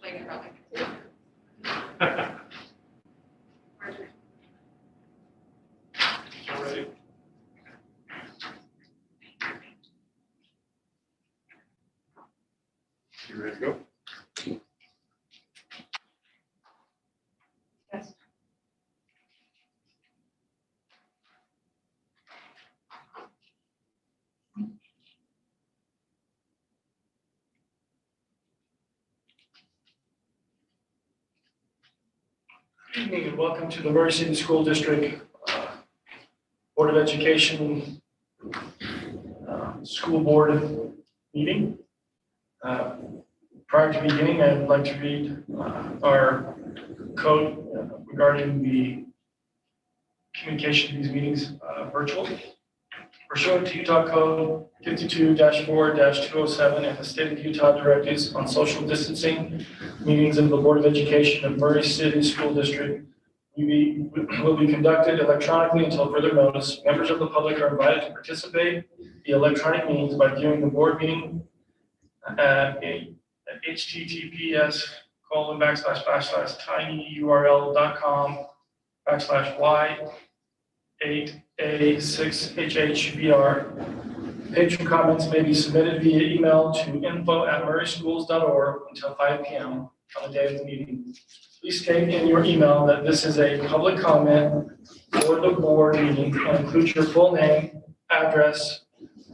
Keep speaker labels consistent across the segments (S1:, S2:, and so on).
S1: complaining about my
S2: Alright. You ready to go?
S1: Yes.
S2: Good evening and welcome to the Murray City School District Board of Education School Board meeting. Prior to beginning, I'd like to read our code regarding the communication of these meetings virtual. Pursuant to Utah Code 52-4-207 and the State of Utah directives on social distancing, meetings of the Board of Education of Murray City School District will be conducted electronically until further notice. Members of the public are invited to participate via electronic means by viewing the board meeting at https://tinyurl.com/y8a6hhbr. Patron comments may be submitted via email to info@murrayschools.org until 5 p.m. on the day of the meeting. Please state in your email that this is a public comment for the board meeting and include your full name, address,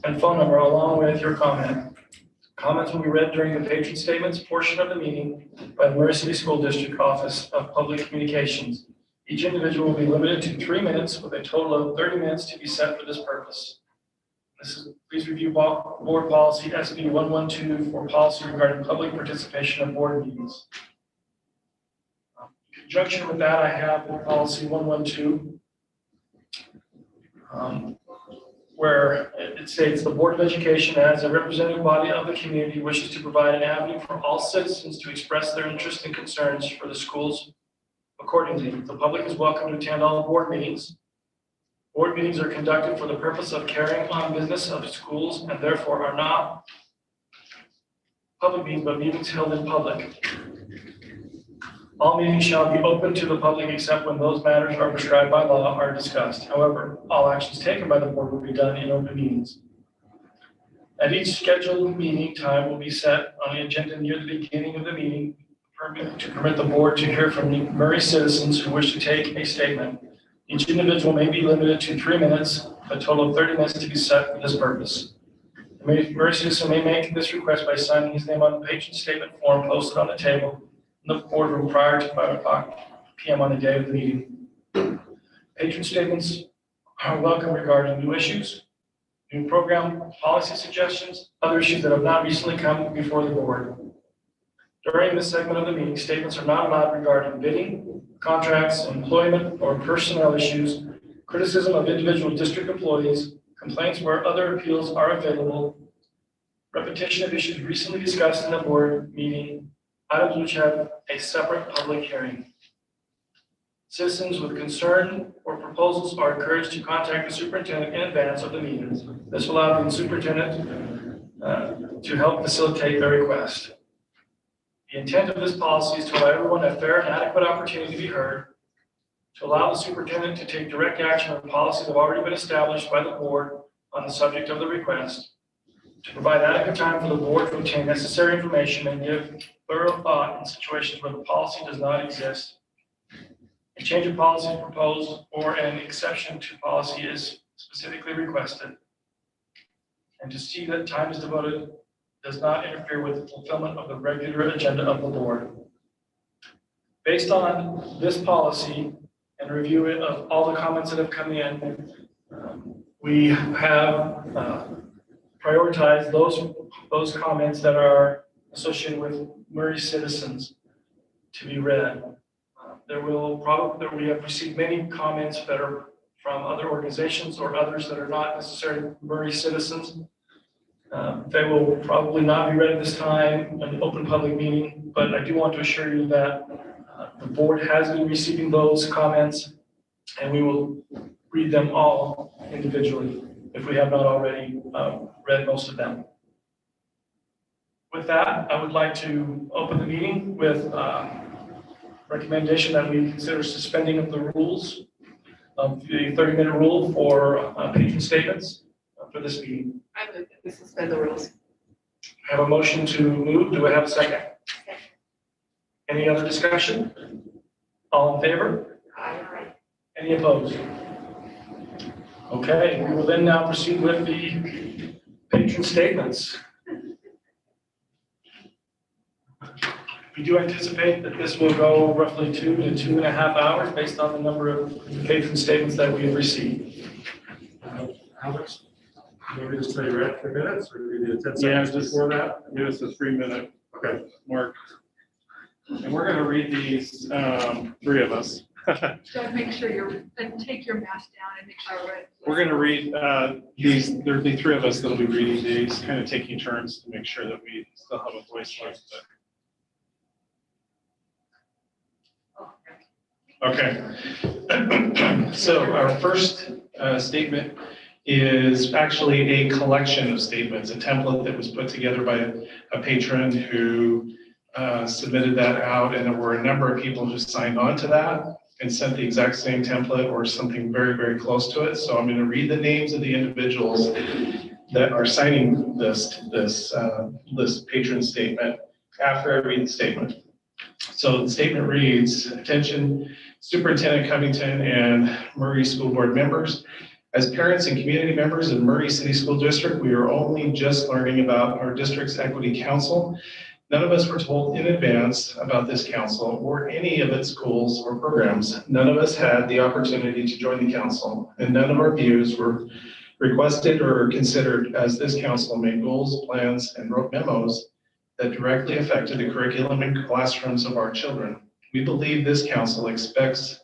S2: and phone number along with your comment. Comments will be read during the patron statements portion of the meeting by the Murray City School District Office of Public Communications. Each individual will be limited to 3 minutes with a total of 30 minutes to be set for this purpose. Please review board policy SB 112 for policy regarding public participation in board meetings. In conjunction with that, I have policy 112, where it states the Board of Education, as a representative body of the community, wishes to provide an avenue for all citizens to express their interests and concerns for the schools. Accordingly, the public is welcome to attend all board meetings. Board meetings are conducted for the purpose of carrying on business of schools and therefore are not public meetings, but meetings held in public. All meetings shall be open to the public except when those matters are prescribed by law are discussed. However, all actions taken by the board will be done in open meetings. At each scheduled meeting, time will be set on the agenda near the beginning of the meeting to permit the board to hear from Murray citizens who wish to take a statement. Each individual may be limited to 3 minutes, a total of 30 minutes to be set for this purpose. The Murray citizen may make this request by signing his name on the patron statement form posted on the table in the boardroom prior to 5 p.m. on the day of the meeting. Patron statements are welcome regarding new issues, new program policy suggestions, other issues that have not recently come before the board. During this segment of the meeting, statements are not allowed regarding bidding, contracts, employment, or personnel issues, criticism of individual district employees, complaints where other appeals are available, repetition of issues recently discussed in the board meeting, items which have a separate public hearing. Citizens with concern or proposals are encouraged to contact the superintendent in advance of the meetings. This will allow the superintendent to help facilitate their request. The intent of this policy is to allow everyone a fair and adequate opportunity to be heard, to allow the superintendent to take direct action on policies that have already been established by the board on the subject of the request, to provide adequate time for the board to obtain necessary information and give thorough thought in situations where the policy does not exist. A change of policy is proposed or an exception to policy is specifically requested. And to see that time is devoted does not interfere with the fulfillment of the regular agenda of the board. Based on this policy and review of all the comments that have come in, we have prioritized those comments that are associated with Murray citizens to be read. We have received many comments that are from other organizations or others that are not necessarily Murray citizens. They will probably not be read at this time in an open public meeting, but I do want to assure you that the board has been receiving those comments and we will read them all individually if we have not already read most of them. With that, I would like to open the meeting with recommendation that we consider suspending of the rules of the 30-minute rule for patron statements for this meeting.
S1: I move that we suspend the rules.
S2: I have a motion to move. Do I have a second? Any other discussion? All in favor?
S1: Aye.
S2: Any opposed? Okay, we will then now proceed with the patron statements. We do anticipate that this will go roughly 2 to 2.5 hours based on the number of patron statements that we have received.
S3: How much? You want me to just say right 3 minutes, or do we need 10 seconds
S4: Yeah, just
S3: before that?
S4: give us a 3-minute
S3: Okay.
S4: mark. And we're gonna read these, 3 of us.
S5: So make sure and take your mask down and make sure
S4: We're gonna read, these, there'll be 3 of us that'll be reading these, kind of taking turns to make sure that we still have a voice left. Okay. So our first statement is actually a collection of statements, a template that was put together by a patron who submitted that out, and there were a number of people who signed on to that and sent the exact same template or something very, very close to it. So I'm going to read the names of the individuals that are signing this patron statement after I read the statement. So the statement reads, attention Superintendent Covington and Murray School Board members. As parents and community members of Murray City School District, we are only just learning about our district's Equity Council. None of us were told in advance about this council or any of its goals or programs. None of us had the opportunity to join the council, and none of our views were requested or considered, as this council made goals, plans, and wrote memos that directly affected the curriculum and classrooms of our children. We believe this council expects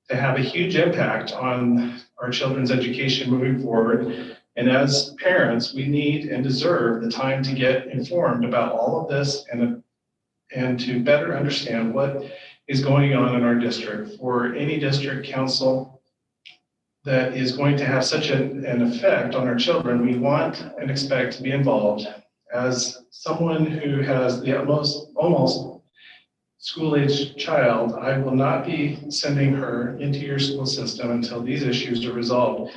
S4: to have a huge impact on our children's education moving forward. And as parents, we need and deserve the time to get informed about all of this and to better understand what is going on in our district. For any district council that is going to have such an effect on our children, we want and expect to be involved. As someone who has the almost school-age child, I will not be sending her into your school system until these issues are resolved.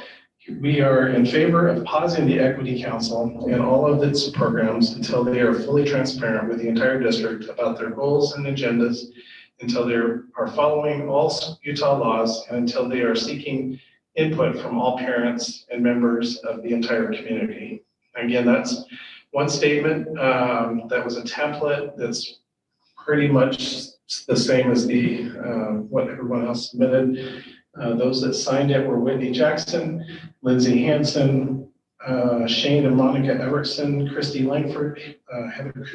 S4: We are in favor of pausing the Equity Council and all of its programs until they are fully transparent with the entire district about their goals and agendas, until they are following all Utah laws, and until they are seeking input from all parents and members of the entire community. Again, that's one statement. That was a template that's pretty much the same as the what everyone else submitted. Those that signed it were Whitney Jackson, Lindsay Hansen, Shane and Monica Evertson, Christy Langford, Heather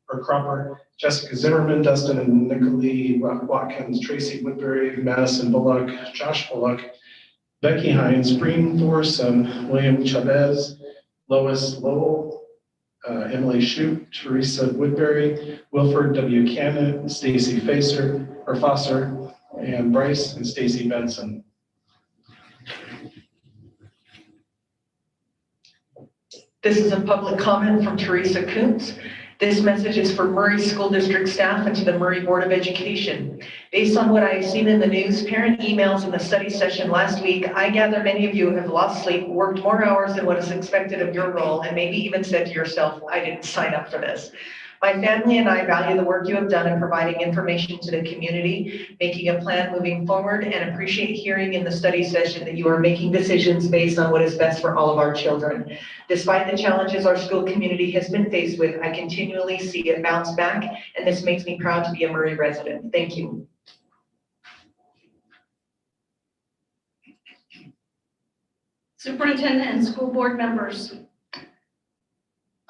S4: Cropper, Jessica Zimmerman, Dustin and Nicolette Watkins, Tracy Woodbury, Madison Bullock, Josh Bullock, Becky Hines, Breen Thorson, William Chavez, Lois Lovell, Emily Shute, Teresa Woodbury, Wilford W. Cannon, Stacy Foster, and Bryce and Stacy Benson.
S1: This is a public comment from Teresa Kuntz. This message is for Murray School District staff and to the Murray Board of Education. Based on what I've seen in the news, parent emails in the study session last week, I gather many of you have lost sleep, worked more hours than what is expected of your role, and maybe even said to yourself, I didn't sign up for this. My family and I value the work you have done in providing information to the community, making a plan moving forward, and appreciate hearing in the study session that you are making decisions based on what is best for all of our children. Despite the challenges our school community has been faced with, I continually see it bounce back, and this makes me proud to be a Murray resident. Thank you.
S6: Superintendent and school board members,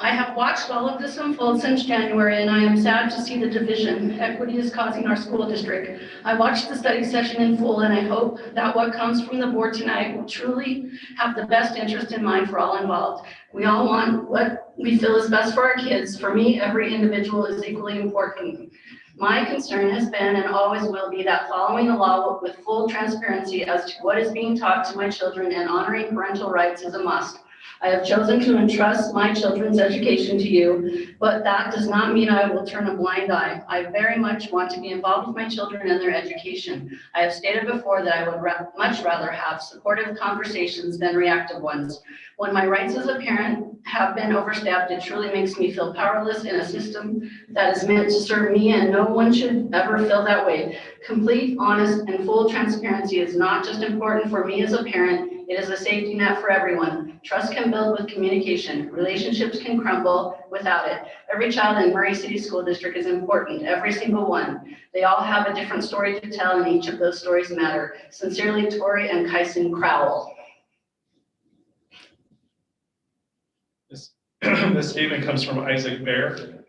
S6: I have watched all of this unfold since January, and I am sad to see the division equity is causing our school district. I watched the study session in full, and I hope that what comes from the board tonight will truly have the best interest in mind for all involved. We all want what we feel is best for our kids. For me, every individual is equally important. My concern has been and always will be that following the law with full transparency as to what is being taught to my children and honoring parental rights is a must. I have chosen to entrust my children's education to you, but that does not mean I will turn a blind eye. I very much want to be involved with my children and their education. I have stated before that I would much rather have supportive conversations than reactive ones. When my rights as a parent have been overstepped, it truly makes me feel powerless in a system that is meant to serve me, and no one should ever feel that way. Complete, honest, and full transparency is not just important for me as a parent, it is a safety net for everyone. Trust can build with communication. Relationships can crumble without it. Every child in Murray City School District is important, every single one. They all have a different story to tell, and each of those stories matter. Sincerely, Tori and Kyson Crowell.
S4: This statement comes from Isaac Bear.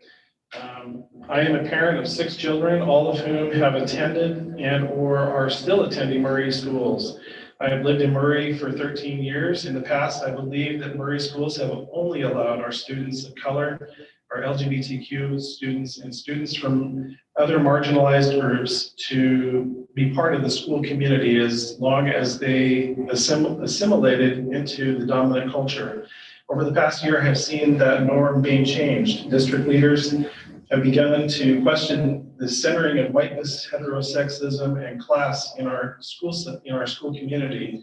S4: I am a parent of 6 children, all of whom have attended and or are still attending Murray schools. I have lived in Murray for 13 years. In the past, I believe that Murray schools have only allowed our students of color, our LGBTQ students, and students from other marginalized groups to be part of the school community as long as they assimilated into the dominant culture. Over the past year, I have seen that norm being changed. District leaders have begun to question the centering of whiteness, heterosexism, and class in our school community.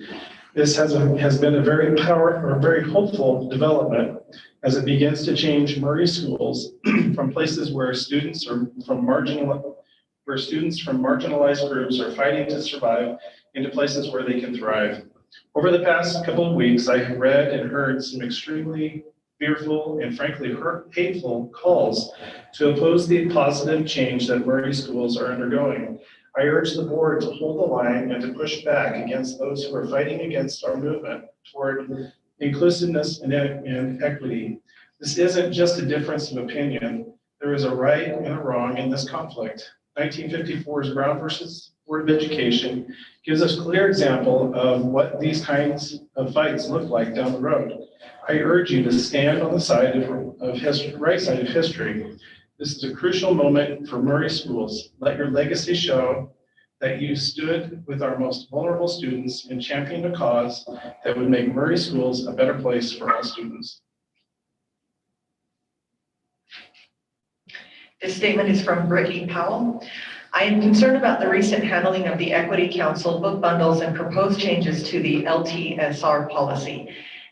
S4: This has been a very hopeful development as it begins to change Murray schools from places where students from marginalized groups are fighting to survive into places where they can thrive. Over the past couple of weeks, I have read and heard some extremely fearful and frankly hateful calls to oppose the positive change that Murray schools are undergoing. I urge the board to hold the line and to push back against those who are fighting against our movement toward inclusiveness and equity. This isn't just a difference of opinion. There is a right and a wrong in this conflict. 1954's Brown versus Board of Education gives us a clear example of what these kinds of fights look like down the road. I urge you to stand on the side of history, right side of history. This is a crucial moment for Murray schools. Let your legacy show that you stood with our most vulnerable students and championed a cause that would make Murray schools a better place for all students.
S1: This statement is from Brittany Powell. I am concerned about the recent handling of the Equity Council book bundles and proposed changes to the LTSR policy.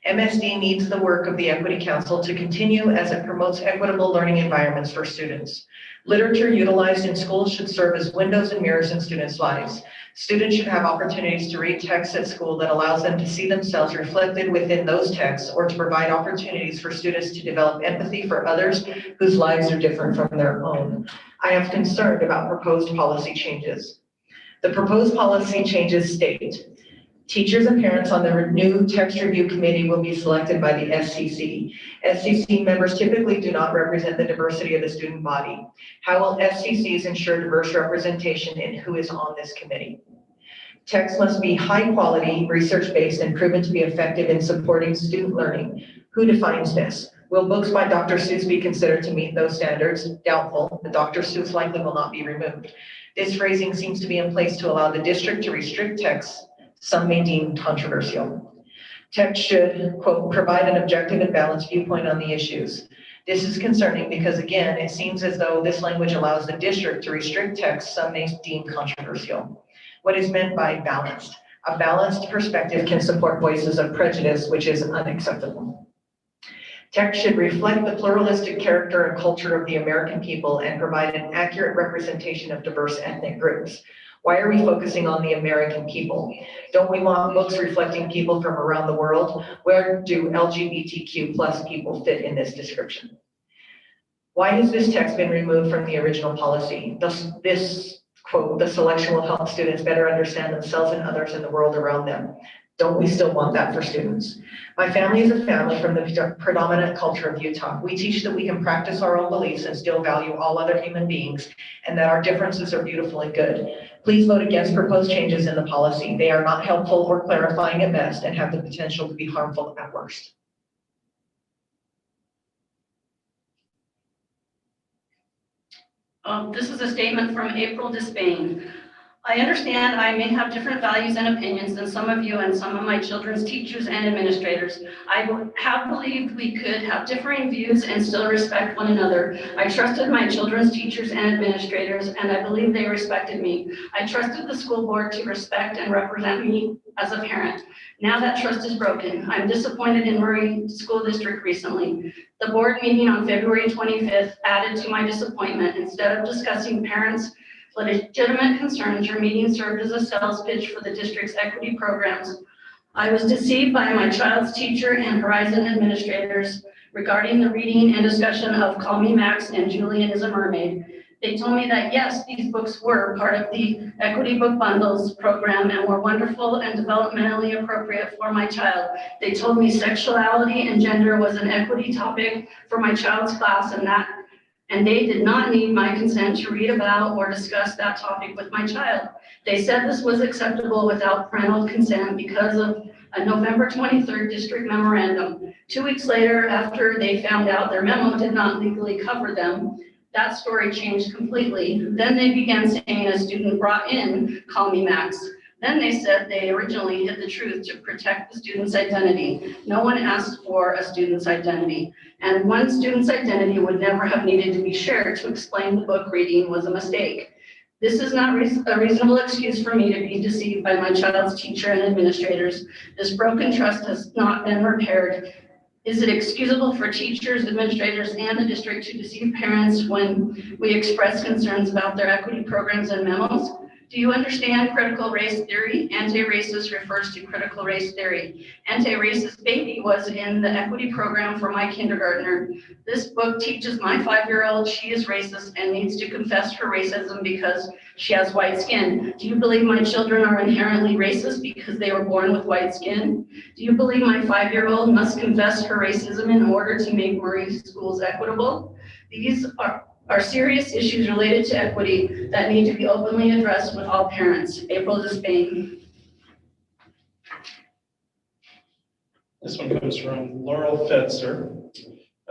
S1: MSD needs the work of the Equity Council to continue as it promotes equitable learning environments for students. Literature utilized in schools should serve as windows and mirrors in students' lives. Students should have opportunities to read texts at school that allows them to see themselves reflected within those texts, or to provide opportunities for students to develop empathy for others whose lives are different from their own. I am concerned about proposed policy changes. The proposed policy changes state, teachers and parents on the new text review committee will be selected by the SCC. SCC members typically do not represent the diversity of the student body. How will SCCs ensure diverse representation in who is on this committee? Text must be high quality, research-based, and proven to be effective in supporting student learning. Who defines this? Will books by Dr. Seuss be considered to meet those standards? Doubtful, but Dr. Seuss likely will not be removed. This phrasing seems to be in place to allow the district to restrict texts some may deem controversial. Text should, quote, provide an objective and balanced viewpoint on the issues. This is concerning because, again, it seems as though this language allows the district to restrict texts some may deem controversial. What is meant by balanced? A balanced perspective can support voices of prejudice, which is unacceptable. Text should reflect the pluralistic character and culture of the American people and provide an accurate representation of diverse ethnic groups. Why are we focusing on the American people? Don't we want books reflecting people from around the world? Where do LGBTQ plus people fit in this description? Why has this text been removed from the original policy? This quote, the selection will help students better understand themselves and others in the world around them. Don't we still want that for students? My family is a family from the predominant culture of Utah. We teach that we can practice our own beliefs and still value all other human beings, and that our differences are beautiful and good. Please vote against proposed changes in the policy. They are not helpful or clarifying at best and have the potential to be harmful at worst.
S6: This is a statement from April Spain. I understand I may have different values and opinions than some of you and some of my children's teachers and administrators. I have believed we could have differing views and still respect one another. I trusted my children's teachers and administrators, and I believe they respected me. I trusted the school board to respect and represent me as a parent. Now that trust is broken. I'm disappointed in Murray School District recently. The board meeting on February 25th added to my disappointment. Instead of discussing parents' legitimate concerns, your meeting served as a sales pitch for the district's equity programs. I was deceived by my child's teacher and Horizon administrators regarding the reading and discussion of Call Me Max and Julian is a Mermaid. They told me that yes, these books were part of the Equity Book Bundles program and were wonderful and developmentally appropriate for my child. They told me sexuality and gender was an equity topic for my child's class, and they did not need my consent to read about or discuss that topic with my child. They said this was acceptable without parental consent because of a November 23rd district memorandum. 2 weeks later, after they found out their memo did not legally cover them, that story changed completely. Then they began saying a student brought in Call Me Max. Then they said they originally hid the truth to protect the student's identity. No one asked for a student's identity. And one student's identity would never have needed to be shared to explain the book reading was a mistake. This is not a reasonable excuse for me to be deceived by my child's teacher and administrators. This broken trust has not been repaired. Is it excusable for teachers, administrators, and the district to deceive parents when we express concerns about their equity programs and memos? Do you understand critical race theory? Anti-racist refers to critical race theory. Anti-racist baby was in the equity program for my kindergartner. This book teaches my 5-year-old she is racist and needs to confess her racism because she has white skin. Do you believe my children are inherently racist because they were born with white skin? Do you believe my 5-year-old must confess her racism in order to make Murray schools equitable? These are serious issues related to equity that need to be openly addressed with all parents. April Spain.
S4: This one comes from Laurel Fetzer.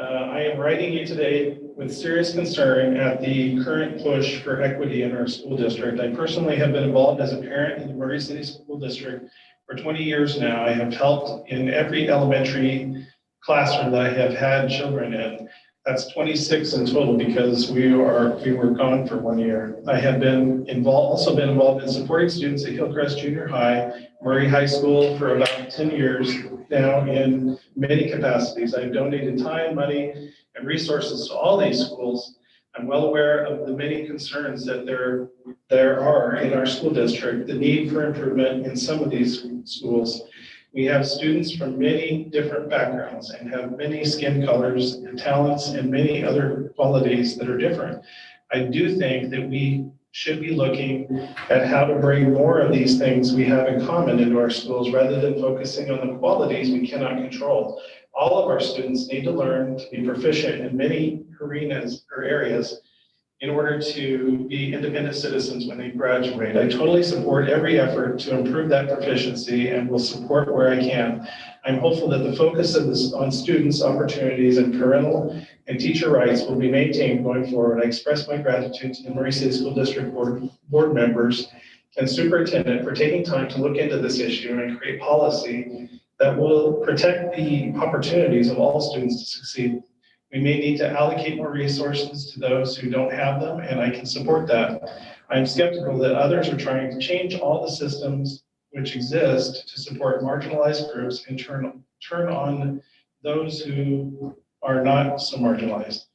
S4: I am writing you today with serious concern at the current push for equity in our school district. I personally have been involved as a parent in the Murray City School District for 20 years now. I have helped in every elementary classroom that I have had children in. That's 26 in total because we were gone for 1 year. I have also been involved in supporting students at Hillcrest Junior High, Murray High School for about 10 years now in many capacities. I've donated time, money, and resources to all these schools. I'm well aware of the many concerns that there are in our school district, the need for improvement in some of these schools. We have students from many different backgrounds and have many skin colors and talents and many other qualities that are different. I do think that we should be looking at how to bring more of these things we have in common into our schools rather than focusing on the qualities we cannot control. All of our students need to learn to be proficient in many arenas or areas in order to be independent citizens when they graduate. I totally support every effort to improve that proficiency and will support where I can. I'm hopeful that the focus of this on students' opportunities and parental and teacher rights will be maintained going forward. I express my gratitude to the Murray City School District board members and superintendent for taking time to look into this issue and create policy that will protect the opportunities of all students to succeed. We may need to allocate more resources to those who don't have them, and I can support that. I'm skeptical that others are trying to change all the systems which exist to support marginalized groups and turn on those who are not so marginalized.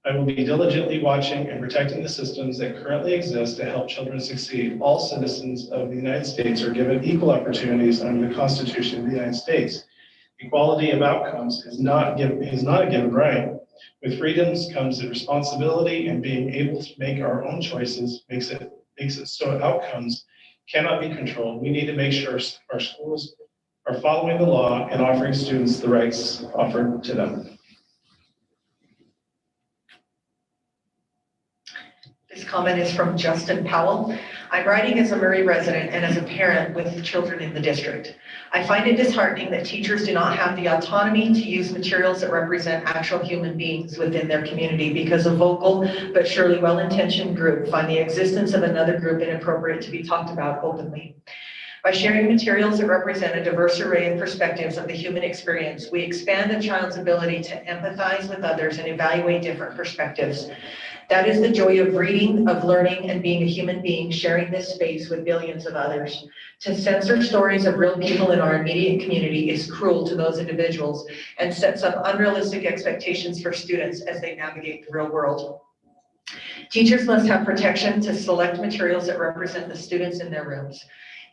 S4: I will be diligently watching and protecting the systems that currently exist to help children succeed. All citizens of the United States are given equal opportunities under the Constitution of the United States. Equality of outcomes is not a given right. With freedoms comes the responsibility, and being able to make our own choices makes it so outcomes cannot be controlled. We need to make sure our schools are following the law and offering students the rights offered to them.
S1: This comment is from Justin Powell. I'm writing as a Murray resident and as a parent with children in the district. I find it disheartening that teachers do not have the autonomy to use materials that represent actual human beings within their community because a vocal but surely well-intentioned group find the existence of another group inappropriate to be talked about openly. By sharing materials that represent a diverse array of perspectives of the human experience, we expand a child's ability to empathize with others and evaluate different perspectives. That is the joy of reading, of learning, and being a human being, sharing this space with billions of others. To censor stories of real people in our immediate community is cruel to those individuals and sets up unrealistic expectations for students as they navigate the real world. Teachers must have protection to select materials that represent the students in their rooms,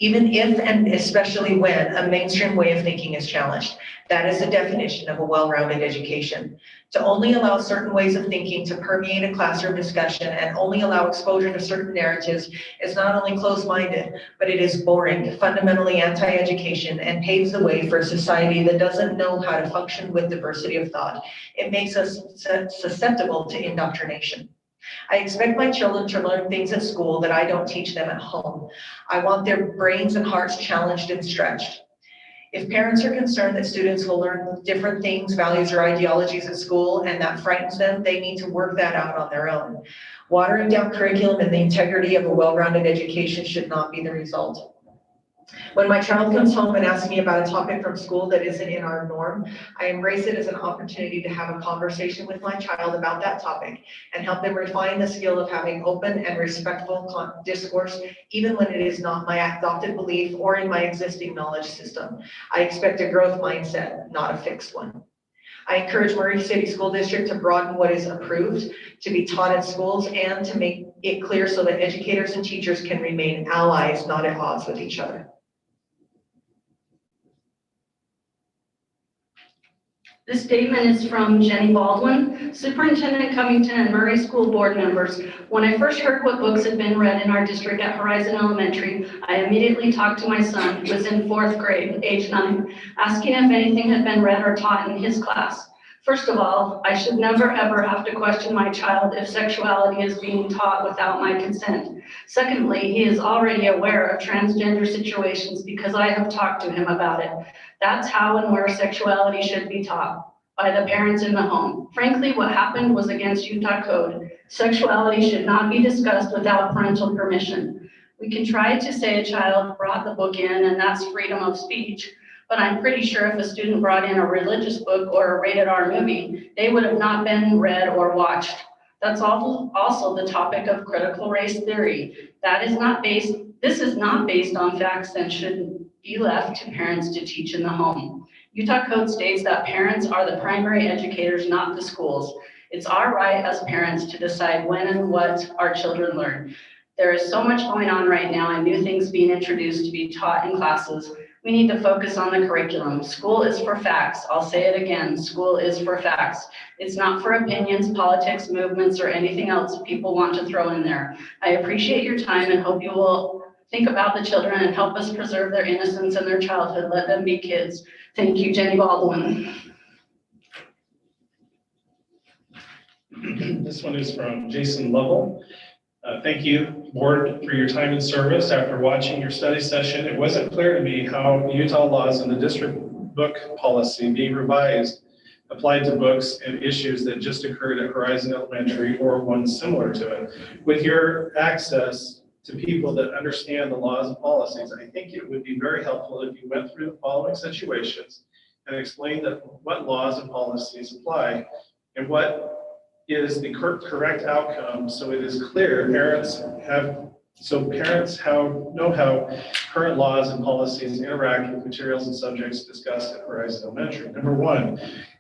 S1: even if and especially when a mainstream way of thinking is challenged. That is the definition of a well-rounded education. To only allow certain ways of thinking to permeate a classroom discussion and only allow exposure to certain narratives is not only closed-minded, but it is boring, fundamentally anti-education, and paves the way for a society that doesn't know how to function with diversity of thought. It makes us susceptible to indoctrination. I expect my children to learn things at school that I don't teach them at home. I want their brains and hearts challenged and stretched. If parents are concerned that students will learn different things, values, or ideologies at school, and that frightens them, they need to work that out on their own. Watering down curriculum and the integrity of a well-rounded education should not be the result. When my child comes home and asks me about a topic from school that isn't in our norm, I embrace it as an opportunity to have a conversation with my child about that topic and help them refine the skill of having open and respectful discourse, even when it is not my adopted belief or in my existing knowledge system. I expect a growth mindset, not a fixed one. I encourage Murray City School District to broaden what is approved to be taught at schools and to make it clear so that educators and teachers can remain allies, not at odds with each other.
S6: This statement is from Jenny Baldwin, Superintendent Covington and Murray School Board members. When I first heard what books had been read in our district at Horizon Elementary, I immediately talked to my son, who was in 4th grade, age 9, asking if anything had been read or taught in his class. First of all, I should never ever have to question my child if sexuality is being taught without my consent. Secondly, he is already aware of transgender situations because I have talked to him about it. That's how and where sexuality should be taught, by the parents in the home. Frankly, what happened was against Utah code. Sexuality should not be discussed without parental permission. We can try to say a child brought the book in and that's freedom of speech, but I'm pretty sure if a student brought in a religious book or a rated R movie, they would have not been read or watched. That's also the topic of critical race theory. This is not based on facts and should be left to parents to teach in the home. Utah code states that parents are the primary educators, not the schools. It's our right as parents to decide when and what our children learn. There is so much going on right now and new things being introduced to be taught in classes. We need to focus on the curriculum. School is for facts. I'll say it again, school is for facts. It's not for opinions, politics, movements, or anything else people want to throw in there. I appreciate your time and hope you will think about the children and help us preserve their innocence and their childhood. Let them be kids. Thank you, Jenny Baldwin.
S4: This one is from Jason Lovell. Thank you, board, for your time and service. After watching your study session, it wasn't clear to me how Utah laws and the district book policy being revised applied to books and issues that just occurred at Horizon Elementary or one similar to it. With your access to people that understand the laws and policies, I think it would be very helpful if you went through the following situations and explained what laws and policies apply and what is the correct outcome, so it is clear parents know how current laws and policies interact with materials and subjects discussed at Horizon Elementary. Number one,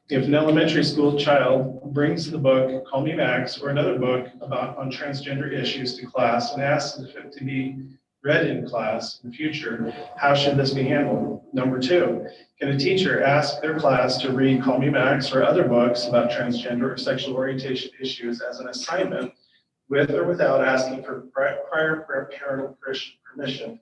S4: if an elementary school child brings the book Call Me Max or another book on transgender issues to class and asks if it to be read in class in the future, how should this be handled? Number two, can a teacher ask their class to read Call Me Max or other books about transgender or sexual orientation issues as an assignment with or without asking for prior parental permission?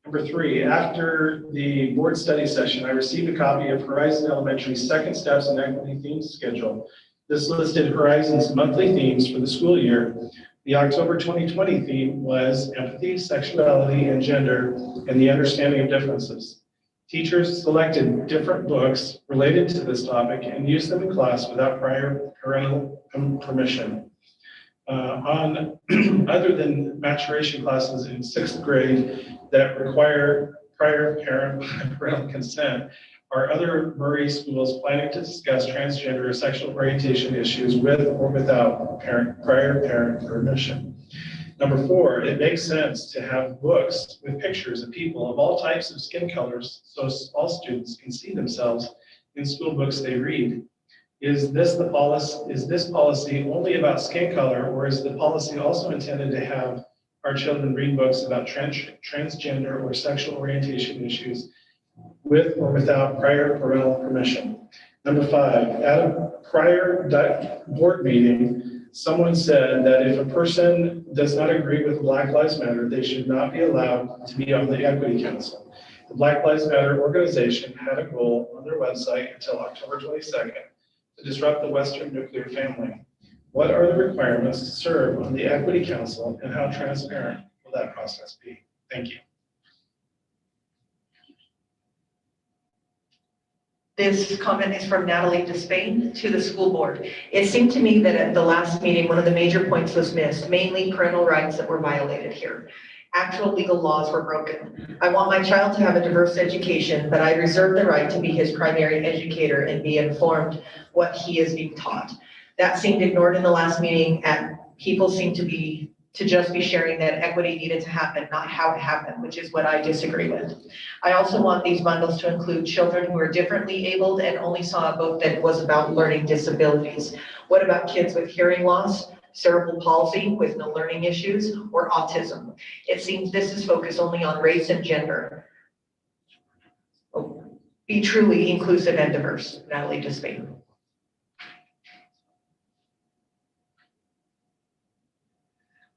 S4: Number three, after the board study session, I received a copy of Horizon Elementary's Second Steps in Equity Themes schedule. This listed Horizon's monthly themes for the school year. The October 2020 theme was empathy, sexuality, and gender, and the understanding of differences. Teachers selected different books related to this topic and used them in class without prior parental permission. Other than maturation classes in 6th grade that require prior parental consent, are other Murray schools planning to discuss transgender or sexual orientation issues with or without prior parent permission? Number 4, it makes sense to have books with pictures of people of all types of skin colors so all students can see themselves in school books they read. Is this policy only about skin color, or is the policy also intended to have our children read books about transgender or sexual orientation issues with or without prior parental permission? Number 5, at a prior board meeting, someone said that if a person does not agree with Black Lives Matter, they should not be allowed to be on the Equity Council. The Black Lives Matter organization had a goal on their website until October 22nd to disrupt the Western nuclear family. What are the requirements to serve on the Equity Council, and how transparent will that process be? Thank you.
S1: This comment is from Natalie Spain to the school board. It seemed to me that at the last meeting, one of the major points was missed, mainly parental rights that were violated here. Actual legal laws were broken. I want my child to have a diverse education, but I reserve the right to be his primary educator and be informed what he is being taught. That seemed ignored in the last meeting, and people seem to just be sharing that equity needed to happen, not how it happened, which is what I disagree with. I also want these bundles to include children who are differently abled and only saw a book that was about learning disabilities. What about kids with hearing loss, cerebral palsy with no learning issues, or autism? It seems this is focused only on race and gender. Be truly inclusive and diverse, Natalie Spain.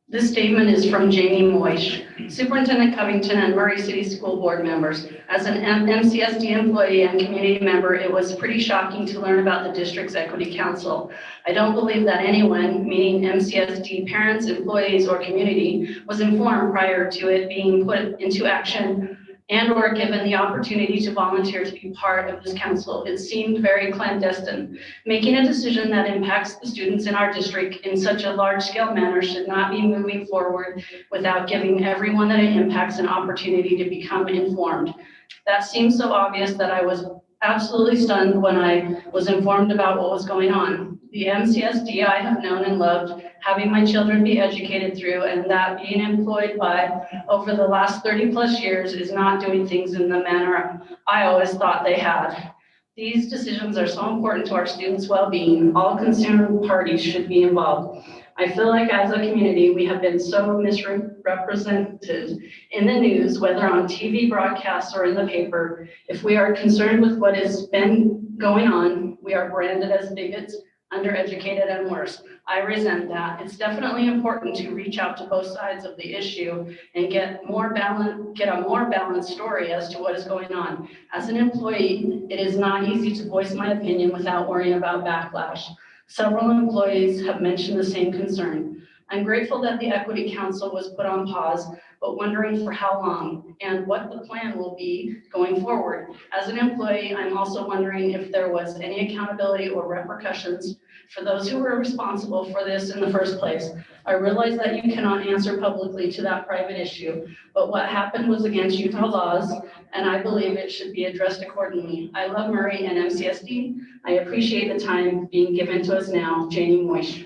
S6: This statement is from Jamie Moish, Superintendent Covington and Murray City School Board members. As an MCSD employee and community member, it was pretty shocking to learn about the district's Equity Council. I don't believe that anyone, meaning MCSD parents, employees, or community, was informed prior to it being put into action and or given the opportunity to volunteer to be part of this council. It seemed very clandestine. Making a decision that impacts the students in our district in such a large-scale manner should not be moving forward without giving everyone that it impacts an opportunity to become informed. That seems so obvious that I was absolutely stunned when I was informed about what was going on. The MCSD I have known and loved, having my children be educated through, and that being employed by over the last 30 plus years is not doing things in the manner I always thought they had. These decisions are so important to our students' well-being. All concerned parties should be involved. I feel like as a community, we have been so misrepresented in the news, whether on TV broadcasts or in the paper. If we are concerned with what has been going on, we are branded as bigots, undereducated, and worse. I resent that. It's definitely important to reach out to both sides of the issue and get a more balanced story as to what is going on. As an employee, it is not easy to voice my opinion without worrying about backlash. Several employees have mentioned the same concern. I'm grateful that the Equity Council was put on pause, but wondering for how long and what the plan will be going forward. As an employee, I'm also wondering if there was any accountability or repercussions for those who were responsible for this in the first place. I realize that you cannot answer publicly to that private issue, but what happened was against Utah laws, and I believe it should be addressed accordingly. I love Murray and MCSD. I appreciate the time being given to us now. Jamie Moish.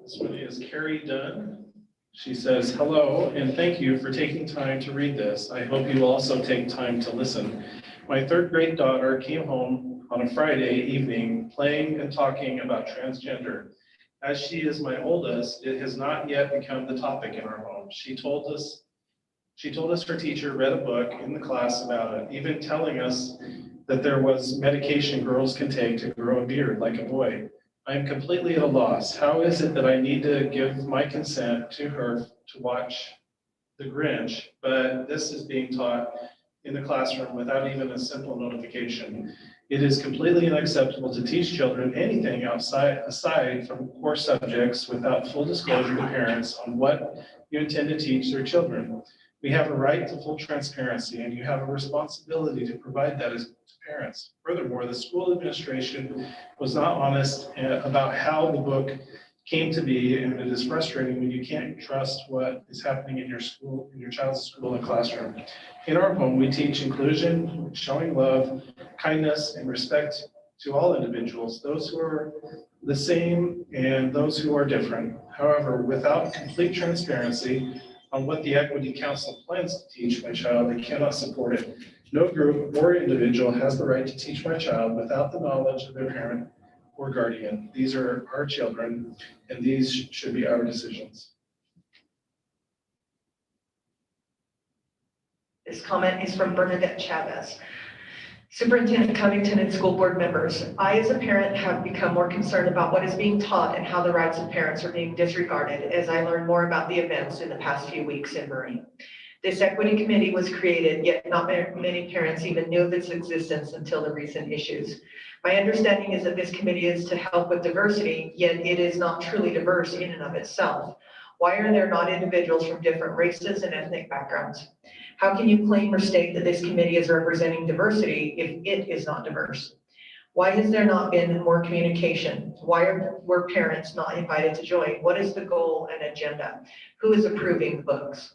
S4: This one is Carrie Dunn. She says, hello, and thank you for taking time to read this. I hope you also take time to listen. My 3rd grade daughter came home on a Friday evening playing and talking about transgender. As she is my oldest, it has not yet become the topic in our home. She told us her teacher read a book in the class about it, even telling us that there was medication girls can take to grow a beard like a boy. I am completely at a loss. How is it that I need to give my consent to her to watch The Grinch, but this is being taught in the classroom without even a simple notification. It is completely unacceptable to teach children anything aside from core subjects without full disclosure to parents on what you intend to teach their children. We have a right to full transparency, and you have a responsibility to provide that to parents. Furthermore, the school administration was not honest about how the book came to be, and it is frustrating when you can't trust what is happening in your school, in your child's school and classroom. In our home, we teach inclusion, showing love, kindness, and respect to all individuals, those who are the same and those who are different. However, without complete transparency on what the Equity Council plans to teach my child, I cannot support it. No group or individual has the right to teach my child without the knowledge of their parent or guardian. These are our children, and these should be our decisions.
S1: This comment is from Bernadette Chavez. Superintendent Covington and school board members, I as a parent have become more concerned about what is being taught and how the rights of parents are being disregarded as I learn more about the events in the past few weeks in Murray. This equity committee was created, yet not many parents even knew of its existence until the recent issues. My understanding is that this committee is to help with diversity, yet it is not truly diverse in and of itself. Why are there not individuals from different races and ethnic backgrounds? How can you claim or state that this committee is representing diversity if it is not diverse? Why has there not been more communication? Why were parents not invited to join? What is the goal and agenda? Who is approving the books?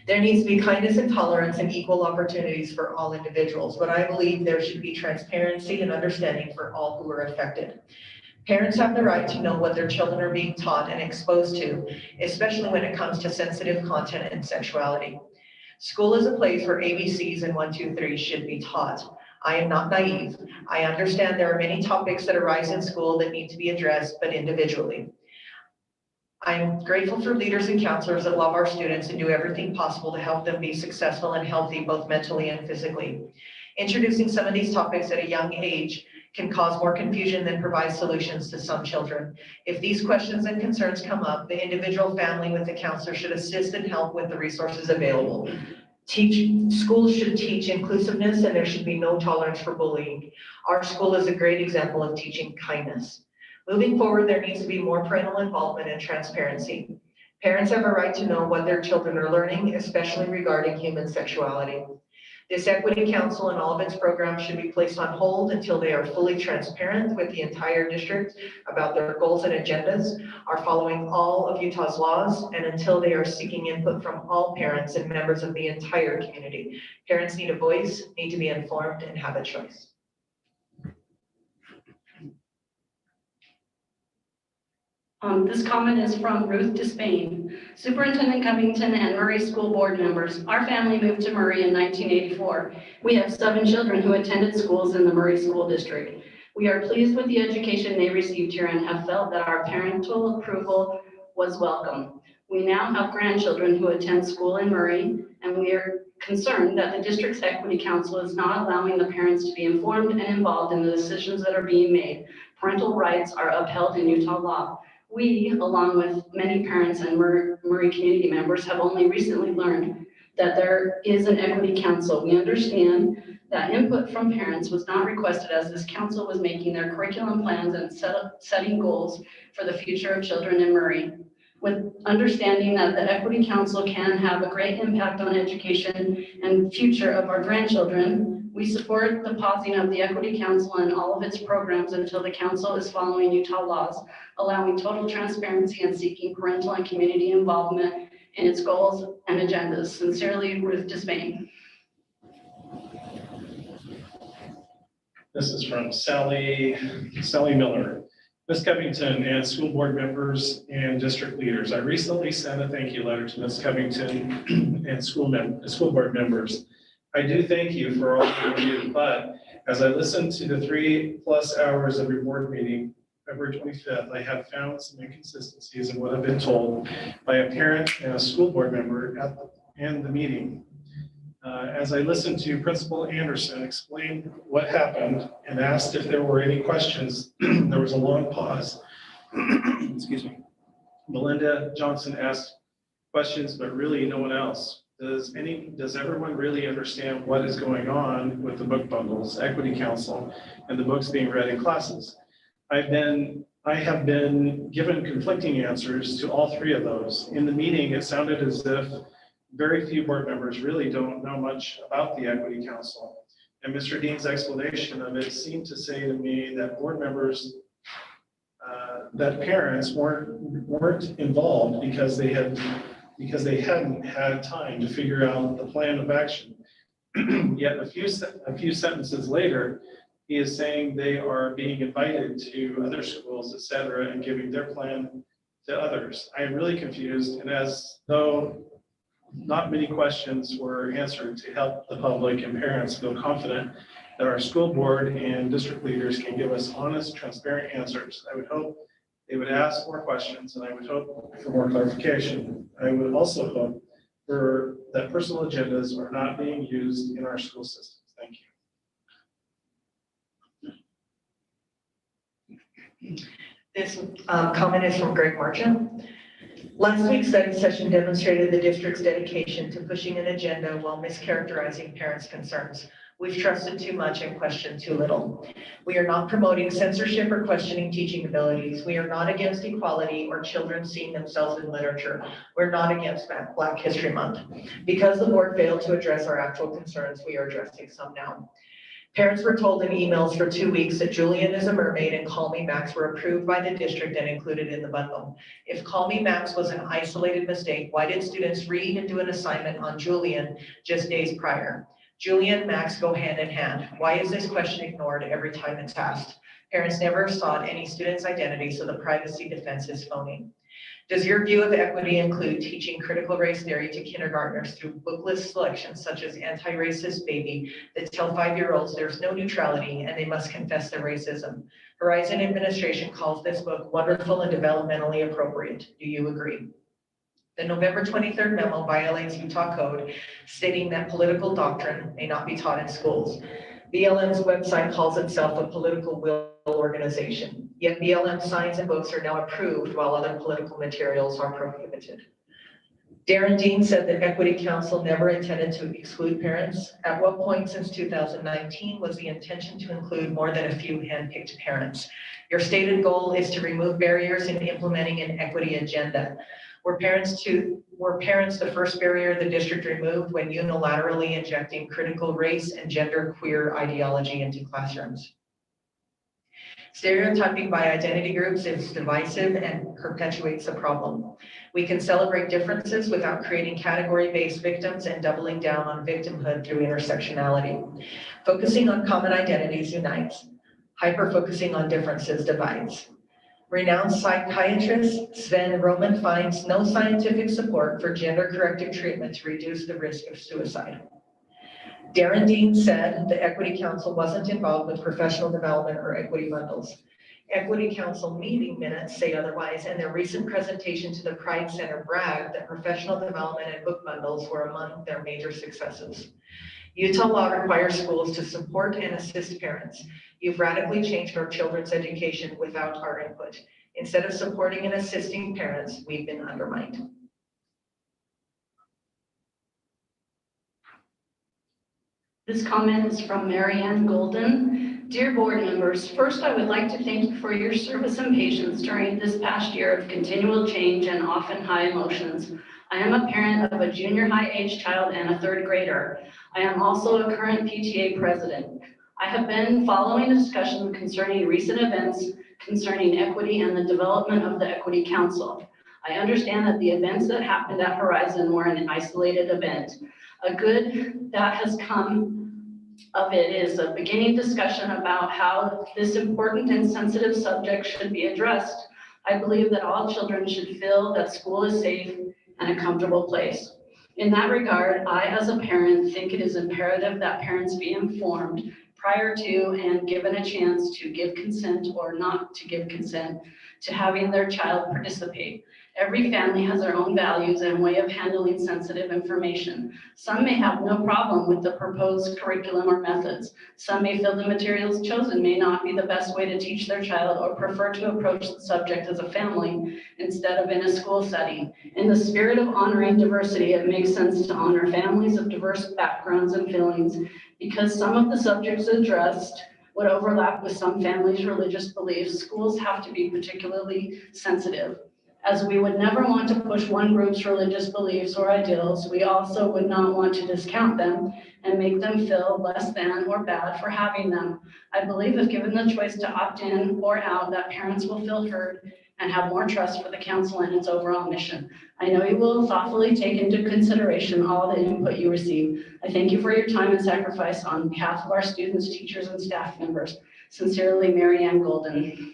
S1: There needs to be kindness and tolerance and equal opportunities for all individuals, but I believe there should be transparency and understanding for all who are affected. Parents have the right to know what their children are being taught and exposed to, especially when it comes to sensitive content and sexuality. School is a place where ABCs and 1, 2, 3 should be taught. I am not naive. I understand there are many topics that arise in school that need to be addressed, but individually. I'm grateful for leaders and counselors that love our students and do everything possible to help them be successful and healthy, both mentally and physically. Introducing some of these topics at a young age can cause more confusion than provide solutions to some children. If these questions and concerns come up, the individual family with the counselor should assist and help with the resources available. Schools should teach inclusiveness, and there should be no tolerance for bullying. Our school is a great example of teaching kindness. Moving forward, there needs to be more parental involvement and transparency. Parents have a right to know what their children are learning, especially regarding human sexuality. This Equity Council and all of its programs should be placed on hold until they are fully transparent with the entire district about their goals and agendas, are following all of Utah's laws, and until they are seeking input from all parents and members of the entire community. Parents need a voice, need to be informed, and have a choice.
S6: This comment is from Ruth Spain. Superintendent Covington and Murray School Board members. Our family moved to Murray in 1984. We have 7 children who attended schools in the Murray School District. We are pleased with the education they received here and have felt that our parental approval was welcome. We now have grandchildren who attend school in Murray, and we are concerned that the district's Equity Council is not allowing the parents to be informed and involved in the decisions that are being made. Parental rights are upheld in Utah law. We, along with many parents and Murray community members, have only recently learned that there is an Equity Council. We understand that input from parents was not requested as this council was making their curriculum plans and setting goals for the future of children in Murray. With understanding that the Equity Council can have a great impact on education and future of our grandchildren, we support the pausing of the Equity Council and all of its programs until the council is following Utah laws, allowing total transparency and seeking parental and community involvement in its goals and agendas. Sincerely, Ruth Spain.
S4: This is from Sally Miller. Ms. Covington and school board members and district leaders, I recently sent a thank you letter to Ms. Covington and school board members. I do thank you for all that you do, but as I listened to the 3+ hours of your board meeting, February 25th, I have found some inconsistencies in what I've been told by a parent and a school board member in the meeting. As I listened to Principal Anderson explain what happened and asked if there were any questions, there was a long pause. Excuse me. Melinda Johnson asked questions, but really no one else. does everyone really understand what is going on with the book bundles, Equity Council, and the books being read in classes? I have been given conflicting answers to all three of those. In the meeting, it sounded as if very few board members really don't know much about the Equity Council. And Mr. Dean's explanation of it seemed to say to me that board members, that parents weren't involved because they hadn't had time to figure out the plan of action. Yet a few sentences later, he is saying they are being invited to other schools, et cetera, and giving their plan to others. I am really confused, and as though not many questions were answered to help the public and parents feel confident that our school board and district leaders can give us honest, transparent answers. I would hope they would ask more questions, and I would hope for more clarification. I would also hope for that personal agendas are not being used in our school systems. Thank you.
S1: This comment is from Greg Marchant. Last week's study session demonstrated the district's dedication to pushing an agenda while mischaracterizing parents' concerns. We've trusted too much and questioned too little. We are not promoting censorship or questioning teaching abilities. We are not against equality or children seeing themselves in literature. We're not against Black History Month. Because the board failed to address our actual concerns, we are addressing some now. Parents were told in emails for 2 weeks that Julian is a mermaid and Call Me Max were approved by the district and included in the bundle. If Call Me Max was an isolated mistake, why did students read and do an assignment on Julian just days prior? Julian and Max go hand in hand. Why is this question ignored every time it's asked? Parents never sought any student's identity, so the privacy defense is phony. Does your view of equity include teaching critical race theory to kindergartners through bookless selections such as Anti-Racist Baby that tell 5-year-olds there's no neutrality and they must confess their racism? Horizon administration calls this book wonderful and developmentally appropriate. Do you agree? The November 23rd memo violates Utah code stating that political doctrine may not be taught in schools. BLM's website calls itself a political will organization, yet BLM signs and books are now approved while other political materials are prohibited. Darren Dean said that Equity Council never intended to exclude parents. At what point since 2019 was the intention to include more than a few handpicked parents? Your stated goal is to remove barriers in implementing an equity agenda. Were parents the first barrier the district removed when unilaterally injecting critical race and gender queer ideology into classrooms? Stereotyping by identity groups is divisive and perpetuates the problem. We can celebrate differences without creating category-based victims and doubling down on victimhood through intersectionality. Focusing on common identities unites. Hyper-focusing on differences divides. Renowned psychiatrist Sven Roman finds no scientific support for gender-corrective treatment to reduce the risk of suicide. Darren Dean said the Equity Council wasn't involved with professional development or equity bundles. Equity Council meeting minutes say otherwise, and their recent presentation to the Pride Center bragged that professional development and book bundles were among their major successes. Utah law requires schools to support and assist parents. You've radically changed our children's education without our input. Instead of supporting and assisting parents, we've been undermined.
S6: This comment is from Marianne Golden. Dear board members, first I would like to thank you for your service and patience during this past year of continual change and often high emotions. I am a parent of a junior high age child and a third grader. I am also a current PTA president. I have been following the discussion concerning recent events concerning equity and the development of the Equity Council. I understand that the events that happened at Horizon were an isolated event. A good that has come of it is a beginning discussion about how this important and sensitive subject should be addressed. I believe that all children should feel that school is safe and a comfortable place. In that regard, I as a parent think it is imperative that parents be informed prior to and given a chance to give consent or not to give consent to having their child participate. Every family has their own values and way of handling sensitive information. Some may have no problem with the proposed curriculum or methods. Some may feel the materials chosen may not be the best way to teach their child or prefer to approach the subject as a family instead of in a school setting. In the spirit of honoring diversity, it makes sense to honor families of diverse backgrounds and feelings because some of the subjects addressed would overlap with some families' religious beliefs. Schools have to be particularly sensitive. As we would never want to push one group's religious beliefs or ideals, we also would not want to discount them and make them feel less than or bad for having them. I believe if given the choice to opt in or out, that parents will feel heard and have more trust for the council and its overall mission. I know you will thoughtfully take into consideration all the input you receive. I thank you for your time and sacrifice on behalf of our students, teachers, and staff members. Sincerely, Marianne Golden.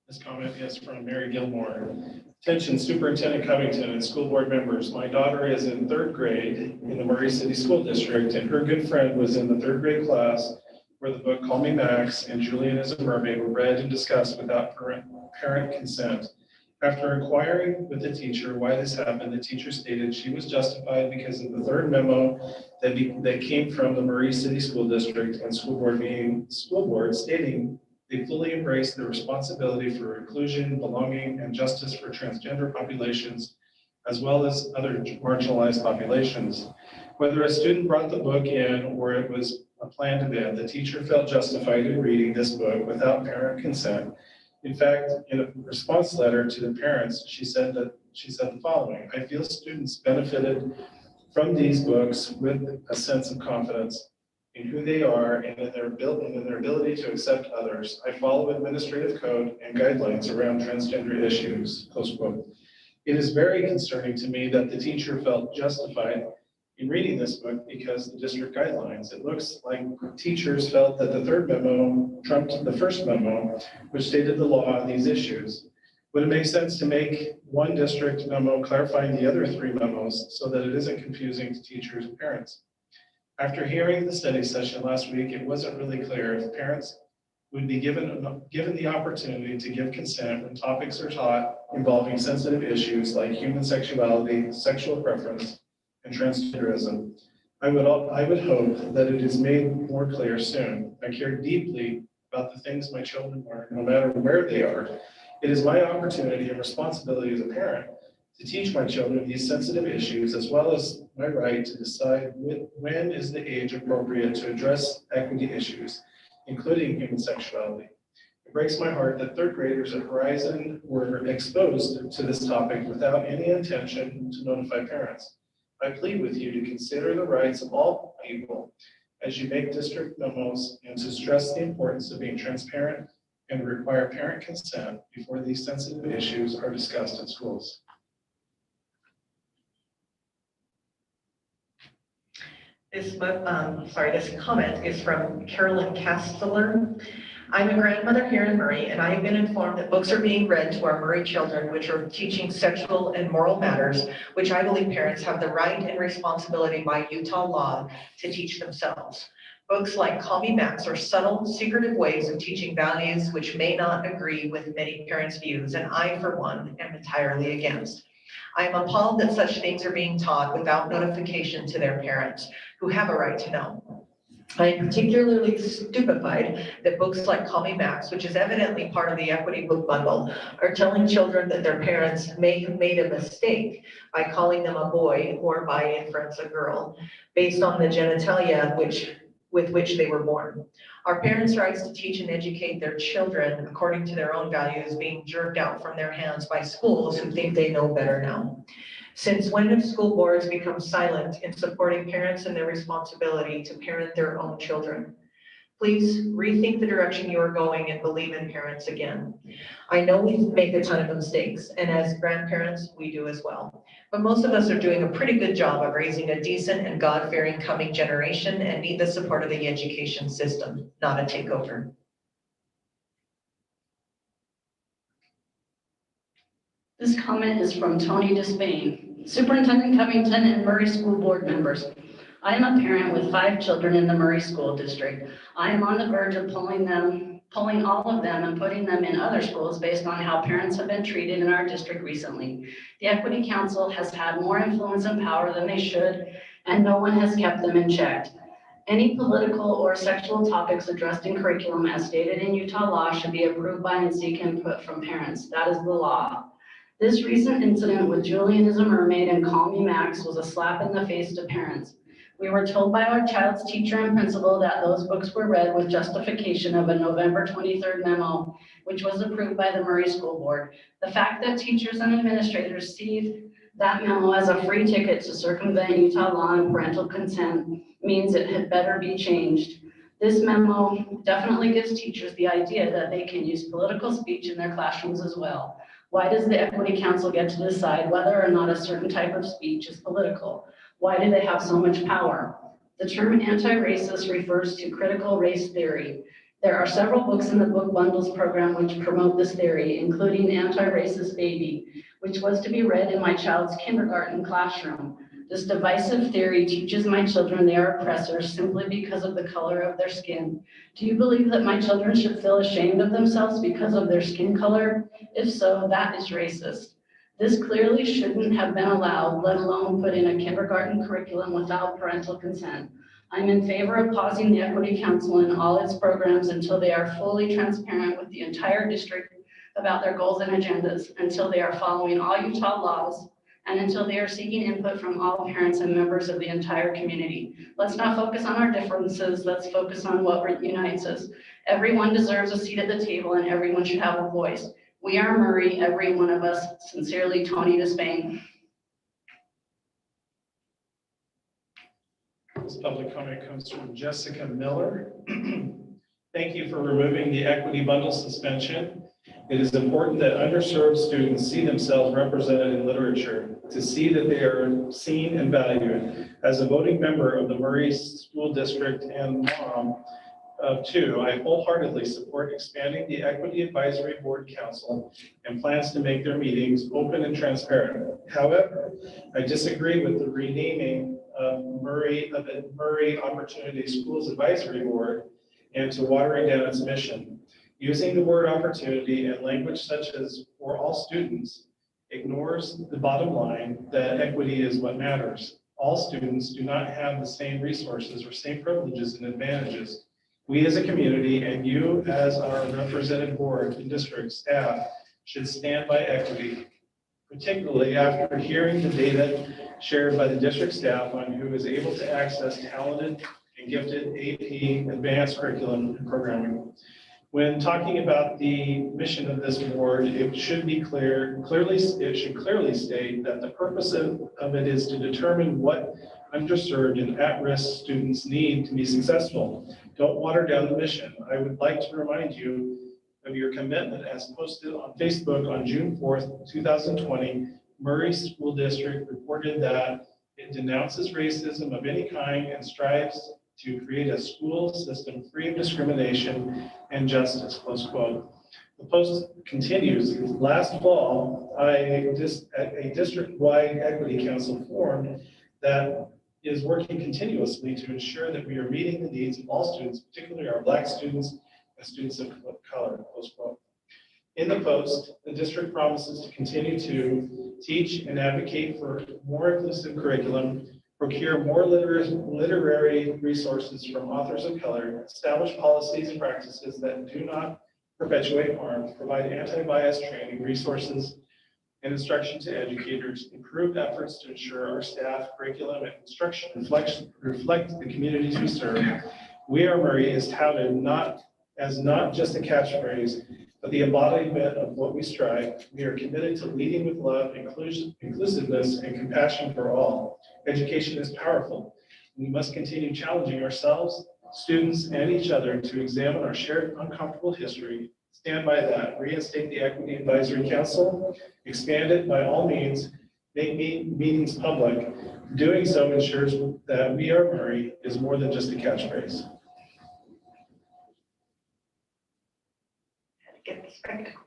S4: This comment is from Mary Gilmore. Attention Superintendent Covington and school board members. My daughter is in 3rd grade in the Murray City School District, and her good friend was in the 3rd grade class where the book Call Me Max and Julian is a Mermaid were read and discussed without parent consent. After inquiring with the teacher why this happened, the teacher stated she was justified because of the 3rd memo that came from the Murray City School District and school board stating they fully embrace the responsibility for inclusion, belonging, and justice for transgender populations, as well as other marginalized populations. Whether a student brought the book in or it was a planned event, the teacher felt justified in reading this book without parent consent. In fact, in a response letter to the parents, she said the following: I feel students benefited from these books with a sense of confidence in who they are and in their ability to accept others. I follow administrative code and guidelines around transgender issues, close quote. It is very concerning to me that the teacher felt justified in reading this book because the district guidelines. It looks like teachers felt that the 3rd memo trumped the 1st memo, which stated the law on these issues. Would it make sense to make one district memo clarifying the other 3 memos so that it isn't confusing to teachers and parents? After hearing the study session last week, it wasn't really clear if parents would be given the opportunity to give consent when topics are taught involving sensitive issues like human sexuality, sexual preference, and transgenderism. I would hope that it is made more clear soon. I care deeply about the things my children learn, no matter where they are. It is my opportunity and responsibility as a parent to teach my children these sensitive issues, as well as my right to decide when is the age appropriate to address equity issues, including human sexuality. It breaks my heart that 3rd graders at Horizon were exposed to this topic without any intention to notify parents. I plead with you to consider the rights of all people as you make district memos and to stress the importance of being transparent and require parent consent before these sensitive issues are discussed in schools.
S1: This comment is from Carolyn Casteller. I'm a grandmother here in Murray, and I have been informed that books are being read to our Murray children, which are teaching sexual and moral matters, which I believe parents have the right and responsibility by Utah law to teach themselves. Books like Call Me Max are subtle, secretive ways of teaching values which may not agree with many parents' views, and I, for one, am entirely against. I am appalled that such things are being taught without notification to their parents, who have a right to know. I am particularly stupefied that books like Call Me Max, which is evidently part of the equity book bundle, are telling children that their parents may have made a mistake by calling them a boy or by inference a girl, based on the genitalia with which they were born. Our parents' rights to teach and educate their children according to their own values being jerked out from their hands by schools who think they know better now. Since when have school boards become silent in supporting parents and their responsibility to parent their own children? Please rethink the direction you are going and believe in parents again. I know we make a ton of mistakes, and as grandparents, we do as well. But most of us are doing a pretty good job of raising a decent and God-fearing coming generation and need the support of the education system, not a takeover.
S6: This comment is from Tony Spain. Superintendent Covington and Murray School Board members. I am a parent with 5 children in the Murray School District. I am on the verge of pulling them pulling all of them and putting them in other schools based on how parents have been treated in our district recently. The Equity Council has had more influence and power than they should, and no one has kept them in check. Any political or sexual topics addressed in curriculum as stated in Utah law should be approved by and seek input from parents. That is the law. This recent incident with Julian is a Mermaid and Call Me Max was a slap in the face to parents. We were told by our child's teacher and principal that those books were read with justification of a November 23rd memo, which was approved by the Murray School Board. The fact that teachers and administrators see that memo as a free ticket to circumvent Utah law and parental consent means it had better be changed. This memo definitely gives teachers the idea that they can use political speech in their classrooms as well. Why does the Equity Council get to decide whether or not a certain type of speech is political? Why do they have so much power? The term anti-racist refers to critical race theory. There are several books in the book bundles program which promote this theory, including Anti-Racist Baby, which was to be read in my child's kindergarten classroom. This divisive theory teaches my children they are oppressors simply because of the color of their skin. Do you believe that my children should feel ashamed of themselves because of their skin color? If so, that is racist. This clearly shouldn't have been allowed, let alone put in a kindergarten curriculum without parental consent. I'm in favor of pausing the Equity Council and all its programs until they are fully transparent with the entire district about their goals and agendas, until they are following all Utah laws, and until they are seeking input from all parents and members of the entire community. Let's not focus on our differences, let's focus on what unites us. Everyone deserves a seat at the table and everyone should have a voice. We are Murray, every one of us. Sincerely, Shawna Spain.
S4: This public comment comes from Jessica Miller. Thank you for removing the equity bundle suspension. It is important that underserved students see themselves represented in literature, to see that they are seen and valued. As a voting member of the Murray School District and mom of two, I wholeheartedly support expanding the Equity Advisory Board Council and plans to make their meetings open and transparent. However, I disagree with the renaming of the Murray Opportunity Schools Advisory Board and to watering down its mission. Using the word opportunity and language such as for all students ignores the bottom line that equity is what matters. All students do not have the same resources or same privileges and advantages. We as a community and you as our represented board and district staff should stand by equity, particularly after hearing the data shared by the district staff on who is able to access talented and gifted AP advanced curriculum and programming. When talking about the mission of this board, it should be clearly state that the purpose of it is to determine what underserved and at-risk students need to be successful. Don't water down the mission. I would like to remind you of your commitment as posted on Facebook on June 4th, 2020. Murray School District reported that it denounces racism of any kind and strives to create a school system free of discrimination and justice, close quote. The post continues. Last fall, a district-wide equity council formed that is working continuously to ensure that we are meeting the needs of all students, particularly our Black students and students of color, close quote. In the post, the district promises to continue to teach and advocate for more inclusive curriculum, procure more literary resources from authors of color, establish policies and practices that do not perpetuate harm, provide anti-bias training, resources, and instruction to educators, improve efforts to ensure our staff, curriculum, and instruction reflect the communities we serve. We Are Murray is touted not just a catchphrase, but the embodiment of what we strive. We are committed to leading with love, inclusiveness, and compassion for all. Education is powerful. We must continue challenging ourselves, students, and each other to examine our shared uncomfortable history, stand by that, reinstate the Equity Advisory Council, expand it by all means, make meetings public. Doing so ensures that We Are Murray is more than just a catchphrase.
S1: Get the spectacles.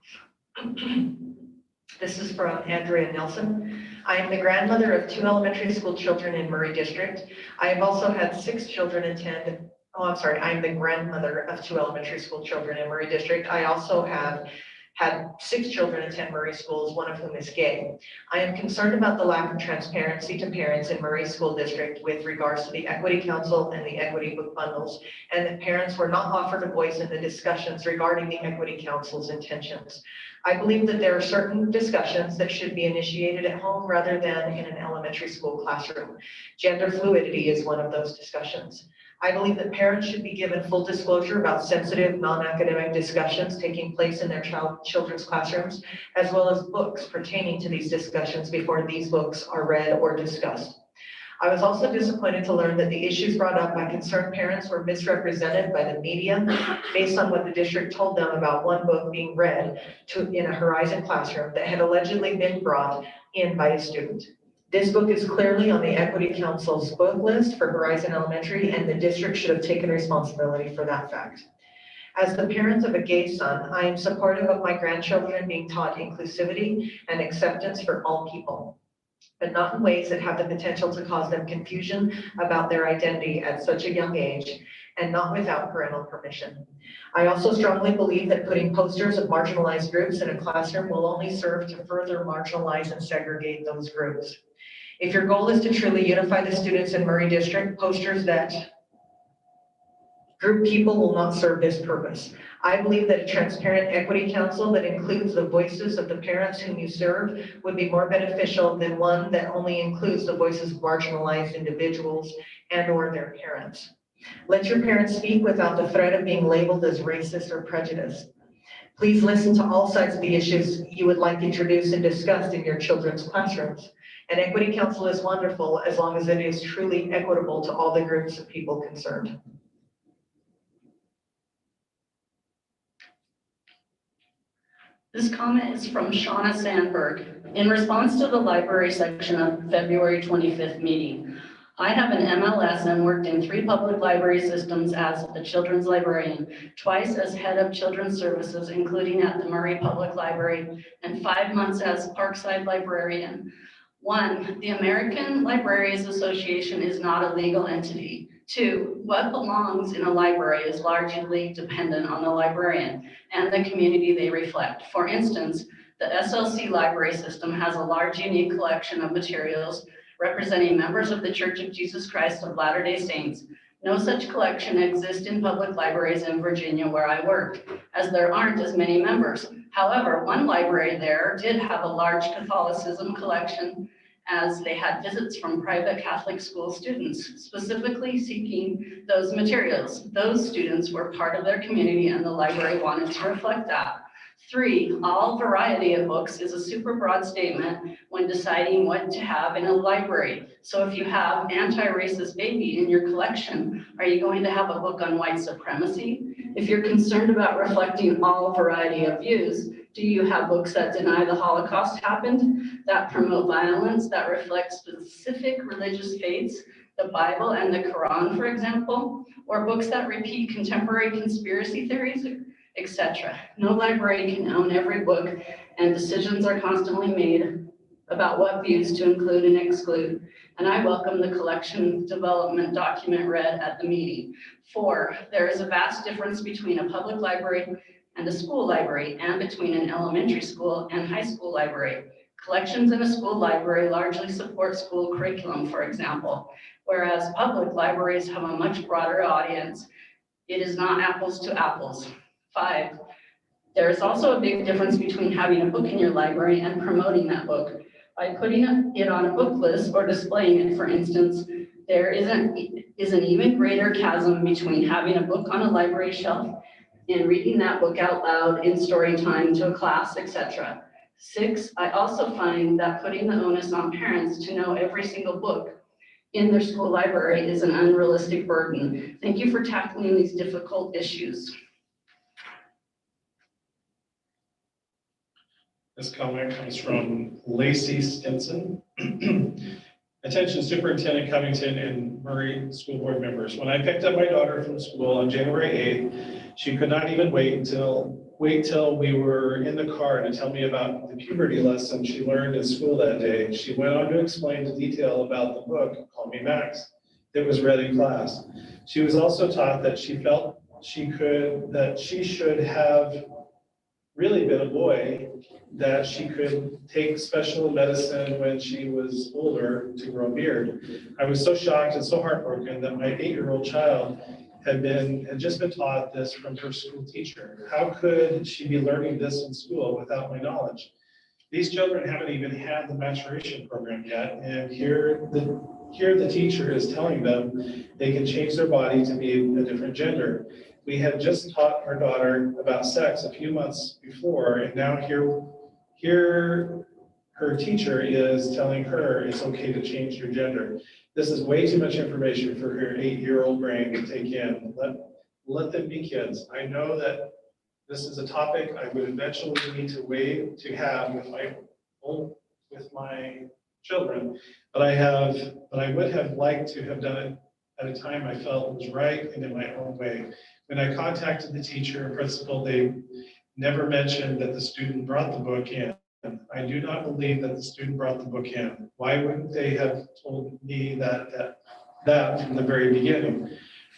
S1: This is from Andrea Nelson. I am the grandmother of 2 elementary school children in Murray District. I have also had 6 children attend I'm the grandmother of 2 elementary school children in Murray District. I also have had 6 children attend Murray schools, one of whom is gay. I am concerned about the lack of transparency to parents in Murray School District with regards to the Equity Council and the Equity Book Bundles, and that parents were not offered a voice in the discussions regarding the Equity Council's intentions. I believe that there are certain discussions that should be initiated at home rather than in an elementary school classroom. Gender fluidity is one of those discussions. I believe that parents should be given full disclosure about sensitive, non-academic discussions taking place in their children's classrooms, as well as books pertaining to these discussions before these books are read or discussed. I was also disappointed to learn that the issues brought up by concerned parents were misrepresented by the media based on what the district told them about one book being read in a Horizon classroom that had allegedly been brought in by a student. This book is clearly on the Equity Council's book list for Horizon Elementary, and the district should have taken responsibility for that fact. As the parent of a gay son, I am supportive of my grandchildren being taught inclusivity and acceptance for all people, but not in ways that have the potential to cause them confusion about their identity at such a young age, and not without parental permission. I also strongly believe that putting posters of marginalized groups in a classroom will only serve to further marginalize and segregate those groups. If your goal is to truly unify the students in Murray District, posters that group people will not serve this purpose. I believe that a transparent equity council that includes the voices of the parents whom you serve would be more beneficial than one that only includes the voices of marginalized individuals and/or their parents. Let your parents speak without the threat of being labeled as racist or prejudiced. Please listen to all sides of the issues you would like introduced and discussed in your children's classrooms. An equity council is wonderful as long as it is truly equitable to all the groups of people concerned.
S6: This comment is from Shawna Sandberg. In response to the library section of February 25th meeting, I have an MLS and worked in 3 public library systems as a children's librarian, twice as head of children's services, including at the Murray Public Library, and 5 months as Parkside librarian. 1, the American Libraries Association is not a legal entity. 2, what belongs in a library is largely dependent on the librarian and the community they reflect. For instance, the SLC library system has a large unique collection of materials representing members of the Church of Jesus Christ of Latter-day Saints. No such collection exists in public libraries in Virginia where I work, as there aren't as many members. However, one library there did have a large Catholicism collection, as they had visits from private Catholic school students, specifically seeking those materials. Those students were part of their community and the library wanted to reflect that. 3, all variety of books is a super broad statement when deciding what to have in a library. So if you have anti-racist baby in your collection, are you going to have a book on white supremacy? If you're concerned about reflecting all variety of views, do you have books that deny the Holocaust happened, that promote violence, that reflect specific religious faiths, the Bible and the Quran, for example, or books that repeat contemporary conspiracy theories, etc.? No library can own every book, and decisions are constantly made about what views to include and exclude. And I welcome the collection development document read at the meeting. 4, there is a vast difference between a public library and a school library, and between an elementary school and high school library. Collections in a school library largely support school curriculum, for example, whereas public libraries have a much broader audience. It is not apples to apples. 5, there is also a big difference between having a book in your library and promoting that book. By putting it on a book list or displaying it, for instance, there is an even greater chasm between having a book on a library shelf and reading that book out loud in story time to a class, etc. 6, I also find that putting the onus on parents to know every single book in their school library is an unrealistic burden. Thank you for tackling these difficult issues.
S4: This comment comes from Lacey Stinson. Attention Superintendent Covington and Murray School Board members. When I picked up my daughter from school on January 8th, she could not even wait till we were in the car to tell me about the puberty lesson she learned at school that day. She went on to explain the detail about the book, Call Me Max. that was read in class. She was also taught that she felt that she should have really been a boy, that she could take special medicine when she was older to grow a beard. I was so shocked and so heartbroken that my 8-year-old child had just been taught this from her school teacher. How could she be learning this in school without my knowledge? These children haven't even had the maturation program yet, and here the teacher is telling them they can change their body to be a different gender. We had just taught our daughter about sex a few months before, and now here her teacher is telling her it's okay to change your gender. This is way too much information for her 8-year-old brain to take in. Let them be kids. I know that this is a topic I would eventually need to have with my children, but I would have liked to have done it at a time I felt was right and in my own way. When I contacted the teacher and principal, they never mentioned that the student brought the book in. I do not believe that the student brought the book in. Why wouldn't they have told me that from the very beginning?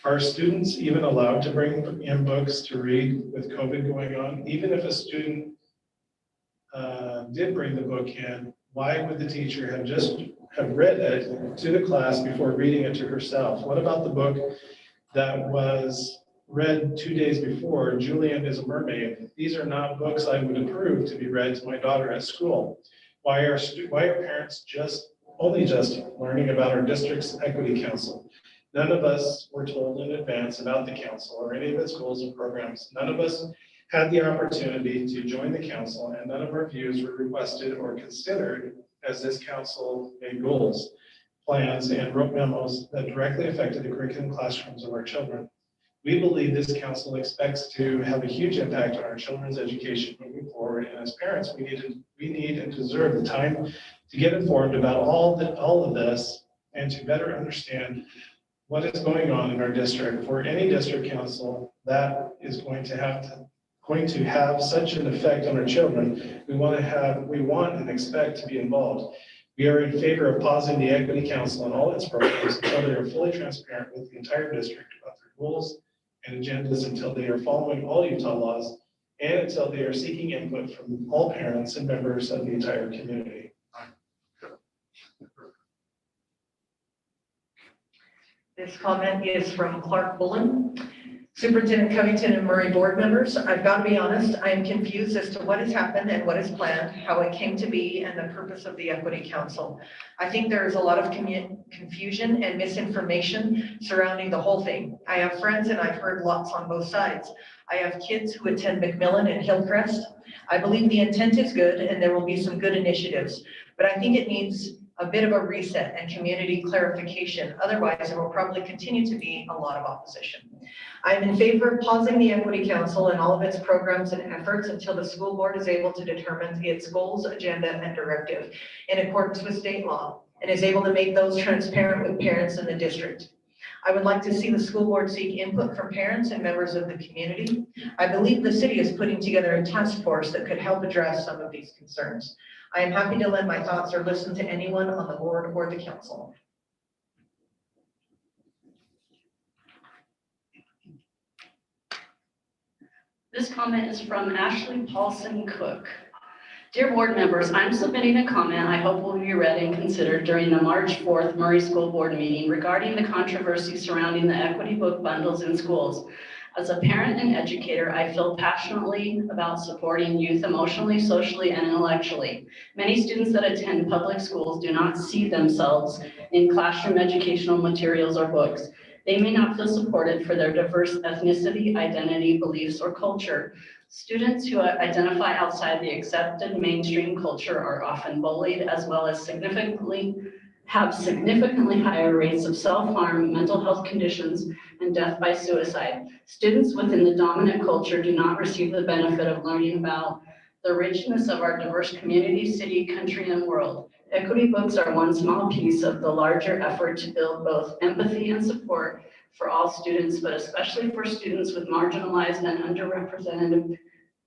S4: Are students even allowed to bring in books to read with COVID going on? Even if a student did bring the book in, why would the teacher have read it to the class before reading it to herself? What about the book that was read 2 days before, Julian is a Mermaid? These are not books I would approve to be read to my daughter at school. Why are parents only just learning about our district's equity council? None of us were told in advance about the council or any of its goals and programs. None of us had the opportunity to join the council, and none of our views were requested or considered as this council made goals, plans, and wrote memos that directly affected the curriculum classrooms of our children. We believe this council expects to have a huge impact on our children's education moving forward, and as parents, we need and deserve the time to get informed about all of this and to better understand what is going on in our district. For any district council that is going to have such an effect on our children, we want and expect to be involved. We are in favor of pausing the Equity Council and all its programs until they are fully transparent with the entire district about their goals and agendas, until they are following all Utah laws, and until they are seeking input from all parents and members of the entire community.
S1: This comment is from Clark Bullen. Superintendent Covington and Murray board members, I've got to be honest, I am confused as to what has happened and what is planned, how it came to be, and the purpose of the Equity Council. I think there is a lot of confusion and misinformation surrounding the whole thing. I have friends and I've heard lots on both sides. I have kids who attend McMillan and Hillcrest. I believe the intent is good and there will be some good initiatives, but I think it needs a bit of a reset and community clarification. Otherwise, there will probably continue to be a lot of opposition. I'm in favor of pausing the Equity Council and all of its programs and efforts until the school board is able to determine its goals, agenda, and directive in accordance with state law and is able to make those transparent with parents in the district. I would like to see the school board seek input from parents and members of the community. I believe the city is putting together a task force that could help address some of these concerns. I am happy to lend my thoughts or listen to anyone on the board or the council.
S6: This comment is from Ashley Paulson Cook. Dear board members, I'm submitting a comment I hope will be read and considered during the March 4th Murray School Board meeting regarding the controversy surrounding the equity book bundles in schools. As a parent and educator, I feel passionately about supporting youth emotionally, socially, and intellectually. Many students that attend public schools do not see themselves in classroom educational materials or books. They may not feel supported for their diverse ethnicity, identity, beliefs, or culture. Students who identify outside the accepted mainstream culture are often bullied, as well as significantly higher rates of self-harm, mental health conditions, and death by suicide. Students within the dominant culture do not receive the benefit of learning about the richness of our diverse community, city, country, and world. Equity books are one small piece of the larger effort to build both empathy and support for all students, but especially for students with marginalized and underrepresented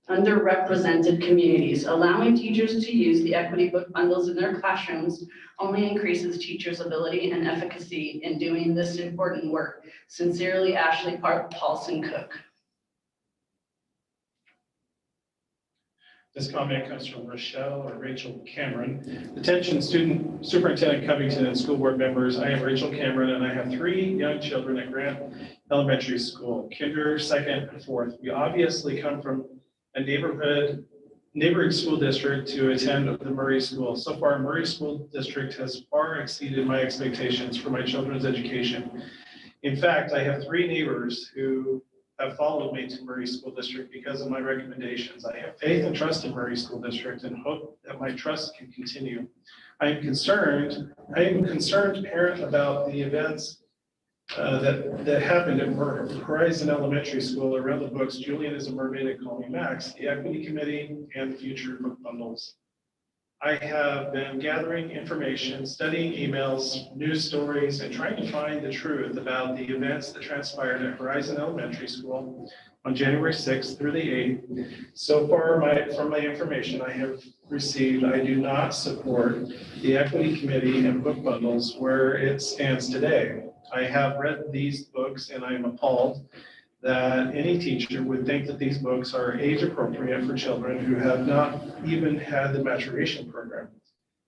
S6: underrepresented communities. Allowing teachers to use the equity book bundles in their classrooms only increases teachers' ability and efficacy in doing this important work. Sincerely, Ashley Paulson Cook.
S4: This comment comes from Rochelle or Rachel Cameron. Attention student superintendent Covington and school board members. I am Rachel Cameron and I have 3 young children at Grant Elementary School, kinder, second, and fourth. We obviously come from a neighboring school district to attend the Murray School. So far, Murray School District has far exceeded my expectations for my children's education. In fact, I have 3 neighbors who have followed me to Murray School District because of my recommendations. I have faith and trust in Murray School District and hope that my trust can continue. I am concerned parent about the events that happened at Horizon Elementary School around the books, Julian is a Mermaid and Call Me Max, the Equity Committee, and the future book bundles. I have been gathering information, studying emails, news stories, and trying to find the truth about the events that transpired at Horizon Elementary School on January 6th through the 8th. So far, from my information I have received, I do not support the Equity Committee and book bundles where it stands today. I have read these books and I am appalled that any teacher would think that these books are age appropriate for children who have not even had the maturation program.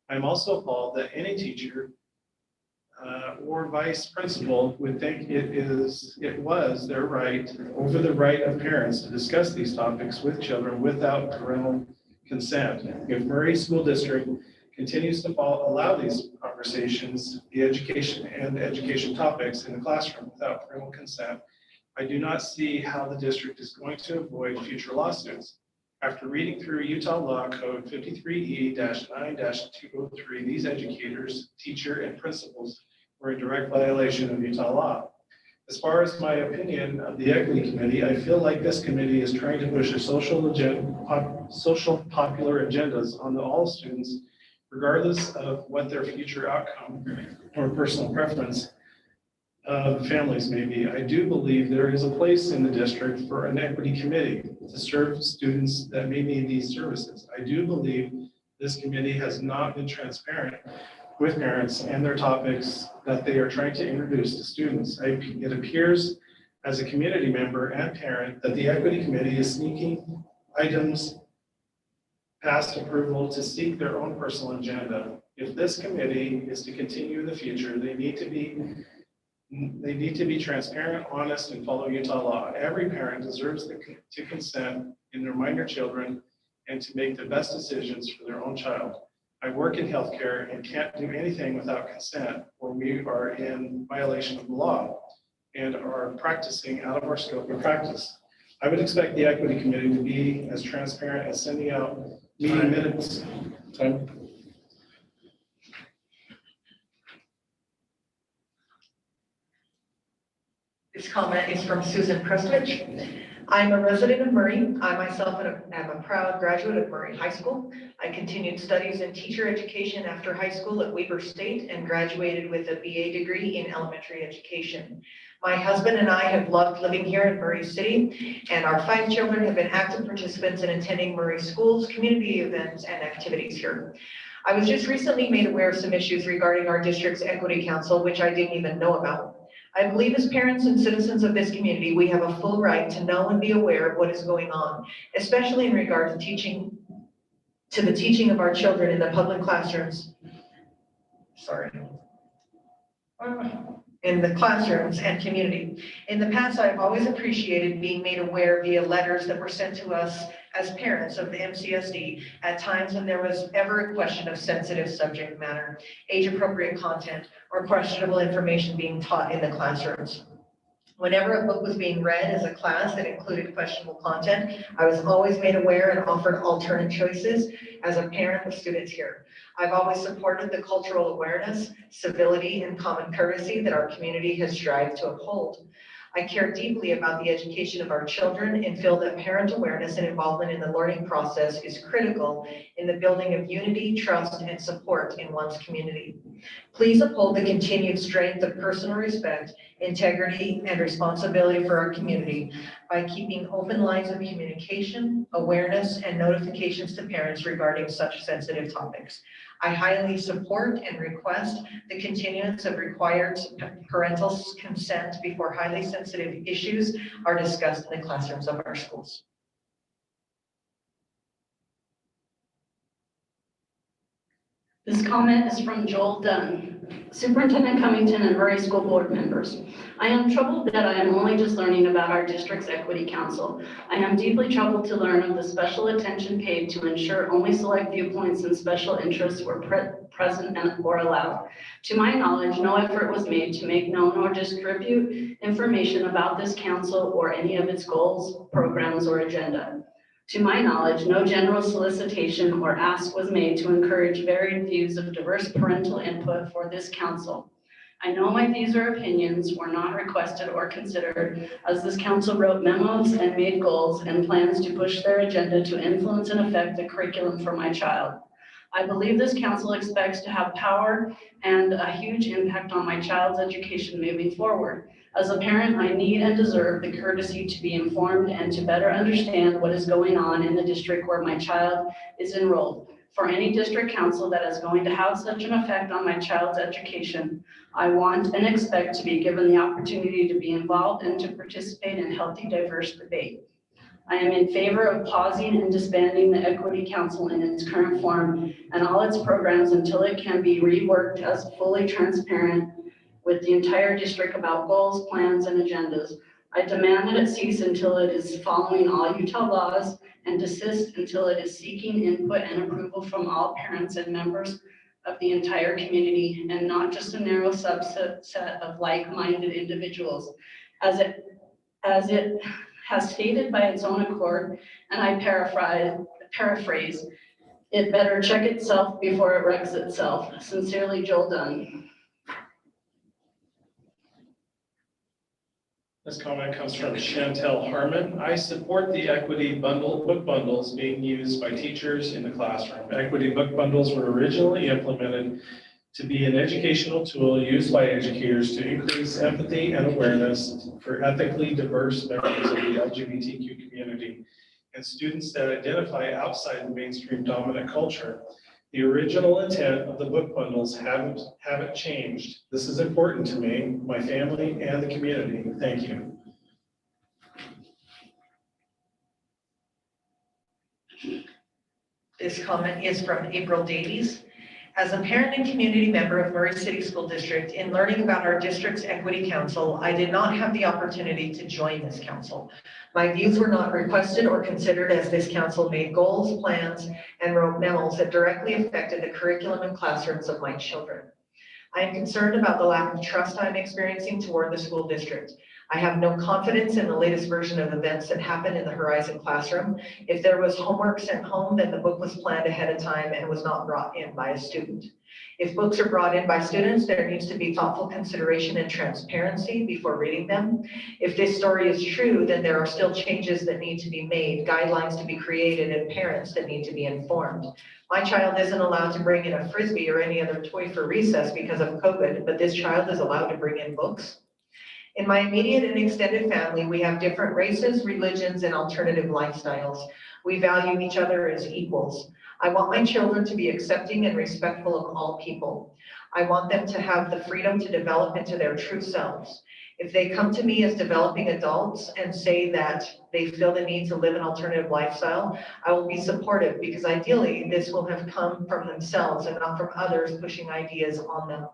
S4: I'm also appalled that any teacher or vice principal would think it was their right over the right of parents to discuss these topics with children without parental consent. If Murray School District continues to allow these conversations, the education topics in the classroom without parental consent, I do not see how the district is going to avoid future lawsuits. After reading through Utah Law Code 53E-9-203, these educators, teacher, and principals were in direct violation of Utah law. As far as my opinion of the Equity Committee, I feel like this committee is trying to push a social popular agendas on all students, regardless of what their future outcome or personal preference of families may be. I do believe there is a place in the district for an equity committee to serve students that may need these services. I do believe this committee has not been transparent with parents and their topics that they are trying to introduce to students. It appears as a community member and parent that the equity committee is sneaking items past approval to seek their own personal agenda. If this committee is to continue in the future, they need to be transparent, honest, and follow Utah law. Every parent deserves to consent in their minor children and to make the best decisions for their own child. I work in healthcare and can't do anything without consent, or we are in violation of the law and are practicing out of our scope of practice. I would expect the equity committee to be as transparent as sending out meeting minutes. Time.
S1: This comment is from Susan Prestwich. I'm a resident of Murray. I myself am a proud graduate of Murray High School. I continued studies in teacher education after high school at Weber State and graduated with a BA degree in elementary education. My husband and I have loved living here in Murray City, and our 5 children have been active participants in attending Murray schools, community events, and activities here. I was just recently made aware of some issues regarding our district's equity council, which I didn't even know about. I believe as parents and citizens of this community, we have a full right to know and be aware of what is going on, especially in regard to the teaching of our children in the public classrooms. In the classrooms and community. In the past, I've always appreciated being made aware via letters that were sent to us as parents of the MCSD at times when there was ever a question of sensitive subject matter, age-appropriate content, or questionable information being taught in the classrooms. Whenever a book was being read as a class that included questionable content, I was always made aware and offered alternate choices as a parent of students here. I've always supported the cultural awareness, civility, and common courtesy that our community has strived to uphold. I care deeply about the education of our children and feel that parent awareness and involvement in the learning process is critical in the building of unity, trust, and support in one's community. Please uphold the continued strength of personal respect, integrity, and responsibility for our community by keeping open lines of communication, awareness, and notifications to parents regarding such sensitive topics. I highly support and request the continuance of required parental consent before highly sensitive issues are discussed in the classrooms of our schools.
S6: This comment is from Joel Dunn, Superintendent Cummington and Murray School Board members. I am troubled that I am only just learning about our district's Equity Council. I am deeply troubled to learn of the special attention paid to ensure only select viewpoints and special interests were present or allowed. To my knowledge, no effort was made to make known or distribute information about this council or any of its goals, programs, or agenda. To my knowledge, no general solicitation or ask was made to encourage varied views of diverse parental input for this council. I know my views or opinions were not requested or considered, as this council wrote memos and made goals and plans to push their agenda to influence and affect the curriculum for my child. I believe this council expects to have power and a huge impact on my child's education moving forward. As a parent, I need and deserve the courtesy to be informed and to better understand what is going on in the district where my child is enrolled. For any district council that is going to have such an effect on my child's education, I want and expect to be given the opportunity to be involved and to participate in healthy, diverse debate. I am in favor of pausing and disbanding the Equity Council in its current form and all its programs until it can be reworked as fully transparent with the entire district about goals, plans, and agendas. I demand that it cease until it is following all Utah laws and desist until it is seeking input and approval from all parents and members of the entire community and not just a narrow subset of like-minded individuals. As it has stated by its own accord, and I paraphrase, it better check itself before it wrecks itself. Sincerely, Joel Dunn.
S4: This comment comes from Chantel Harmon. I support the equity book bundles being used by teachers in the classroom. Equity book bundles were originally implemented to be an educational tool used by educators to increase empathy and awareness for ethically diverse members of the LGBTQ community and students that identify outside the mainstream dominant culture. The original intent of the book bundles haven't changed. This is important to me, my family, and the community. Thank you.
S1: This comment is from April Davies. As a parent and community member of Murray City School District, in learning about our district's Equity Council, I did not have the opportunity to join this council. My views were not requested or considered as this council made goals, plans, and wrote memos that directly affected the curriculum and classrooms of my children. I am concerned about the lack of trust I'm experiencing toward the school district. I have no confidence in the latest version of events that happened in the Horizon classroom. If there was homework sent home, then the book was planned ahead of time and was not brought in by a student. If books are brought in by students, there needs to be thoughtful consideration and transparency before reading them. If this story is true, then there are still changes that need to be made, guidelines to be created, and parents that need to be informed. My child isn't allowed to bring in a Frisbee or any other toy for recess because of COVID, but this child is allowed to bring in books. In my immediate and extended family, we have different races, religions, and alternative lifestyles. We value each other as equals. I want my children to be accepting and respectful of all people. I want them to have the freedom to develop into their true selves. If they come to me as developing adults and say that they feel the need to live an alternative lifestyle, I will be supportive because ideally this will have come from themselves and not from others pushing ideas on them.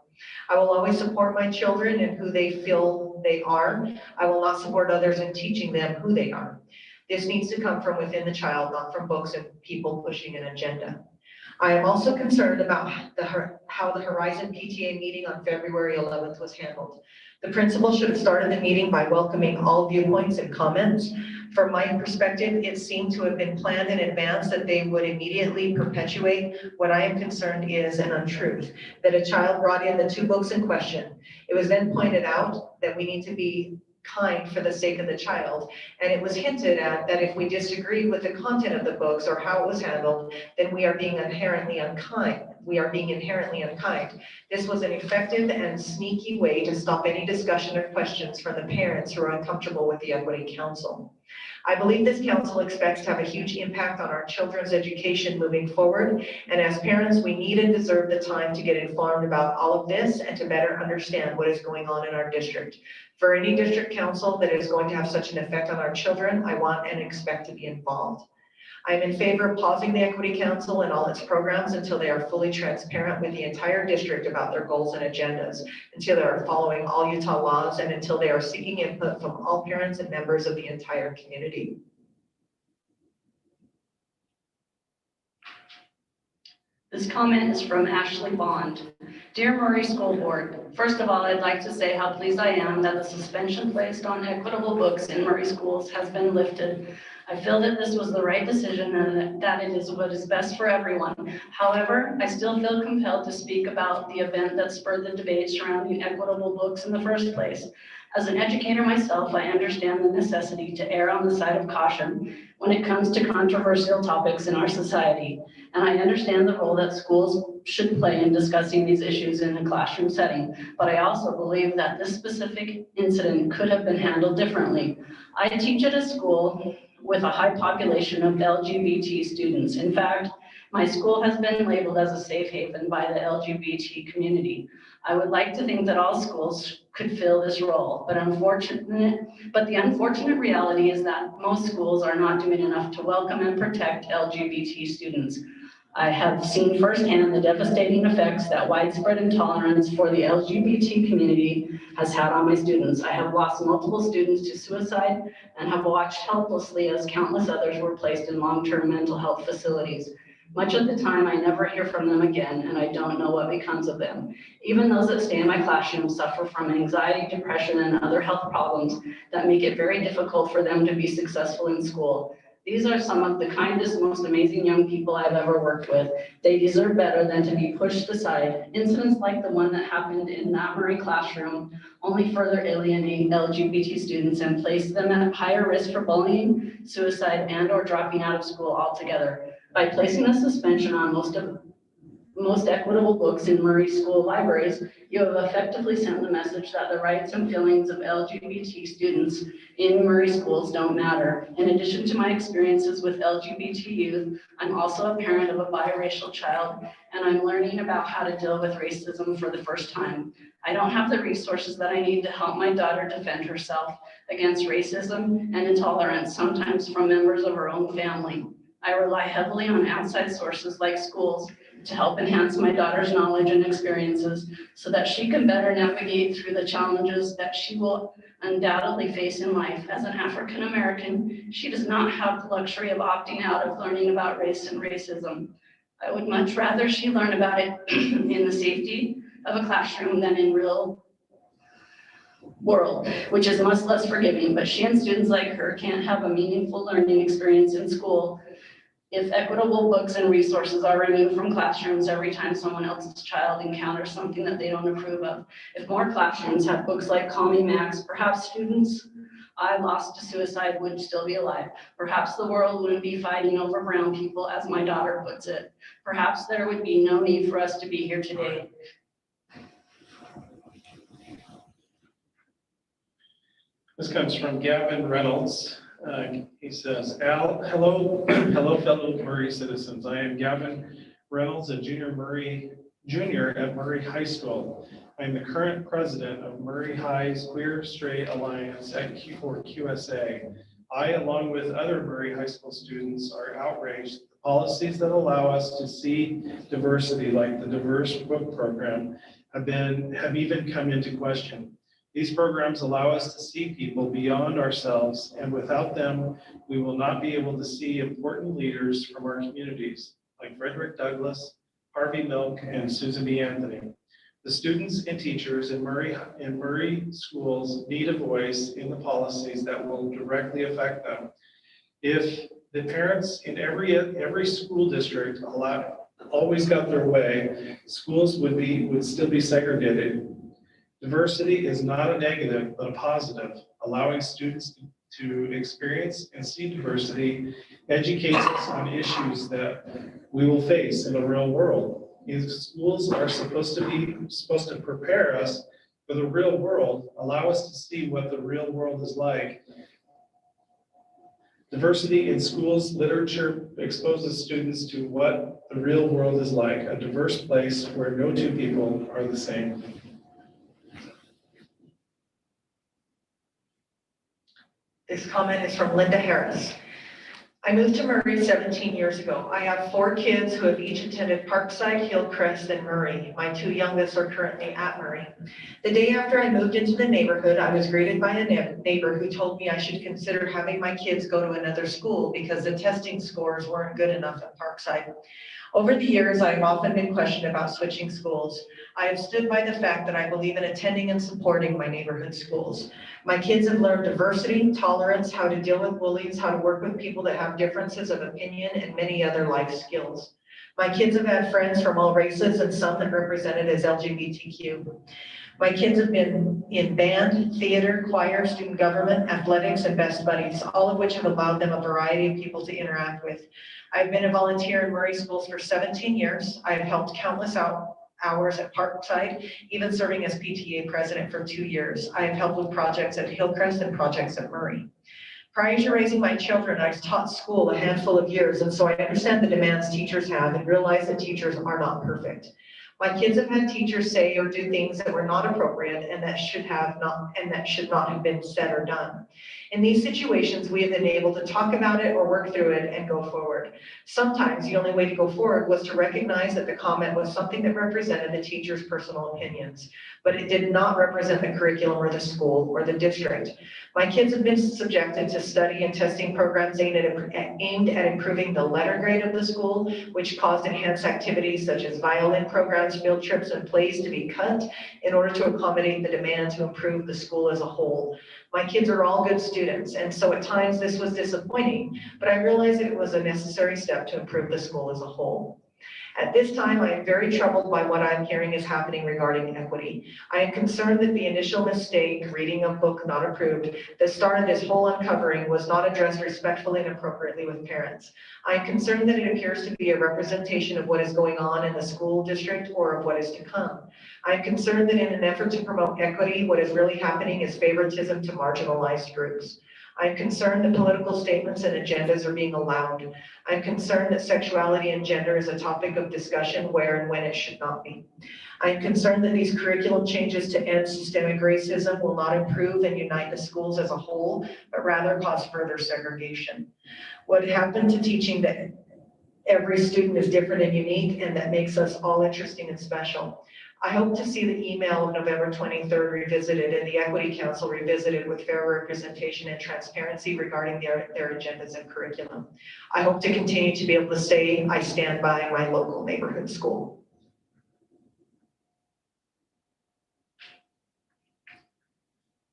S1: I will always support my children in who they feel they are. I will not support others in teaching them who they are. This needs to come from within the child, not from books and people pushing an agenda. I am also concerned about how the Horizon PTA meeting on February 11th was handled. The principal should have started the meeting by welcoming all viewpoints and comments. From my perspective, it seemed to have been planned in advance that they would immediately perpetuate what I am concerned is an untruth, that a child brought in the 2 books in question. It was then pointed out that we need to be kind for the sake of the child. And it was hinted at that if we disagreed with the content of the books or how it was handled, then we are being inherently unkind. This was an effective and sneaky way to stop any discussion or questions from the parents who are uncomfortable with the Equity Council. I believe this council expects to have a huge impact on our children's education moving forward. And as parents, we need and deserve the time to get informed about all of this and to better understand what is going on in our district. For any district council that is going to have such an effect on our children, I want and expect to be involved. I'm in favor of pausing the Equity Council and all its programs until they are fully transparent with the entire district about their goals and agendas, until they are following all Utah laws, and until they are seeking input from all parents and members of the entire community.
S6: This comment is from Ashley Bond. Dear Murray School Board, first of all, I'd like to say how pleased I am that the suspension placed on equitable books in Murray schools has been lifted. I feel that this was the right decision and that it is what is best for everyone. However, I still feel compelled to speak about the event that spurred the debate surrounding equitable books in the first place. As an educator myself, I understand the necessity to err on the side of caution when it comes to controversial topics in our society. And I understand the role that schools should play in discussing these issues in a classroom setting. But I also believe that this specific incident could have been handled differently. I teach at a school with a high population of LGBT students. In fact, my school has been labeled as a safe haven by the LGBT community. I would like to think that all schools could fill this role, but the unfortunate reality is that most schools are not doing enough to welcome and protect LGBT students. I have seen firsthand the devastating effects that widespread intolerance for the LGBT community has had on my students. I have lost multiple students to suicide and have watched helplessly as countless others were placed in long-term mental health facilities. Much of the time, I never hear from them again, and I don't know what becomes of them. Even those that stay in my classroom suffer from anxiety, depression, and other health problems that make it very difficult for them to be successful in school. These are some of the kindest, most amazing young people I've ever worked with. They deserve better than to be pushed aside. Incidents like the one that happened in that Murray classroom only further alienate LGBT students and place them at higher risk for bullying, suicide, and/or dropping out of school altogether. By placing a suspension on most equitable books in Murray school libraries, you have effectively sent the message that the rights and feelings of LGBT students in Murray schools don't matter. In addition to my experiences with LGBT youth, I'm also a parent of a biracial child, and I'm learning about how to deal with racism for the first time. I don't have the resources that I need to help my daughter defend herself against racism and intolerance, sometimes from members of her own family. I rely heavily on outside sources like schools to help enhance my daughter's knowledge and experiences so that she can better navigate through the challenges that she will undoubtedly face in life. As an African American, she does not have the luxury of opting out of learning about race and racism. I would much rather she learn about it in the safety of a classroom than in real world, which is much less forgiving, but she and students like her can't have a meaningful learning experience in school if equitable books and resources are removed from classrooms every time someone else's child encounters something that they don't approve of. If more classrooms have books like Call Me Max, perhaps students I lost to suicide would still be alive. Perhaps the world wouldn't be fighting over brown people, as my daughter puts it. Perhaps there would be no need for us to be here today.
S4: This comes from Gavin Reynolds. He says, hello fellow Murray citizens. I am Gavin Reynolds, a junior at Murray High School. I am the current president of Murray High's Queer Straight Alliance at QSA. I, along with other Murray High School students, are outraged that the policies that allow us to see diversity, like the Diverse Book Program, have even come into question. These programs allow us to see people beyond ourselves, and without them, we will not be able to see important leaders from our communities, like Frederick Douglass, Harvey Milk, and Susan B. Anthony. The students and teachers in Murray schools need a voice in the policies that will directly affect them. If the parents in every school district always got their way, schools would still be segregated. Diversity is not a negative, but a positive. allowing students to experience and see diversity educates us on issues that we will face in the real world. These schools are supposed to prepare us for the real world, allow us to see what the real world is like. Diversity in schools literature exposes students to what the real world is like, a diverse place where no two people are the same.
S1: This comment is from Linda Harris. I moved to Murray 17 years ago. I have 4 kids who have each attended Parkside, Hillcrest, and Murray. My 2 youngest are currently at Murray. The day after I moved into the neighborhood, I was greeted by a neighbor who told me I should consider having my kids go to another school because the testing scores weren't good enough at Parkside. Over the years, I have often been questioned about switching schools. I have stood by the fact that I believe in attending and supporting my neighborhood schools. My kids have learned diversity, tolerance, how to deal with bullies, how to work with people that have differences of opinion, and many other life skills. My kids have had friends from all races and some that represented as LGBTQ. My kids have been in band, theater, choir, student government, athletics, and best buddies, all of which have allowed them a variety of people to interact with. I've been a volunteer in Murray schools for 17 years. I have helped countless hours at Parkside, even serving as PTA president for 2 years. I have helped with projects at Hillcrest and projects at Murray. Prior to raising my children, I've taught school a handful of years, and so I understand the demands teachers have and realize that teachers are not perfect. My kids have had teachers say or do things that were not appropriate and that should not have been said or done. In these situations, we have been able to talk about it or work through it and go forward. Sometimes the only way to go forward was to recognize that the comment was something that represented the teacher's personal opinions, but it did not represent the curriculum or the school or the district. My kids have been subjected to study and testing programs aimed at improving the letter grade of the school, which caused enhanced activities such as violin programs, field trips, and plays to be cut in order to accommodate the demand to improve the school as a whole. My kids are all good students, and so at times this was disappointing, but I realized that it was a necessary step to improve the school as a whole. At this time, I am very troubled by what I'm hearing is happening regarding equity. I am concerned that the initial mistake, reading a book not approved, that started this whole uncovering was not addressed respectfully and appropriately with parents. I am concerned that it appears to be a representation of what is going on in the school district or of what is to come. I am concerned that in an effort to promote equity, what is really happening is favoritism to marginalized groups. I'm concerned that political statements and agendas are being allowed. I'm concerned that sexuality and gender is a topic of discussion where and when it should not be. I'm concerned that these curriculum changes to end systemic racism will not improve and unite the schools as a whole, but rather cause further segregation. What happened to teaching that every student is different and unique and that makes us all interesting and special? I hope to see the email of November 23rd revisited and the Equity Council revisited with fair representation and transparency regarding their agendas and curriculum. I hope to continue to be able to say I stand by my local neighborhood school.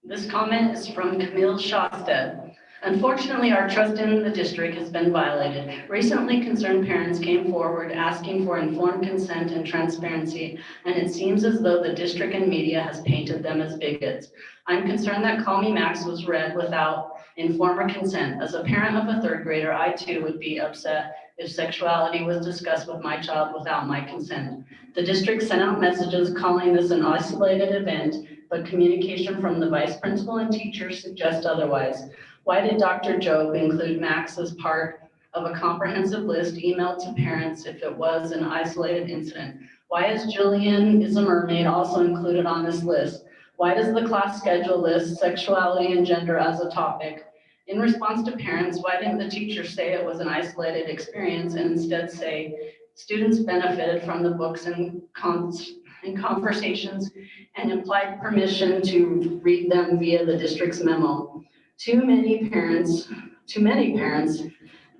S7: This comment is from Camille Shawstead. Unfortunately, our trust in the district has been violated. Recently, concerned parents came forward asking for informed consent and transparency, and it seems as though the district and media has painted them as bigots. I'm concerned that Call Me Max was read without informed consent. As a parent of a 3rd grader, I too would be upset if sexuality was discussed with my child without my consent. The district sent out messages calling this an isolated event, but communication from the vice principal and teachers suggests otherwise. Why did Dr. Jobe include Max as part of a comprehensive list emailed to parents if it was an isolated incident? Why is Julian is a Mermaid also included on this list? Why does the class schedule list sexuality and gender as a topic? In response to parents, why didn't the teacher say it was an isolated experience and instead say students benefited from the books and conversations and implied permission to read them via the district's memo? To many parents,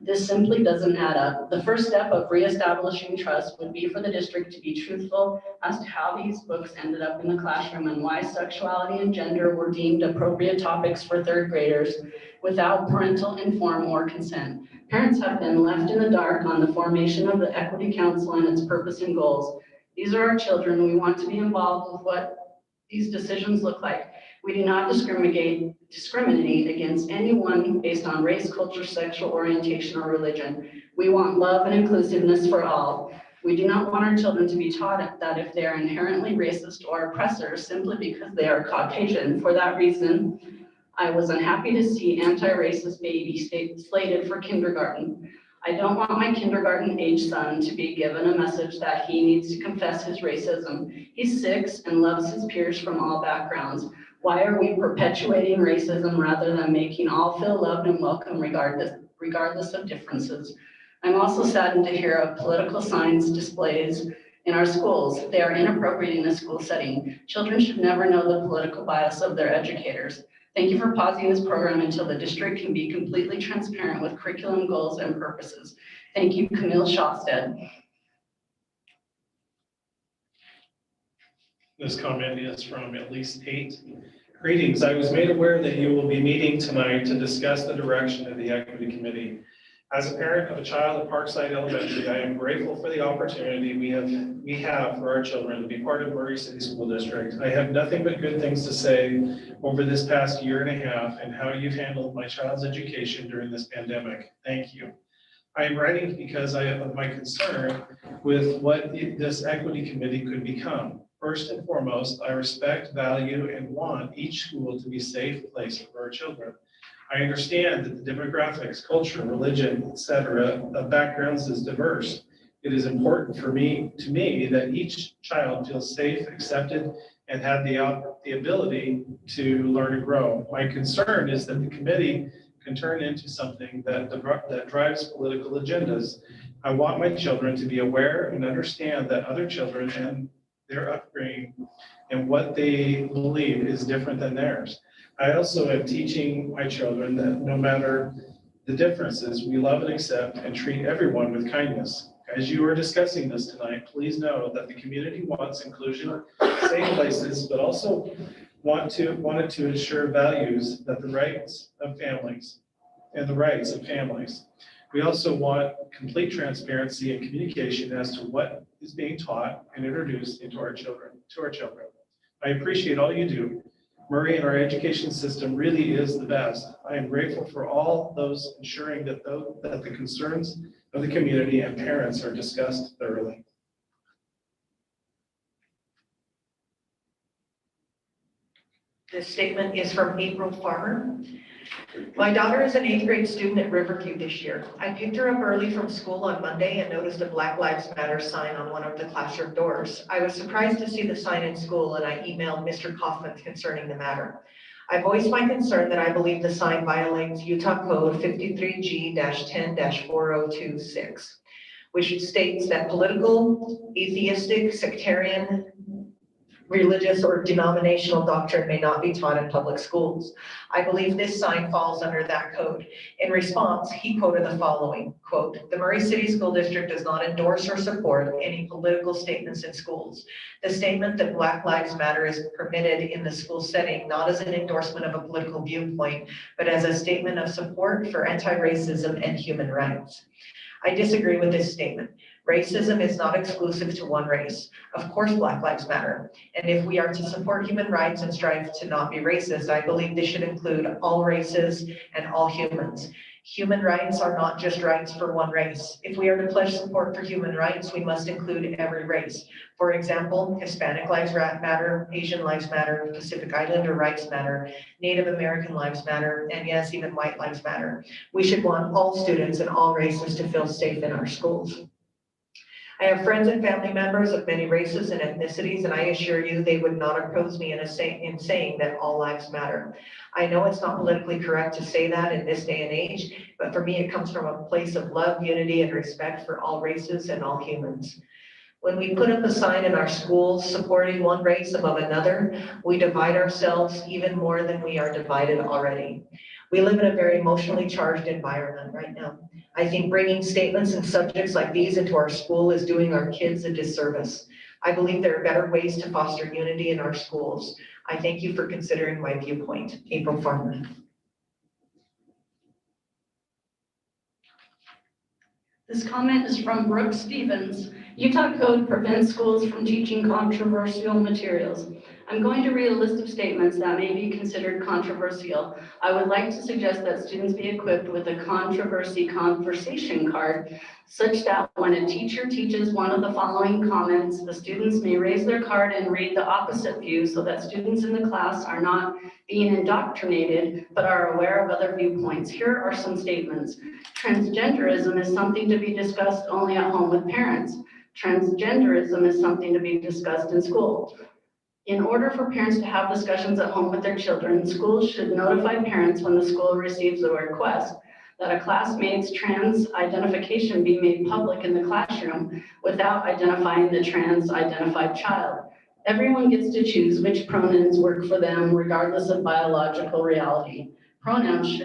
S7: this simply doesn't add up. The first step of reestablishing trust would be for the district to be truthful as to how these books ended up in the classroom and why sexuality and gender were deemed appropriate topics for 3rd graders without parental inform or consent. Parents have been left in the dark on the formation of the Equity Council and its purpose and goals. These are our children. We want to be involved with what these decisions look like. We do not discriminate against anyone based on race, culture, sexual orientation, or religion. We want love and inclusiveness for all. We do not want our children to be taught that if they are inherently racist or oppressors simply because they are Caucasian. For that reason, I was unhappy to see anti-racist baby slated for kindergarten. I don't want my kindergarten age son to be given a message that he needs to confess his racism. He's 6 and loves his peers from all backgrounds. Why are we perpetuating racism rather than making all feel loved and welcome regardless of differences? I'm also saddened to hear of political signs displays in our schools. They are inappropriate in a school setting. Children should never know the political bias of their educators. Thank you for pausing this program until the district can be completely transparent with curriculum goals and purposes. Thank you, Camille Shawstead.
S4: This comment is from at least 8. Greetings. I was made aware that you will be meeting tonight to discuss the direction of the Equity Committee. As a parent of a child at Parkside Elementary, I am grateful for the opportunity we have for our children to be part of Murray City School District. I have nothing but good things to say over this past year and a half and how you've handled my child's education during this pandemic. Thank you. I am writing because I have my concern with what this Equity Committee could become. First and foremost, I respect, value, and want each school to be a safe place for our children. I understand that the demographics, culture, religion, etc. of backgrounds is diverse. It is important to me that each child feels safe, accepted, and have the ability to learn and grow. My concern is that the committee can turn into something that drives political agendas. I want my children to be aware and understand that other children and their upbringing and what they believe is different than theirs. I also am teaching my children that no matter the differences, we love and accept and treat everyone with kindness. As you are discussing this tonight, please know that the community wants inclusion, safe places, but also wanted to ensure values that the rights of families and the rights of families. We also want complete transparency and communication as to what is being taught and introduced into our children. I appreciate all you do. Murray and our education system really is the best. I am grateful for all those ensuring that the concerns of the community and parents are discussed thoroughly.
S1: This statement is from April Farmer. My daughter is an 8th grade student at Riverview this year. I picked her up early from school on Monday and noticed a Black Lives Matter sign on one of the classroom doors. I was surprised to see the sign in school and I emailed Mr. Kaufman concerning the matter. I voiced my concern that I believe the sign violates Utah Code 53G-10-4026, which states that political, atheistic, sectarian, religious or denominational doctrine may not be taught in public schools. I believe this sign falls under that code. In response, he quoted the following, quote, "The Murray City School District does not endorse or support any political statements in schools. The statement that Black Lives Matter is permitted in the school setting, not as an endorsement of a political viewpoint, but as a statement of support for anti-racism and human rights." I disagree with this statement. Racism is not exclusive to one race. Of course, Black Lives Matter. And if we are to support human rights and strive to not be racist, I believe this should include all races and all humans. Human rights are not just rights for one race. If we are to pledge support for human rights, we must include every race. For example, Hispanic lives matter, Asian lives matter, Pacific Islander rights matter, Native American lives matter, and yes, even white lives matter. We should want all students and all races to feel safe in our schools. I have friends and family members of many races and ethnicities, and I assure you they would not oppose me in saying that all lives matter. I know it's not politically correct to say that in this day and age, but for me it comes from a place of love, unity, and respect for all races and all humans. When we put up a sign in our schools supporting one race above another, we divide ourselves even more than we are divided already. We live in a very emotionally charged environment right now. I think bringing statements and subjects like these into our school is doing our kids a disservice. I believe there are better ways to foster unity in our schools. I thank you for considering my viewpoint. April Farmer.
S6: This comment is from Brooke Stevens. Utah Code prevents schools from teaching controversial materials.
S7: I'm going to read a list of statements that may be considered controversial. I would like to suggest that students be equipped with a controversy conversation card such that when a teacher teaches one of the following comments, the students may raise their card and read the opposite view so that students in the class are not being indoctrinated but are aware of other viewpoints. Here are some statements. Transgenderism is something to be discussed only at home with parents. Transgenderism is something to be discussed in school. In order for parents to have discussions at home with their children, schools should notify parents when the school receives a request that a classmate's trans identification be made public in the classroom without identifying the trans identified child. Everyone gets to choose which pronouns work for them regardless of biological reality. Pronouns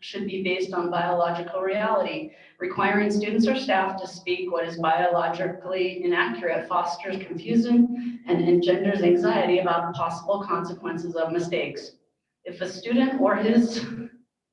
S7: should be based on biological reality. Requiring students or staff to speak what is biologically inaccurate fosters confusion and engenders anxiety about possible consequences of mistakes. If a student or his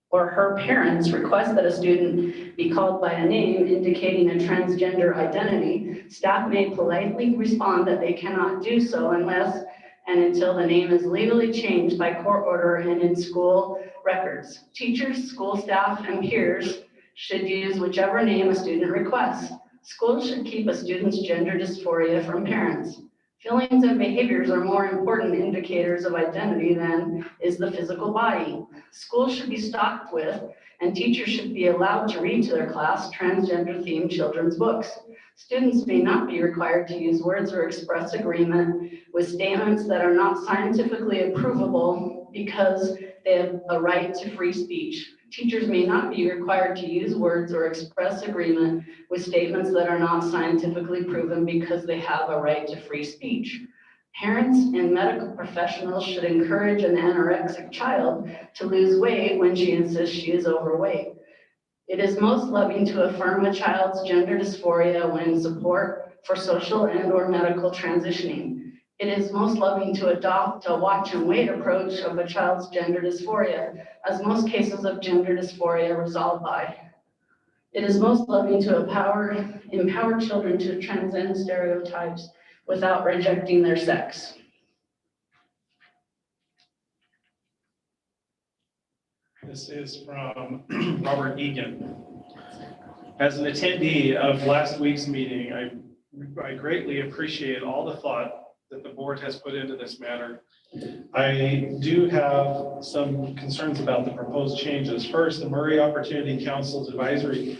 S7: or her parents request that a student be called by a name indicating a transgender identity, staff may politely respond that they cannot do so unless and until the name is legally changed by court order and in school records. Teachers, school staff, and peers should use whichever name a student requests. Schools should keep a student's gender dysphoria from parents. Feelings and behaviors are more important indicators of identity than is the physical body. Schools should be stocked with, and teachers should be allowed to read to their class transgender-themed children's books. Students may not be required to use words or express agreement with statements that are not scientifically approvable because they have a right to free speech. Teachers may not be required to use words or express agreement with statements that are not scientifically proven because they have a right to free speech. Parents and medical professionals should encourage an anorexic child to lose weight when she insists she is overweight. It is most loving to affirm a child's gender dysphoria when support for social and/or medical transitioning. It is most loving to adopt a watch and wait approach of a child's gender dysphoria, as most cases of gender dysphoria resolve by. It is most loving to empower children to transcend stereotypes without rejecting their sex.
S4: This is from Robert Egan. As an attendee of last week's meeting, I greatly appreciate all the thought that the board has put into this matter. I do have some concerns about the proposed changes. First, the Murray Opportunity Schools Advisory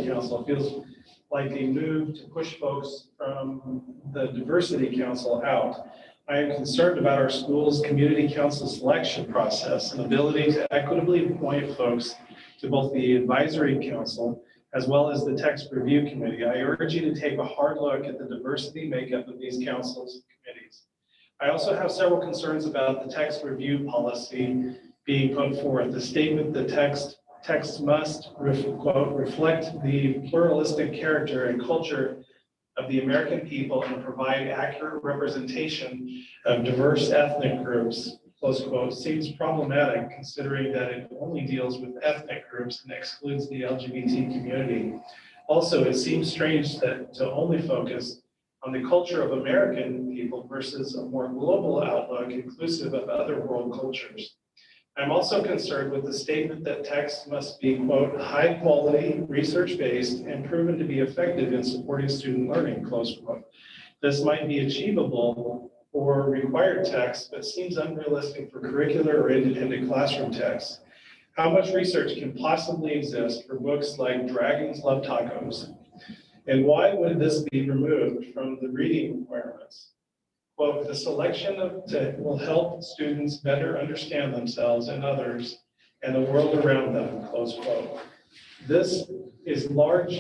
S4: Council feels like a move to push folks from the Diversity Council out. I am concerned about our school's community council selection process and ability to equitably appoint folks to both the advisory council as well as the text review committee. I urge you to take a hard look at the diversity makeup of these councils and committees. I also have several concerns about the text review policy being put forth. The statement that text must, quote, reflect the pluralistic character and culture of the American people and provide accurate representation of diverse ethnic groups, close quote, seems problematic considering that it only deals with ethnic groups and excludes the LGBT community. Also, it seems strange that to only focus on the culture of American people versus a more global outlook inclusive of other world cultures. I'm also concerned with the statement that text must be, quote, high quality, research-based, and proven to be effective in supporting student learning, close quote. This might be achievable for required text, but seems unrealistic for curricular or independent classroom text. How much research can possibly exist for books like Dragons Love Tacos? And why would this be removed from the reading requirements? Quote, the selection of text will help students better understand themselves and others and the world around them, close quote. This is large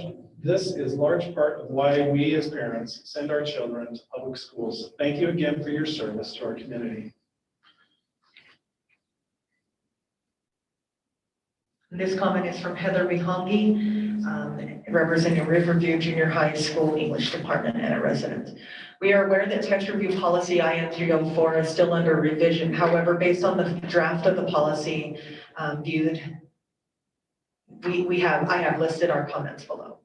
S4: part of why we as parents send our children to public schools. Thank you again for your service to our community.
S1: This comment is from Heather Bihangi, representing Riverview Junior High School English Department and a resident. We are aware that text review policy IN 304 is still under revision. However, based on the draft of the policy viewed, I have listed our comments below.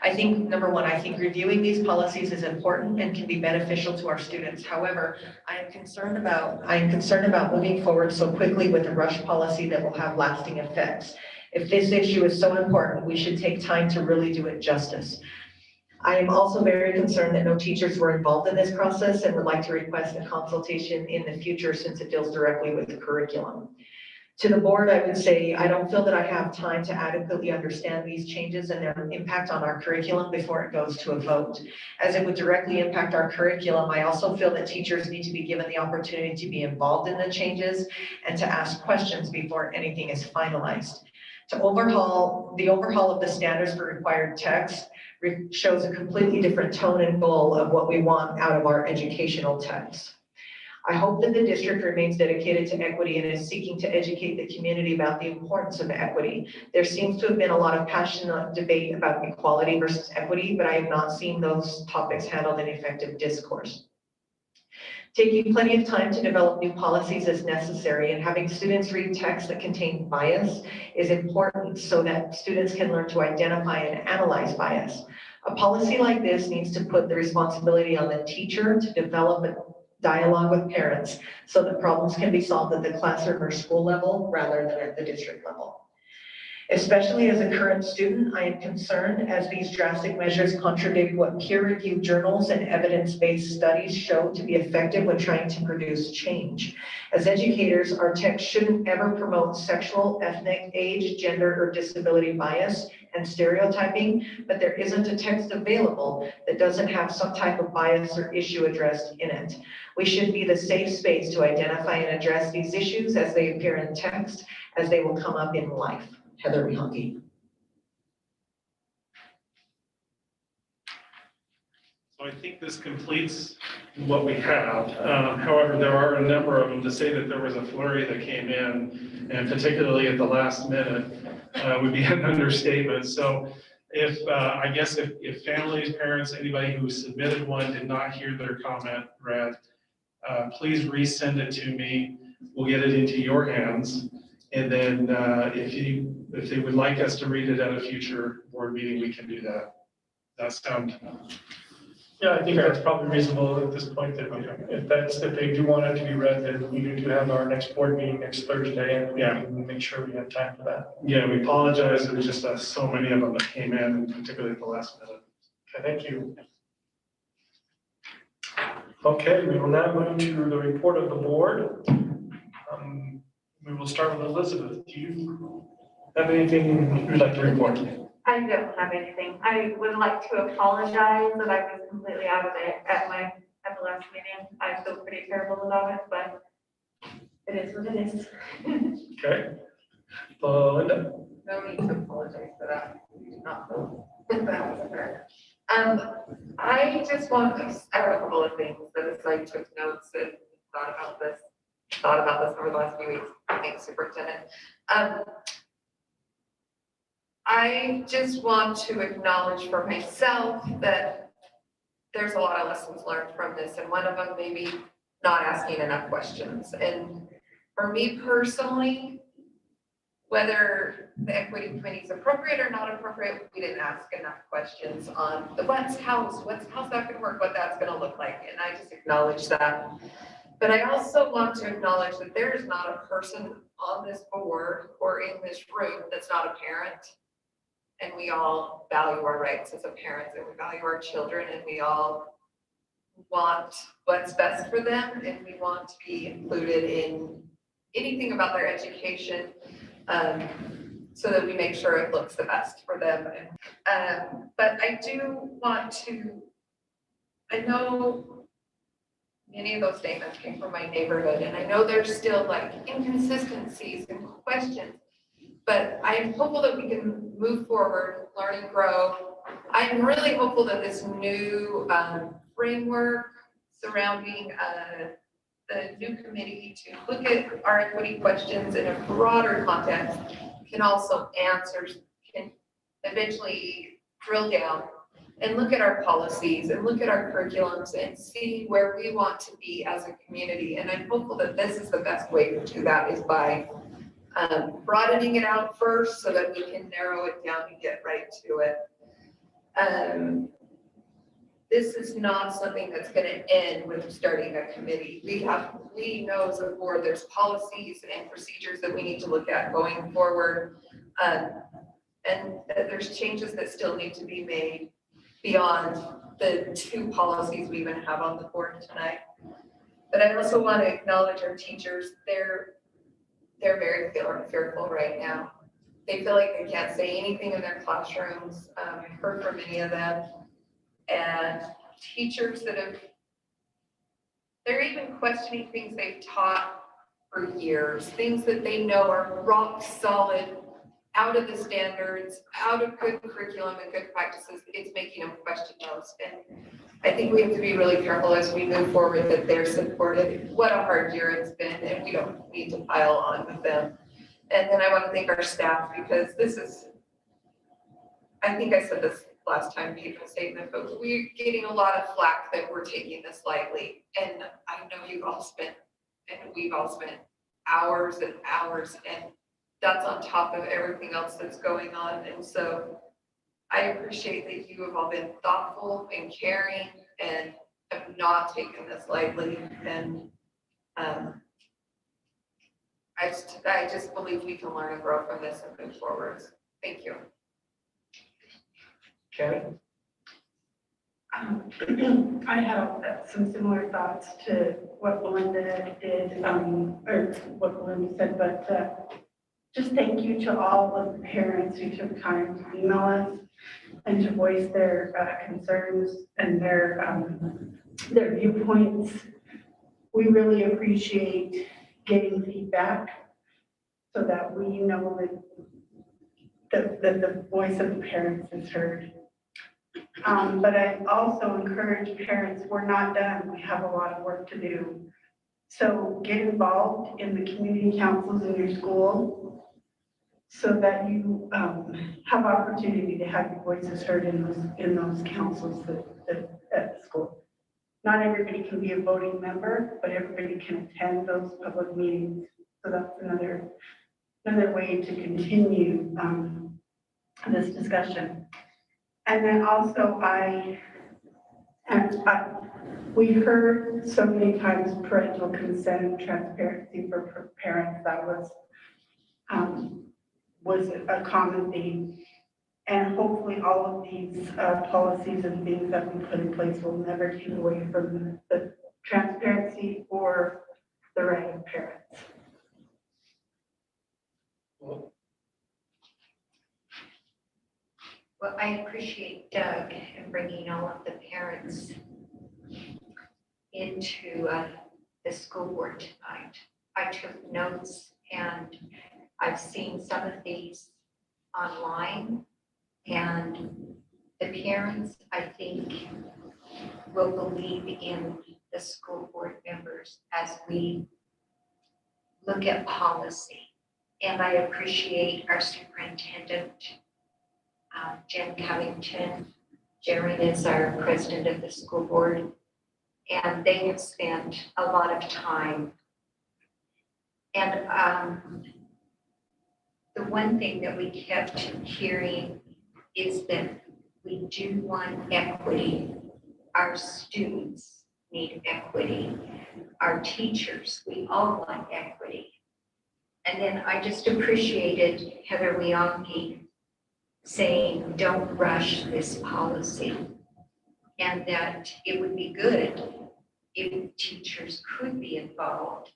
S1: I think, number one, I think reviewing these policies is important and can be beneficial to our students. However, I am concerned about moving forward so quickly with a rush policy that will have lasting effects. If this issue is so important, we should take time to really do it justice. I am also very concerned that no teachers were involved in this process and would like to request a consultation in the future since it deals directly with the curriculum. To the board, I would say, I don't feel that I have time to adequately understand these changes and their impact on our curriculum before it goes to a vote. As it would directly impact our curriculum, I also feel that teachers need to be given the opportunity to be involved in the changes and to ask questions before anything is finalized. The overhaul of the standards for required text shows a completely different tone and goal of what we want out of our educational texts. I hope that the district remains dedicated to equity and is seeking to educate the community about the importance of equity. There seems to have been a lot of passionate debate about equality versus equity, but I have not seen those topics handled in effective discourse. Taking plenty of time to develop new policies is necessary, and having students read texts that contain bias is important so that students can learn to identify and analyze bias. A policy like this needs to put the responsibility on the teacher to develop a dialogue with parents so that problems can be solved at the classroom or school level rather than at the district level. Especially as a current student, I am concerned as these drastic measures contradict what peer-reviewed journals and evidence-based studies show to be effective when trying to produce change. As educators, our text shouldn't ever promote sexual, ethnic, age, gender, or disability bias and stereotyping, but there isn't a text available that doesn't have some type of bias or issue addressed in it. We should be the safe space to identify and address these issues as they appear in text, as they will come up in life. Heather Mihungi.
S4: So I think this completes what we have. However, there are a number of them. To say that there was a flurry that came in, and particularly at the last minute, would be an understatement. So I guess if families, parents, anybody who submitted one did not hear their comment read, please resend it to me. We'll get it into your hands. And then if they would like us to read it at a future board meeting, we can do that. That sound?
S2: Yeah, I think that's probably reasonable at this point, that if they do want it to be read, then we do have our next board meeting next Thursday, and we can make sure we have time for that.
S4: Yeah, we apologize. There was just so many of them that came in, particularly at the last minute.
S2: Okay, thank you. Okay, we will now move to the report of the board. We will start with Elizabeth. Do you have anything you'd like to report?
S8: I don't have anything. I would like to apologize that I was completely out of it at the last meeting. I feel pretty terrible about it, but it is what it is.
S2: Okay. Linda?
S9: No need to apologize for that. We do not feel that was fair. I just want to add a couple of things that as I took notes and thought about this over the last few weeks. Thanks, Superintendent. I just want to acknowledge for myself that there's a lot of lessons learned from this, and one of them maybe not asking enough questions. And for me personally, whether the equity committee is appropriate or not appropriate, we didn't ask enough questions on the how's that going to work, what that's going to look like, and I just acknowledge that. But I also want to acknowledge that there is not a person on this board or in this room that's not a parent. And we all value our rights as a parent, and we value our children, and we all want what's best for them, and we want to be included in anything about their education, so that we make sure it looks the best for them. But I do want to, I know many of those statements came from my neighborhood, and I know there's still like inconsistencies and questions, but I'm hopeful that we can move forward, learn and grow. I'm really hopeful that this new framework surrounding the new committee to look at our equity questions in a broader context can eventually drill down and look at our policies and look at our curriculums and see where we want to be as a community. And I'm hopeful that this is the best way to do that, is by broadening it out first so that we can narrow it down and get right to it. This is not something that's gonna end with starting a committee. We know as a board, there's policies and procedures that we need to look at going forward. And that there's changes that still need to be made beyond the 2 policies we even have on the board tonight. But I also want to acknowledge our teachers. They're very fearful right now. They feel like they can't say anything in their classrooms. I've heard from many of them. And teachers they're even questioning things they've taught for years, things that they know are rock solid, out of the standards, out of good curriculum and good practices. It's making them question those. And I think we have to be really careful as we move forward that they're supported. What a hard year it's been, and we don't need to pile on with them. And then I want to thank our staff, because I think I said this last time, Patron Statement, but we're getting a lot of flack that we're taking this lightly. And I know we've all spent hours and hours, and that's on top of everything else that's going on. And so I appreciate that you have all been thoughtful and caring and have not taken this lightly. And I just believe we can learn and grow from this and move forward. Thank you.
S2: Carrie?
S10: I have some similar thoughts to what Belinda did, or what Belinda said, but just thank you to all of the parents who took time to email us and to voice their concerns and their viewpoints. We really appreciate getting feedback so that we know that the voice of the parents is heard. But I also encourage parents, we're not done. We have a lot of work to do. So get involved in the community councils in your school so that you have opportunity to have your voices heard in those councils at the school. Not everybody can be a voting member, but everybody can attend those public meetings. So that's another way to continue this discussion. And then also we heard so many times parental consent, transparency for parents. That was a common theme. And hopefully all of these policies and things that we put in place will never take away from the transparency or the right of parents.
S11: Well, I appreciate Doug and bringing all of the parents into the school board tonight. I took notes, and I've seen some of these online, and the parents, I think, will believe in the school board members as we look at policy. And I appreciate our superintendent, Jen Covington. Jerry is our president of the school board, and they have spent a lot of time. And the one thing that we kept hearing is that we do want equity. Our students need equity. Our teachers, we all want equity. And then I just appreciated Heather Leonke saying, don't rush this policy, and that it would be good if teachers could be involved.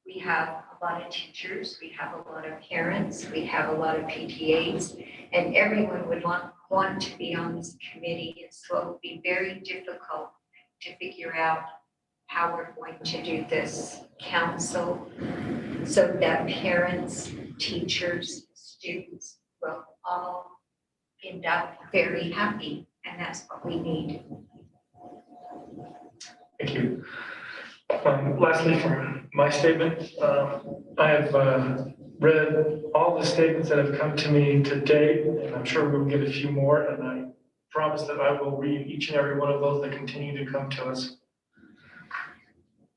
S11: We have a lot of teachers, we have a lot of parents, we have a lot of PTAs, and everyone would want to be on this committee. And so it would be very difficult to figure out how we're going to do this council so that parents, teachers, students will all end up very happy, and that's what we need.
S2: Thank you. Lastly, from my statement, I have read all the statements that have come to me to date, and I'm sure we'll get a few more, and I promise that I will read each and every one of those that continue to come to us.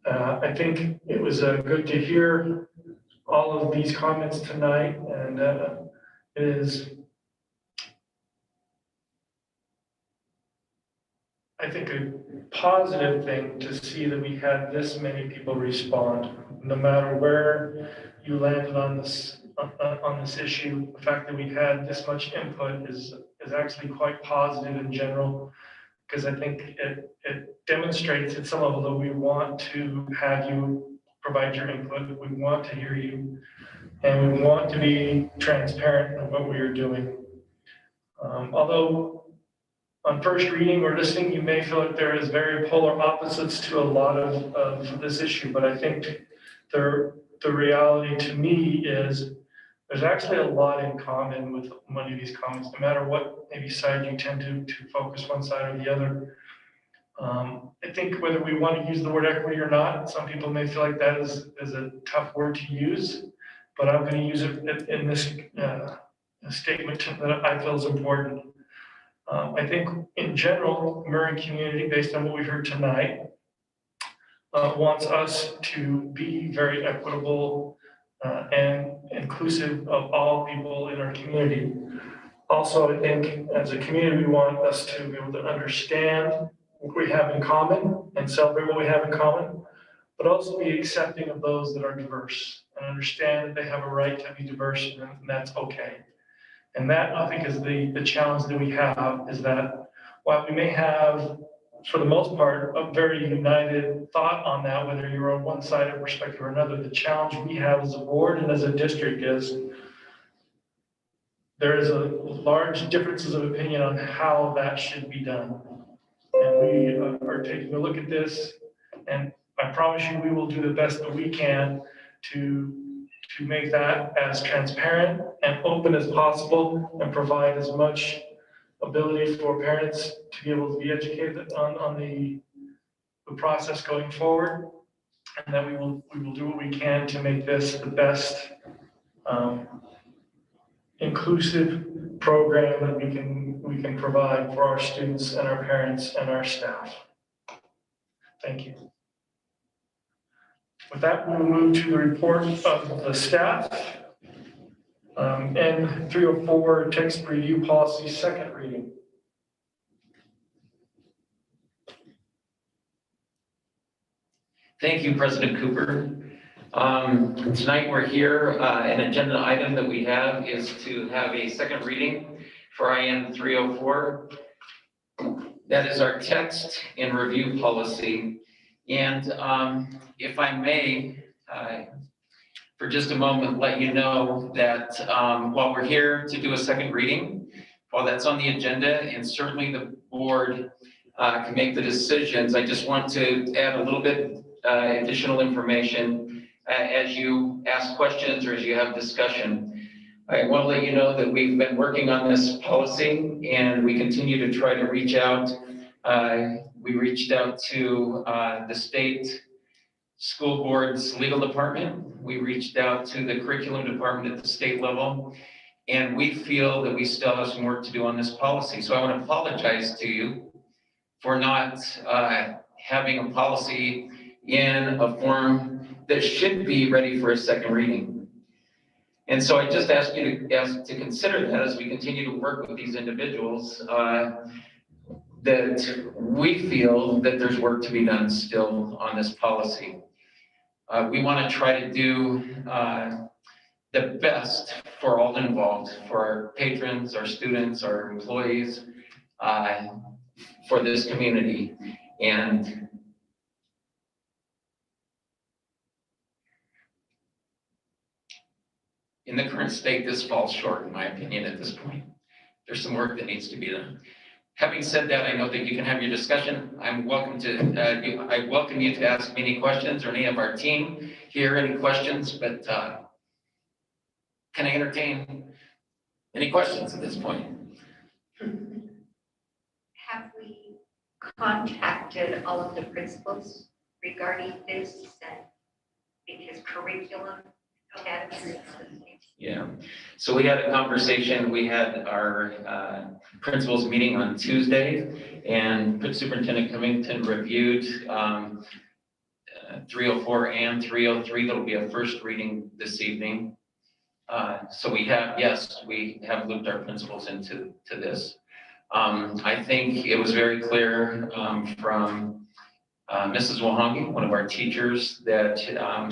S2: I think it was good to hear all of these comments tonight, and it is I think, a positive thing to see that we had this many people respond. No matter where you landed on this issue, the fact that we had this much input is actually quite positive in general, because I think it demonstrates at some level that we want to have you provide your input, we want to hear you, and we want to be transparent in what we are doing. Although on first reading or listening, you may feel like there is very polar opposites to a lot of this issue, but I think the reality to me is there's actually a lot in common with many of these comments, no matter what maybe side you tend to focus one side or the other. I think whether we want to use the word equity or not, some people may feel like that is a tough word to use, but I'm going to use it in this statement that I feel is important. I think in general, Murray community, based on what we heard tonight, wants us to be very equitable and inclusive of all people in our community. Also, I think as a community, we want us to be able to understand what we have in common and celebrate what we have in common, but also be accepting of those that are diverse and understand that they have a right to be diverse, and that's okay. And that, I think, is the challenge that we have, is that while we may have, for the most part, a very united thought on that, whether you're on one side of perspective or another, the challenge we have as a board and as a district is there is a large differences of opinion on how that should be done. And we are taking a look at this, and I promise you we will do the best that we can to make that as transparent and open as possible and provide as much ability for parents to be able to be educated on the process going forward, and that we will do what we can to make this the best inclusive program that we can provide for our students and our parents and our staff. Thank you. With that, we'll move to the report of the staff. And 304 text review policy, second reading.
S12: Thank you, President Cooper. Tonight we're here, an agenda item that we have is to have a second reading for IN 304. That is our text and review policy. And if I may, for just a moment, let you know that while we're here to do a second reading, while that's on the agenda, and certainly the board can make the decisions, I just want to add a little bit additional information as you ask questions or as you have discussion. I want to let you know that we've been working on this policy and we continue to try to reach out. We reached out to the state school board's legal department. We reached out to the curriculum department at the state level, and we feel that we still have some work to do on this policy. So I want to apologize to you for not having a policy in a form that should be ready for a second reading. And so I just ask you to consider that as we continue to work with these individuals, that we feel that there's work to be done still on this policy. We want to try to do the best for all involved, for our patrons, our students, our employees, for this community. And in the current state, this falls short, in my opinion, at this point. There's some work that needs to be done. Having said that, I know that you can have your discussion. I welcome you to ask me any questions, or any of our team here any questions, but can I entertain any questions at this point?
S11: Have we contacted all of the principals regarding this? Because curriculum, texts.
S12: Yeah, so we had a conversation. We had our principals meeting on Tuesday, and Superintendent Covington reviewed 304 and 303. That'll be a first reading this evening. So we have looped our principals into this. I think it was very clear from Mrs. Wahangi, one of our teachers, that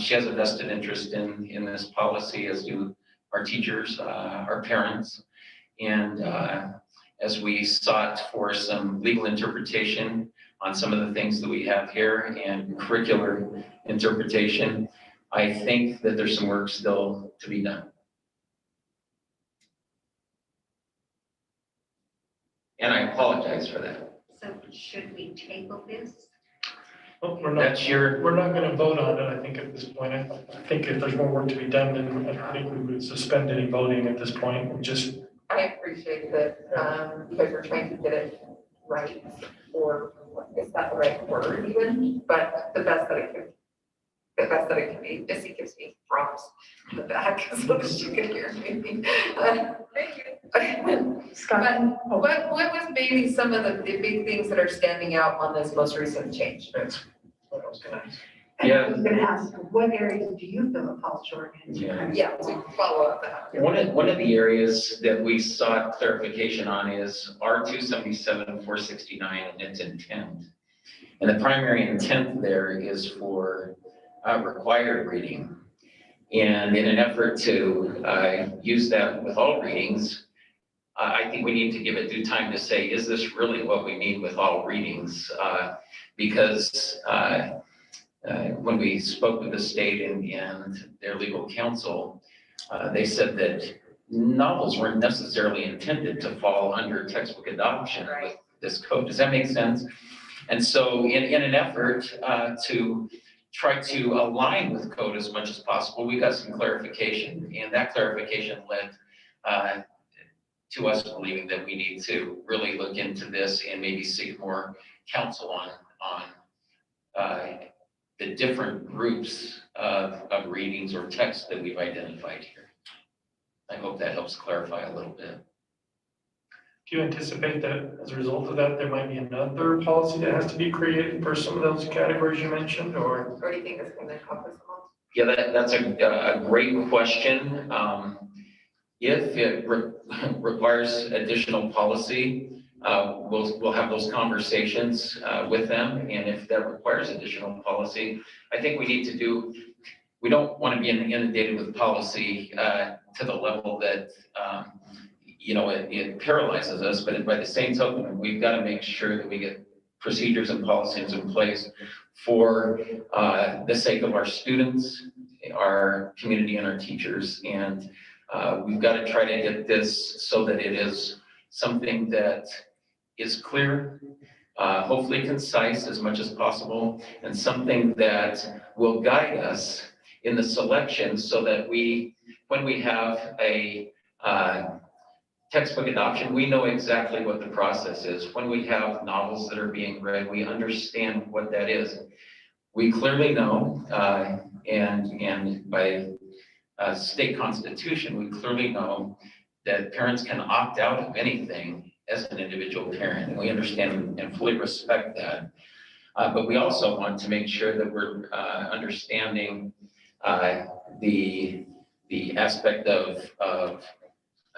S12: she has a vested interest in this policy, as do our teachers, our parents. And as we sought for some legal interpretation on some of the things that we have here and curricular interpretation, I think that there's some work still to be done. And I apologize for that.
S11: So should we table this?
S2: Well, we're not going to vote on it, I think, at this point. I think if there's more work to be done, then I think we would suspend any voting at this point and just.
S9: I appreciate that, you guys are trying to get it right, or is that the right word even? But the best that it can be. Missy gives me prompts in the back so that she can hear me. Thank you.
S10: Scott?
S9: What was maybe some of the big things that are standing out on this most recent change?
S2: That's what I was going to ask.
S12: Yeah.
S10: I was gonna ask, what areas do you feel it falls short in?
S9: Yeah, to follow up that.
S12: One of the areas that we sought clarification on is R277, 469, and its intent. And the primary intent there is for required reading. And in an effort to use that with all readings, I think we need to give it due time to say, is this really what we need with all readings? Because when we spoke with the state and their legal counsel, they said that novels weren't necessarily intended to fall under textbook adoption with this code. Does that make sense? And so in an effort to try to align with code as much as possible, we got some clarification, and that clarification led to us believing that we need to really look into this and maybe seek more counsel on the different groups of readings or texts that we've identified here. I hope that helps clarify a little bit.
S2: Do you anticipate that as a result of that, there might be another policy that has to be created for some of those categories you mentioned, or?
S9: Or do you think it's going to encompass them all?
S12: Yeah, that's a great question. If it requires additional policy, we'll have those conversations with them. And if that requires additional policy, I think we don't want to be inundated with policy to the level that, it paralyzes us. But by the same token, we've got to make sure that we get procedures and policies in place for the sake of our students, our community, and our teachers. And we've got to try to get this so that it is something that is clear, hopefully concise as much as possible, and something that will guide us in the selection so that when we have a textbook adoption, we know exactly what the process is. When we have novels that are being read, we understand what that is. We clearly know, and by state constitution, we clearly know that parents can opt out of anything as an individual parent, and we understand and fully respect that. But we also want to make sure that we're understanding the aspect of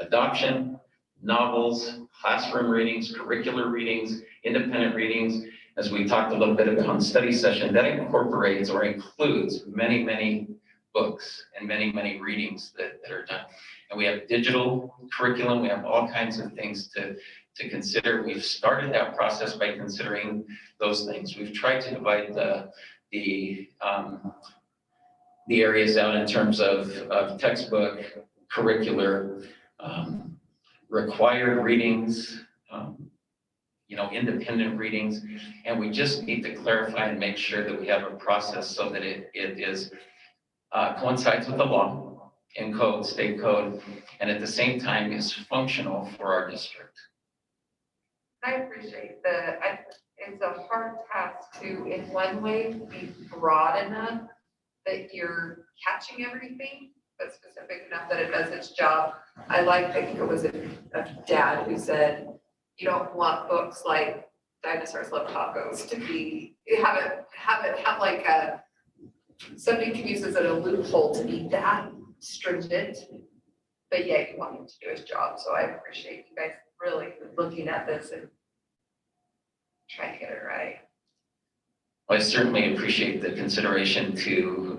S12: adoption, novels, classroom readings, curricular readings, independent readings. As we talked a little bit about in study session, that incorporates or includes many, many books and many, many readings that are done. And we have digital curriculum, we have all kinds of things to consider. We've started that process by considering those things. We've tried to divide the areas out in terms of textbook, curricular, required readings, independent readings, and we just need to clarify and make sure that we have a process so that it is coincides with the law and code, state code, and at the same time is functional for our district.
S9: I appreciate that. It's a hard task to, in one way, be broad enough that you're catching everything, but specific enough that it does its job. I think it was a dad who said, you don't want books like Dinosaurs Love Tacos to be, have like a, somebody can use it as a loophole to be that stringent, but yeah, you want him to do his job. So I appreciate you guys really looking at this and trying to get it right.
S12: I certainly appreciate the consideration to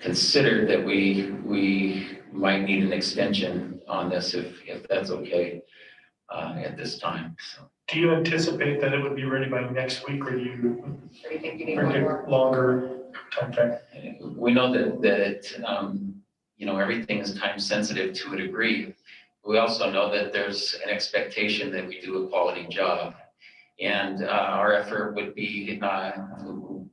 S12: consider that we might need an extension on this if that's okay at this time. So.
S2: Do you anticipate that it would be ready by next week, or do you
S9: Or do you think you need one
S2: predict
S9: more?
S2: longer timeframe?
S12: We know that you know, everything is time sensitive to a degree. We also know that there's an expectation that we do a quality job. And our effort would be,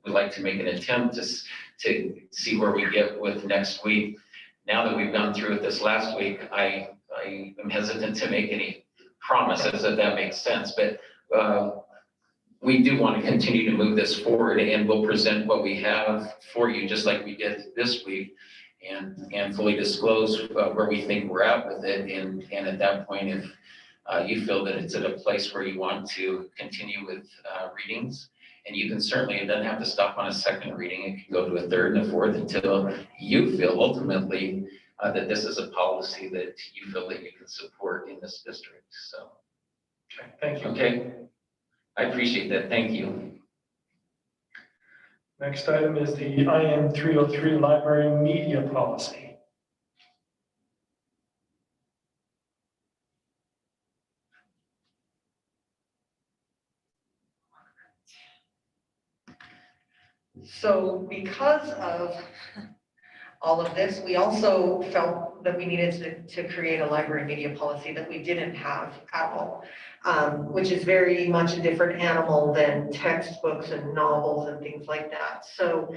S12: we'd like to make an attempt to see where we get with next week. Now that we've gone through it this last week, I am hesitant to make any promises, if that makes sense. But we do want to continue to move this forward, and we'll present what we have for you, just like we did this week, and fully disclose where we think we're at with it. And at that point, if you feel that it's at a place where you want to continue with readings, and you can certainly, it doesn't have to stop on a second reading, it can go to a third and a fourth until you feel ultimately that this is a policy that you feel that you can support in this district. So,
S2: Okay, thank you.
S12: okay, I appreciate that. Thank you.
S2: Next item is the IN 303 library media policy.
S1: So because of all of this, we also felt that we needed to create a library media policy that we didn't have at all, which is very much a different animal than textbooks and novels and things like that. So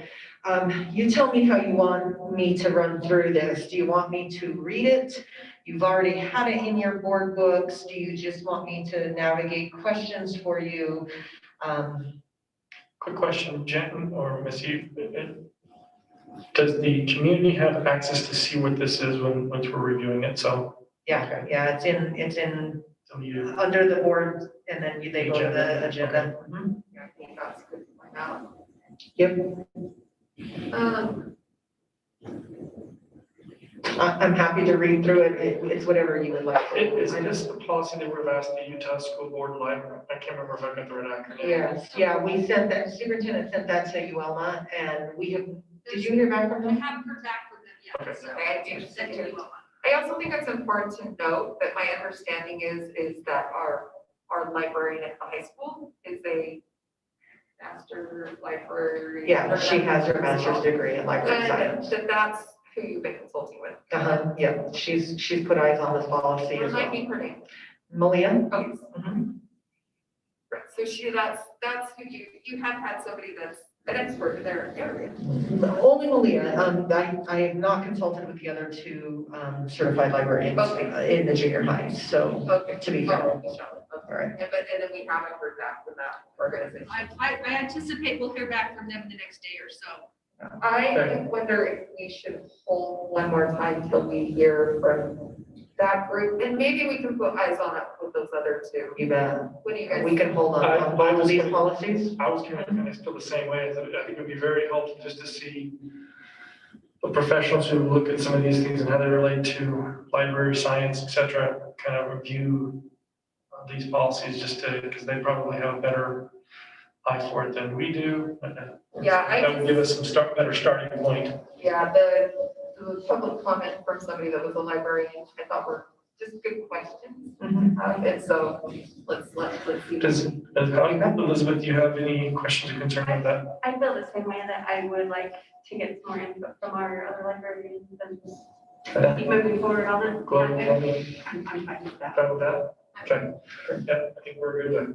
S1: you tell me how you want me to run through this. Do you want me to read it? You've already had it in your board books. Do you just want me to navigate questions for you?
S2: Quick question, Jen or Missy. Does the community have access to see what this is once we're reviewing it? So
S1: Yeah, it's in
S2: so you,
S1: under the board, and then they go to the agenda. Mhm.
S9: Yeah, I think that's good to point out.
S1: Yep, I'm happy to read through it. It's whatever you would like.
S2: is this the policy that we've asked the Utah School Board Library? I can't remember if I got the right acronym.
S1: Yes, yeah, we sent that, superintendent sent that to UELMA, and we have, did you hear back from
S5: I
S1: them?
S5: haven't heard back from them yet, so.
S9: I do
S5: Send
S9: too.
S5: it to you.
S9: I also think it's important to note that my understanding is that our librarian at the high school is a master library.
S1: Yeah, she has her master's degree in library science.
S9: And that's who you've been consulting with.
S1: Yeah, she's put eyes on this policy as
S9: Remind
S1: well.
S9: me her name.
S1: Malia?
S9: Oh, yes.
S1: Mhm.
S9: Right, so that's who you have had somebody that's an expert in their area.
S1: Only Malia. I have not consulted with the other two certified librarians in the junior high, so
S9: Okay.
S1: to be fair.
S9: All right. And then we haven't heard back from that organization.
S5: I anticipate we'll hear back from them in the next day or so.
S9: I wonder if we should hold one more time till we hear from that group, and maybe we can put eyes on it with those other two.
S1: You bet.
S9: What do you guys?
S1: We can hold on both of these policies.
S2: I was kind of feel the same way. I think it would be very helpful just to see the professionals who look at some of these things and how they relate to library science, et cetera, kind of review these policies just to, because they probably have a better eye for it than we do.
S9: Yeah,
S2: That would give us some better starting point.
S9: Yeah, the public comment from somebody that was a librarian, I thought were just good questions. And so let's see.
S2: Does Elizabeth, do you have any questions or concerns about that?
S8: I feel the same way that I would like to get some more input from our other librarians and keep moving forward on it.
S2: Global,
S8: I'm fine with that.
S2: fine with that? Okay. Yeah, I think we're good to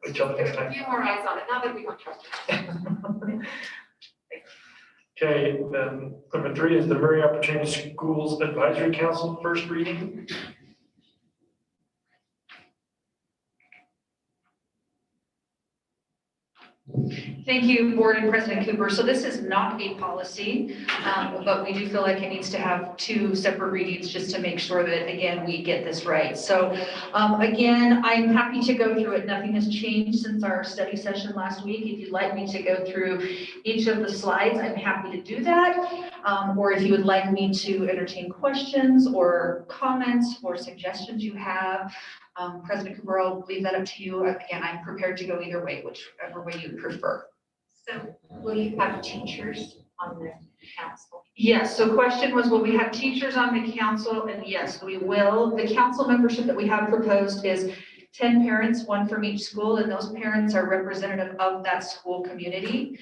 S2: wait till next
S9: A
S2: time.
S9: few more eyes on it, now that we don't trust it.
S2: Okay, then number 3 is the Murray Opportunity Schools Advisory Council first reading.
S13: Thank you, Board and President Cooper. So this is not a policy, but we do feel like it needs to have two separate readings just to make sure that, again, we get this right. So again, I'm happy to go through it. Nothing has changed since our study session last week. If you'd like me to go through each of the slides, I'm happy to do that. Or if you would like me to entertain questions or comments or suggestions you have, President Cooper, I'll leave that up to you. Again, I'm prepared to go either way, whichever way you prefer.
S11: So will you have teachers on the council?
S13: Yes, so question was, will we have teachers on the council? And yes, we will. The council membership that we have proposed is 10 parents, one from each school, and those parents are representative of that school community.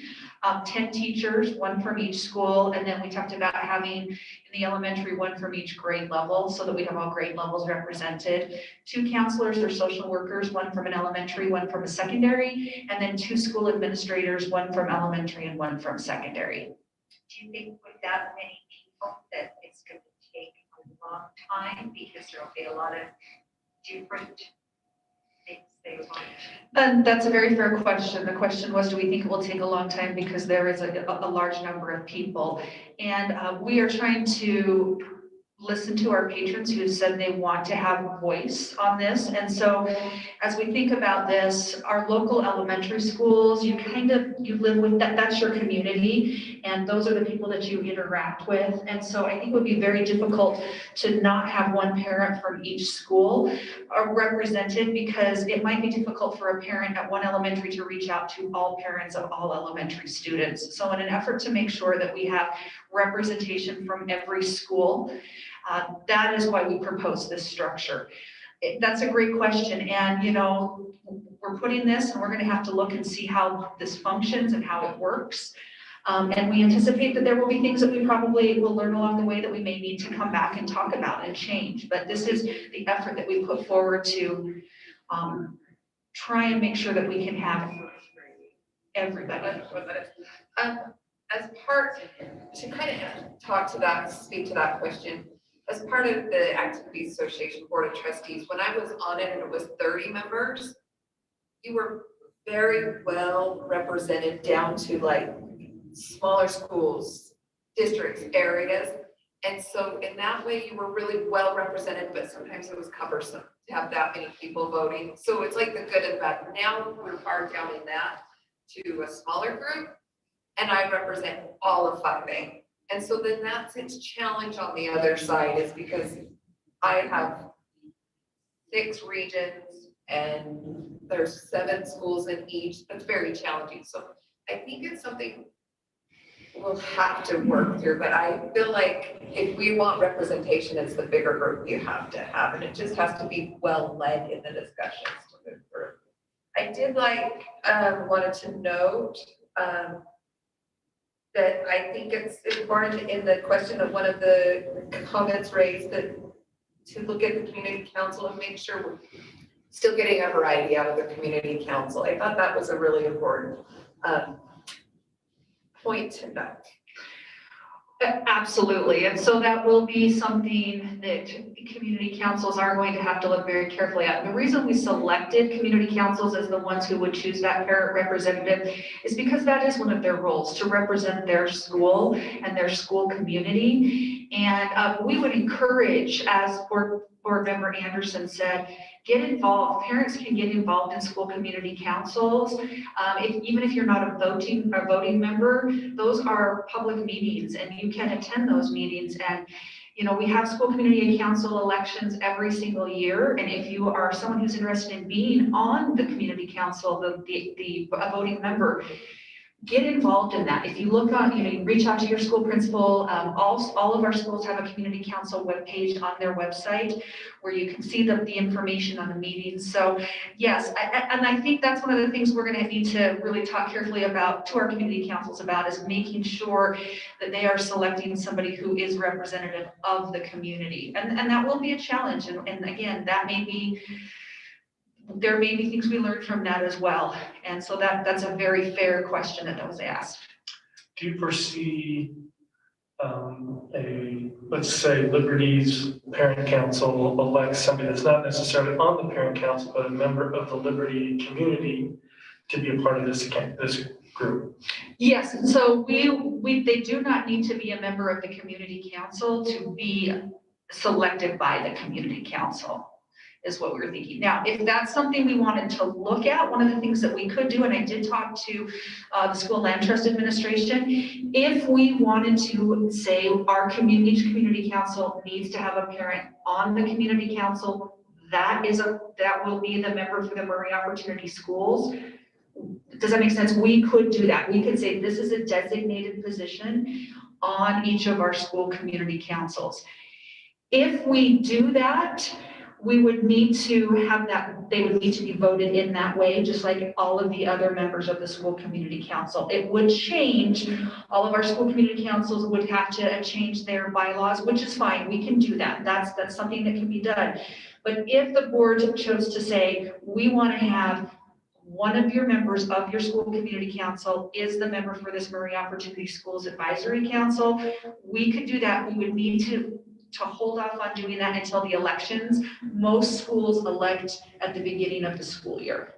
S13: 10 teachers, one from each school, and then we talked about having in the elementary one from each grade level so that we have all grade levels represented. 2 counselors or social workers, one from an elementary, one from a secondary, and then 2 school administrators, one from elementary and one from secondary.
S11: Do you think with that many people that it's going to take a long time because there'll be a lot of different things they want?
S13: And that's a very fair question. The question was, do we think it will take a long time because there is a large number of people? And we are trying to listen to our patrons who said they want to have a voice on this. And so as we think about this, our local elementary schools, you live with that, that's your community, and those are the people that you interact with. And so I think it would be very difficult to not have one parent from each school represented, because it might be difficult for a parent at one elementary to reach out to all parents of all elementary students. So in an effort to make sure that we have representation from every school, that is why we propose this structure. That's a great question. And, you know, we're putting this and we're going to have to look and see how this functions and how it works. And we anticipate that there will be things that we probably will learn along the way that we may need to come back and talk about and change. But this is the effort that we put forward to try and make sure that we can have everybody.
S9: As part, to kind of talk to that, speak to that question, as part of the Activities Association Board of Trustees, when I was on it and it was 30 members, you were very well represented down to like smaller schools, districts, areas. And so in that way, you were really well represented, but sometimes it was cumbersome to have that many people voting. So it's like the good and bad. Now we're far down in that to a smaller group, and I represent all of 5A. And so then that's its challenge on the other side, is because I have 6 regions and there's 7 schools in each. That's very challenging. So I think it's something we'll have to work through, but I feel like if we want representation, it's the bigger group you have to have, and it just has to be well led in the discussions to move through. I did wanted to note that I think it's important in the question of one of the comments raised that to look at the community council and make sure we're still getting a variety out of the community council. I thought that was a really important point to note.
S13: Absolutely. And so that will be something that community councils are going to have to look very carefully at. The reason we selected community councils as the ones who would choose that parent representative is because that is one of their roles, to represent their school and their school community. And we would encourage, as Board Member Anderson said, get involved. Parents can get involved in school community councils. Even if you're not a voting member, those are public meetings and you can attend those meetings. And you know, we have school community council elections every single year. And if you are someone who's interested in being on the community council, a voting member, get involved in that. If you look on, you reach out to your school principal. All of our schools have a community council webpage on their website where you can see the information on the meetings. So yes, and I think that's one of the things we're going to need to really talk carefully about to our community councils about, is making sure that they are selecting somebody who is representative of the community. And that will be a challenge. And again, there may be things we learn from that as well. And so that's a very fair question that was asked.
S2: Do you foresee let's say Liberty's parent council elects somebody that's not necessarily on the parent council, but a member of the Liberty community to be a part of this group.
S13: Yes, and so they do not need to be a member of the community council to be selected by the community council, is what we were thinking. Now, if that's something we wanted to look at, one of the things that we could do, and I did talk to the School Land Trust Administration, if we wanted to say each community council needs to have a parent on the community council, that will be the member for the Murray Opportunity Schools. Does that make sense? We could do that. We could say this is a designated position on each of our school community councils. If we do that, we would need to have that, they would need to be voted in that way, just like all of the other members of the school community council. It would change, all of our school community councils would have to change their bylaws, which is fine, we can do that. That's something that can be done. But if the board chose to say, we want to have one of your members of your school community council is the member for this Murray Opportunity Schools Advisory Council, we could do that. We would need to hold off on doing that until the elections. Most schools elect at the beginning of the school year.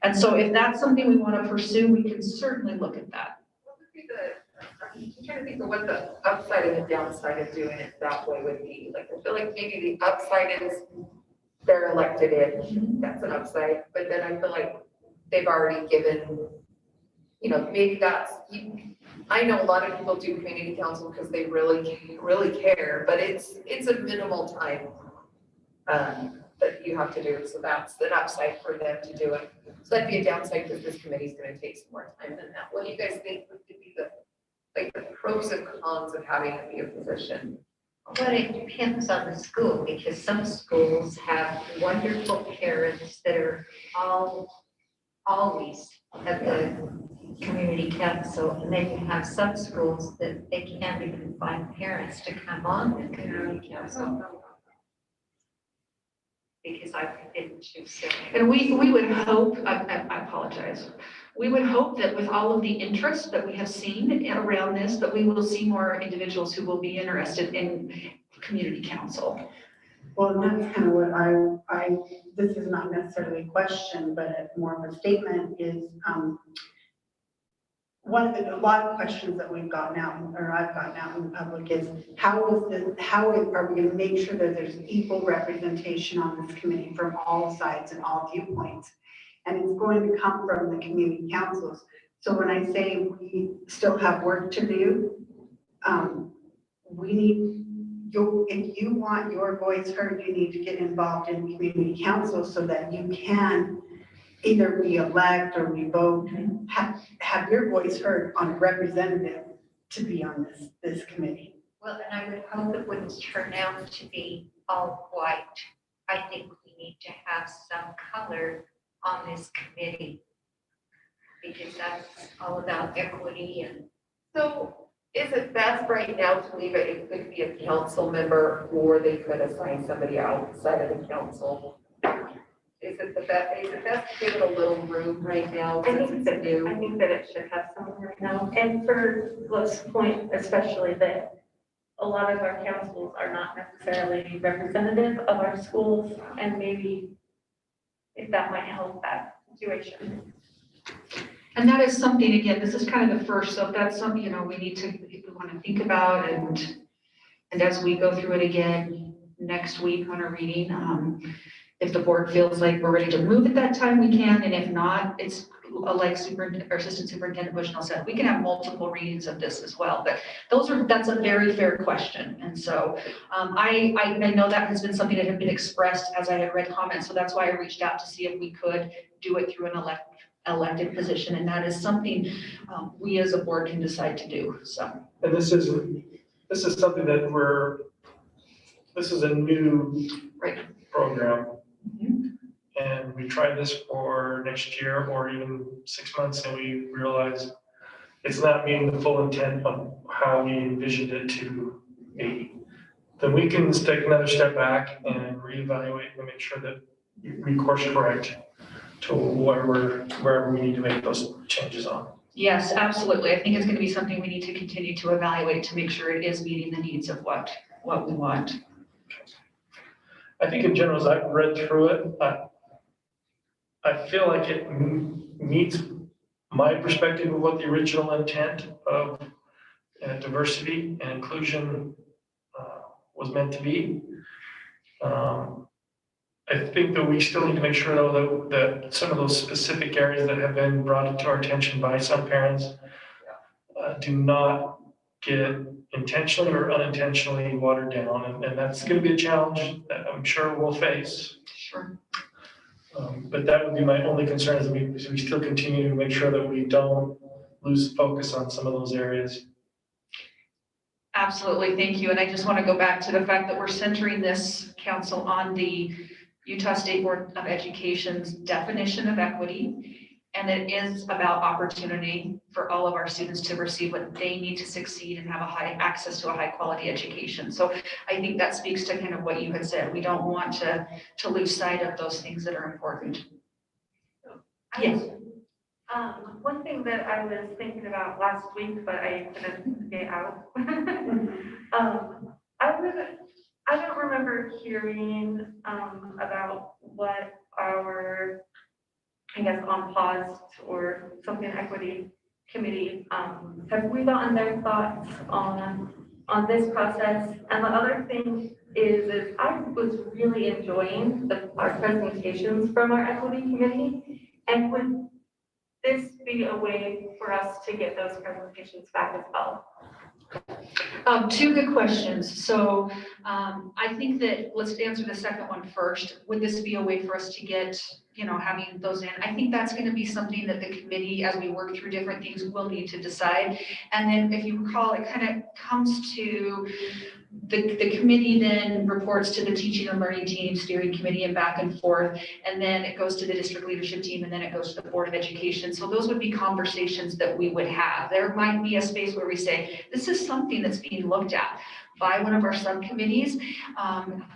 S13: And so if that's something we want to pursue, we can certainly look at that.
S9: What would be I'm trying to think of what the upside and the downside of doing it that way would be. Like, I feel like maybe the upside is they're elected in, that's an upside, but then I feel like they've already given, maybe I know a lot of people do community council because they really care, but it's a minimal time that you have to do. So that's an upside for them to do it. So that'd be a downside because this committee is going to take some more time than that. What do you guys think would be the pros and cons of having it be a position?
S11: Well, it depends on the school, because some schools have wonderful parents that are always at the community council, and then you have some schools that they can't even find parents to come on the community council. Because I didn't choose them.
S13: And we would hope, I apologize. We would hope that with all of the interest that we have seen around this, that we will see more individuals who will be interested in community council.
S10: Well, that's kind of what this is not necessarily a question, but more of a statement is, a lot of questions that we've gotten out, or I've gotten out in the public is, how are we going to make sure that there's equal representation on this committee from all sides and all viewpoints? And it's going to come from the community councils. So when I say we still have work to do, if you want your voice heard, you need to get involved in community council so that you can either re-elect or re-vote, have your voice heard on a representative to be on this committee.
S11: Well, and I would hope it wouldn't turn out to be all white. I think we need to have some color on this committee, because that's all about equity. And
S9: so is it best right now to leave it? It could be a council member, or they could assign somebody outside of the council. Is it best to give it a little room right now?
S8: I think that it should have someone right now. And for Love's point, especially that a lot of our councils are not necessarily representative of our schools, and maybe if that might help that situation.
S13: And that is something, again, this is kind of the first, so that's something, we want to think about, and as we go through it again next week on a reading, if the board feels like we're ready to move at that time, we can, and if not, it's like Assistant Superintendent Bushnell said, we can have multiple readings of this as well. But that's a very fair question, and so I know that has been something that had been expressed as I had read comments, so that's why I reached out to see if we could do it through an elected position, and that is something we as a board can decide to do. So,
S2: and this is something that this is a new program. And we tried this for next year or even 6 months, and we realized it's not meeting the full intent of how we envisioned it to be. Then we can take another step back and reevaluate and make sure that we course correct to wherever we need to make those changes on.
S13: Yes, absolutely. I think it's going to be something we need to continue to evaluate to make sure it is meeting the needs of what we want.
S2: I think in general, as I've read through it, I feel like it meets my perspective of what the original intent of diversity and inclusion was meant to be. I think that we still need to make sure though that some of those specific areas that have been brought to our attention by some parents do not get intentionally or unintentionally watered down. And that's going to be a challenge that I'm sure we'll face.
S13: Sure.
S2: But that would be my only concern is we still continue to make sure that we don't lose focus on some of those areas.
S13: Absolutely, thank you. And I just want to go back to the fact that we're centering this council on the Utah State Board of Education's definition of equity. And it is about opportunity for all of our students to receive what they need to succeed and have a high access to a high quality education. So I think that speaks to kind of what you had said. We don't want to lose sight of those things that are important. Yes.
S8: One thing that I was thinking about last week, but I couldn't get out. I don't remember hearing about what our, I guess, on pause or something equity committee, have we gotten their thoughts on this process? And the other thing is I was really enjoying our presentations from our equity committee. And would this be a way for us to get those presentations back as well?
S13: Two good questions. So I think that let's answer the second one first. Would this be a way for us to get, having those in? I think that's going to be something that the committee, as we work through different things, will need to decide. And then if you recall, it kind of comes to the committee then reports to the teaching and learning team, steering committee, and back and forth. And then it goes to the district leadership team, and then it goes to the Board of Education. So those would be conversations that we would have. There might be a space where we say, this is something that's being looked at by one of our subcommittees.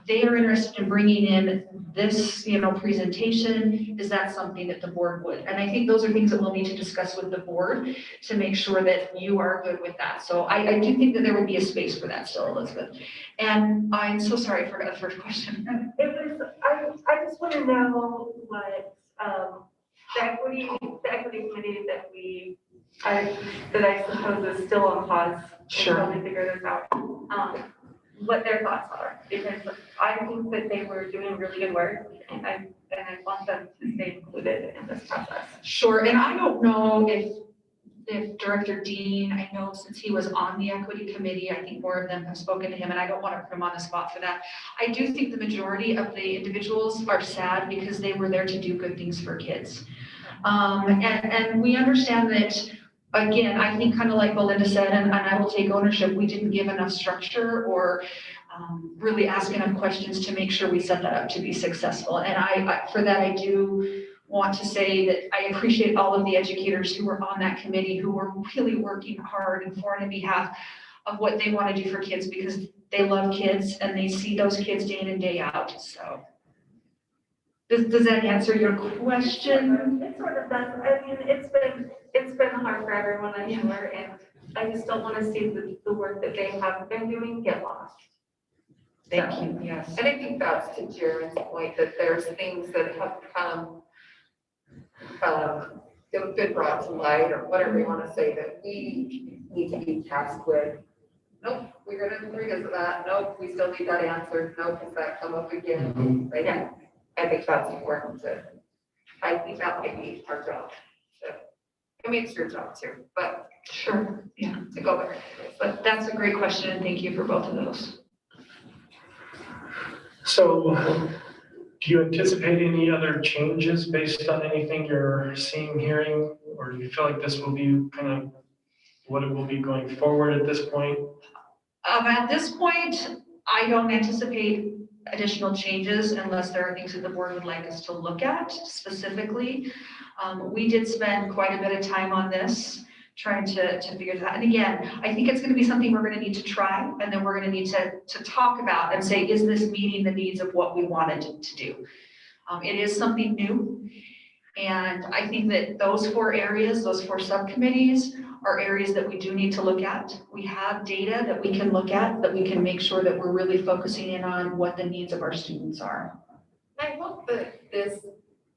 S13: They are interested in bringing in this, presentation. Is that something that the board would? And I think those are things that we'll need to discuss with the board to make sure that you are good with that. So I do think that there would be a space for that still, Elizabeth. And I'm so sorry, I forgot the first question.
S8: I just want to know what the equity committee that I suppose is still on pause.
S13: Sure.
S8: Probably figure this out. What their thoughts are, because I think that they were doing really good work, and I want them to stay included in this process.
S13: Sure, and I don't know if Director Dean, I know since he was on the equity committee, I think more of them have spoken to him, and I don't want to put him on the spot for that. I do think the majority of the individuals are sad because they were there to do good things for kids. And we understand that. Again, I think kind of like Belinda said, and I will take ownership, we didn't give enough structure or really ask enough questions to make sure we set that up to be successful. And for that, I do want to say that I appreciate all of the educators who were on that committee who were really working hard and for on behalf of what they want to do for kids, because they love kids and they see those kids day in and day out. So does that answer your question?
S8: It sort of does. I mean, it's been hard for everyone, I'm sure, and I just don't want to see the work that they have been doing get lost.
S13: Thank you. Yes.
S9: And I think that's to Jared's point, that there's things that have come, that have been brought to light, or whatever you want to say, that we need to be tasked with. Nope, we're going to revisit that. Nope, we still need that answer. Nope, does that come up again? Like, yeah. I think that's important I think that might be our job. I mean, it's your job too, but
S13: sure, yeah,
S9: to go there.
S13: But that's a great question, and thank you for both of those.
S2: So do you anticipate any other changes based on anything you're seeing, hearing, or do you feel like this will be kind of what it will be going forward at this point?
S13: At this point, I don't anticipate additional changes unless there are things that the board would like us to look at specifically. We did spend quite a bit of time on this, trying to figure that out. And again, I think it's going to be something we're going to need to try, and then we're going to need to talk about and say, is this meeting the needs of what we wanted to do? It is something new. And I think that those 4 areas, those 4 subcommittees are areas that we do need to look at. We have data that we can look at, that we can make sure that we're really focusing in on what the needs of our students are.
S9: I hope that this,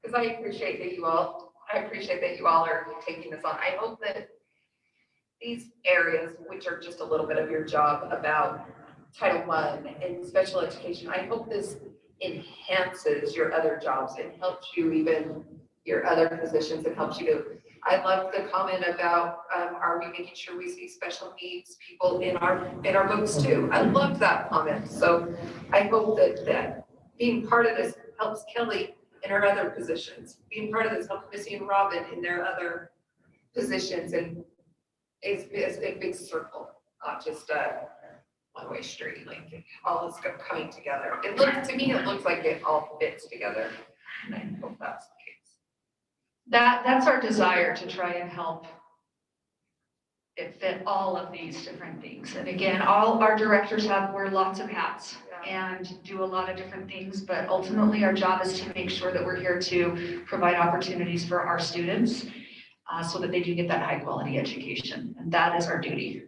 S9: because I appreciate that you all I appreciate that you all are taking this on. I hope that these areas, which are just a little bit of your job about Title I and special education, I hope this enhances your other jobs and helps you even your other positions and helps you to. I love the comment about, are we making sure we see special needs people in our books too? I love that comment. So I hope that being part of this helps Kelly in her other positions. Being part of this helps Missy and Robin in their other positions, and it's a big circle, not just a one-way street, like all is coming together. To me, it looks like it all fits together, and I hope that's the case.
S13: That's our desire, to try and help it fit all of these different things. And again, all our directors wear lots of hats and do a lot of different things, but ultimately our job is to make sure that we're here to provide opportunities for our students so that they do get that high quality education. And that is our duty.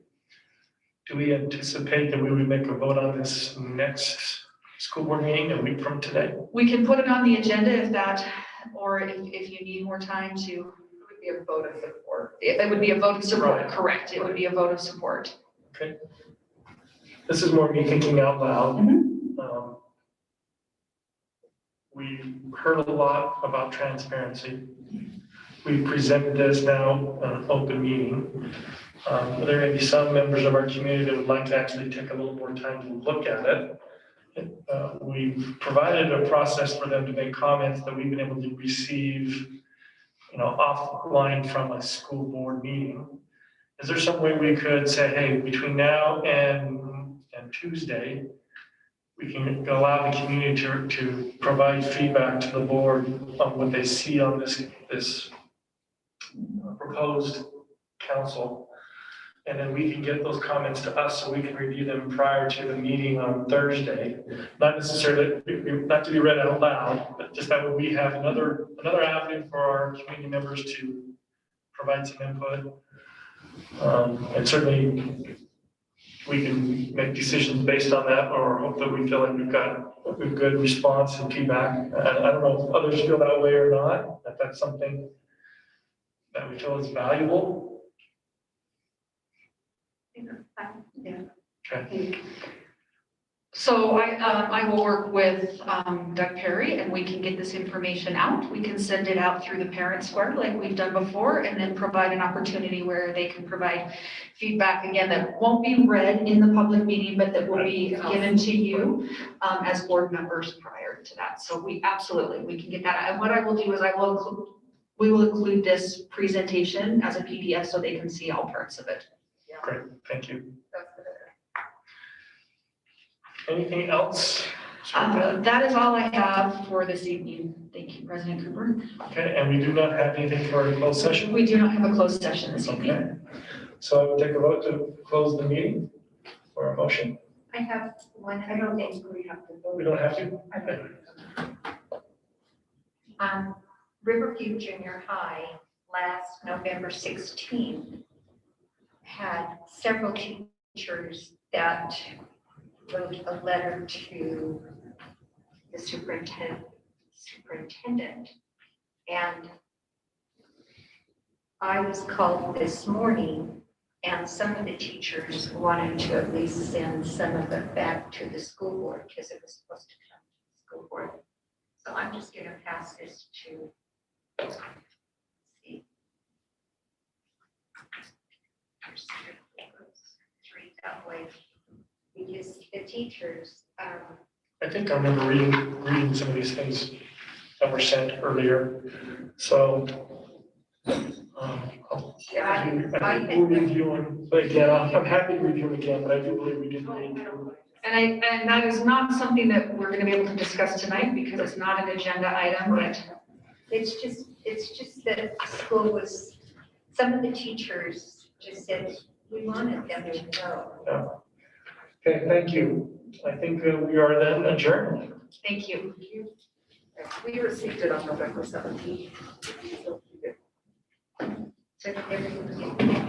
S2: Do we anticipate that we would make a vote on this next school board meeting, a week from today?
S13: We can put it on the agenda if you need more time to.
S9: It would be a vote of support.
S13: It would be a vote of support,
S2: Right.
S13: correct. It would be a vote of support.
S2: Okay. This is more me thinking out loud. We heard a lot about transparency. We presented this now in an open meeting. There may be some members of our community that would like to actually take a little more time to look at it. We've provided a process for them to make comments that we've been able to receive, offline from a school board meeting. Is there some way we could say, hey, between now and Tuesday, we can allow the community to provide feedback to the board on what they see on this proposed council, and then we can get those comments to us so we can review them prior to the meeting on Thursday. Not necessarily, not to be read out loud, but just that way we have another avenue for our community members to provide some input. And certainly we can make decisions based on that, or hope that we feel like we've got a good response and feedback. And I don't know if others feel that way or not, if that's something that we feel is valuable.
S13: Yeah.
S2: Okay.
S13: So I will work with Doug Perry, and we can get this information out. We can send it out through the parent square like we've done before, and then provide an opportunity where they can provide feedback again that won't be read in the public meeting, but that will be given to you as board members prior to that. So we can get that. And what I will do is we will include this presentation as a PDF so they can see all parts of it.
S2: Great, thank you. Anything else?
S13: That is all I have for this evening. Thank you, President Cooper.
S2: Okay, and we do not have anything for a closed session?
S13: We do not have a closed session this evening.
S2: Okay. So I will take a vote to close the meeting for a motion.
S11: I have one.
S10: I don't think we have to vote.
S2: We don't have to?
S11: Okay. Riverview Junior High last November 16th had several teachers that wrote a letter to the superintendent, and I was called this morning, and some of the teachers wanted to at least send some of it back to the school board because it was supposed to come to the school board. So I'm just going to pass this to see. Read that way. Because the teachers,
S2: I think I remember reading some of these things that were sent earlier. So, we'll review them, but again, I'm happy to review them again, but I do believe we did read through.
S13: And that is not something that we're going to be able to discuss tonight because it's not an agenda item, but
S11: it's just that the school was, some of the teachers just said, we wanted them to know.
S2: Yeah. Okay, thank you. I think we are then adjourned.
S13: thank you.
S9: We received it on November 17th.
S11: So everyone.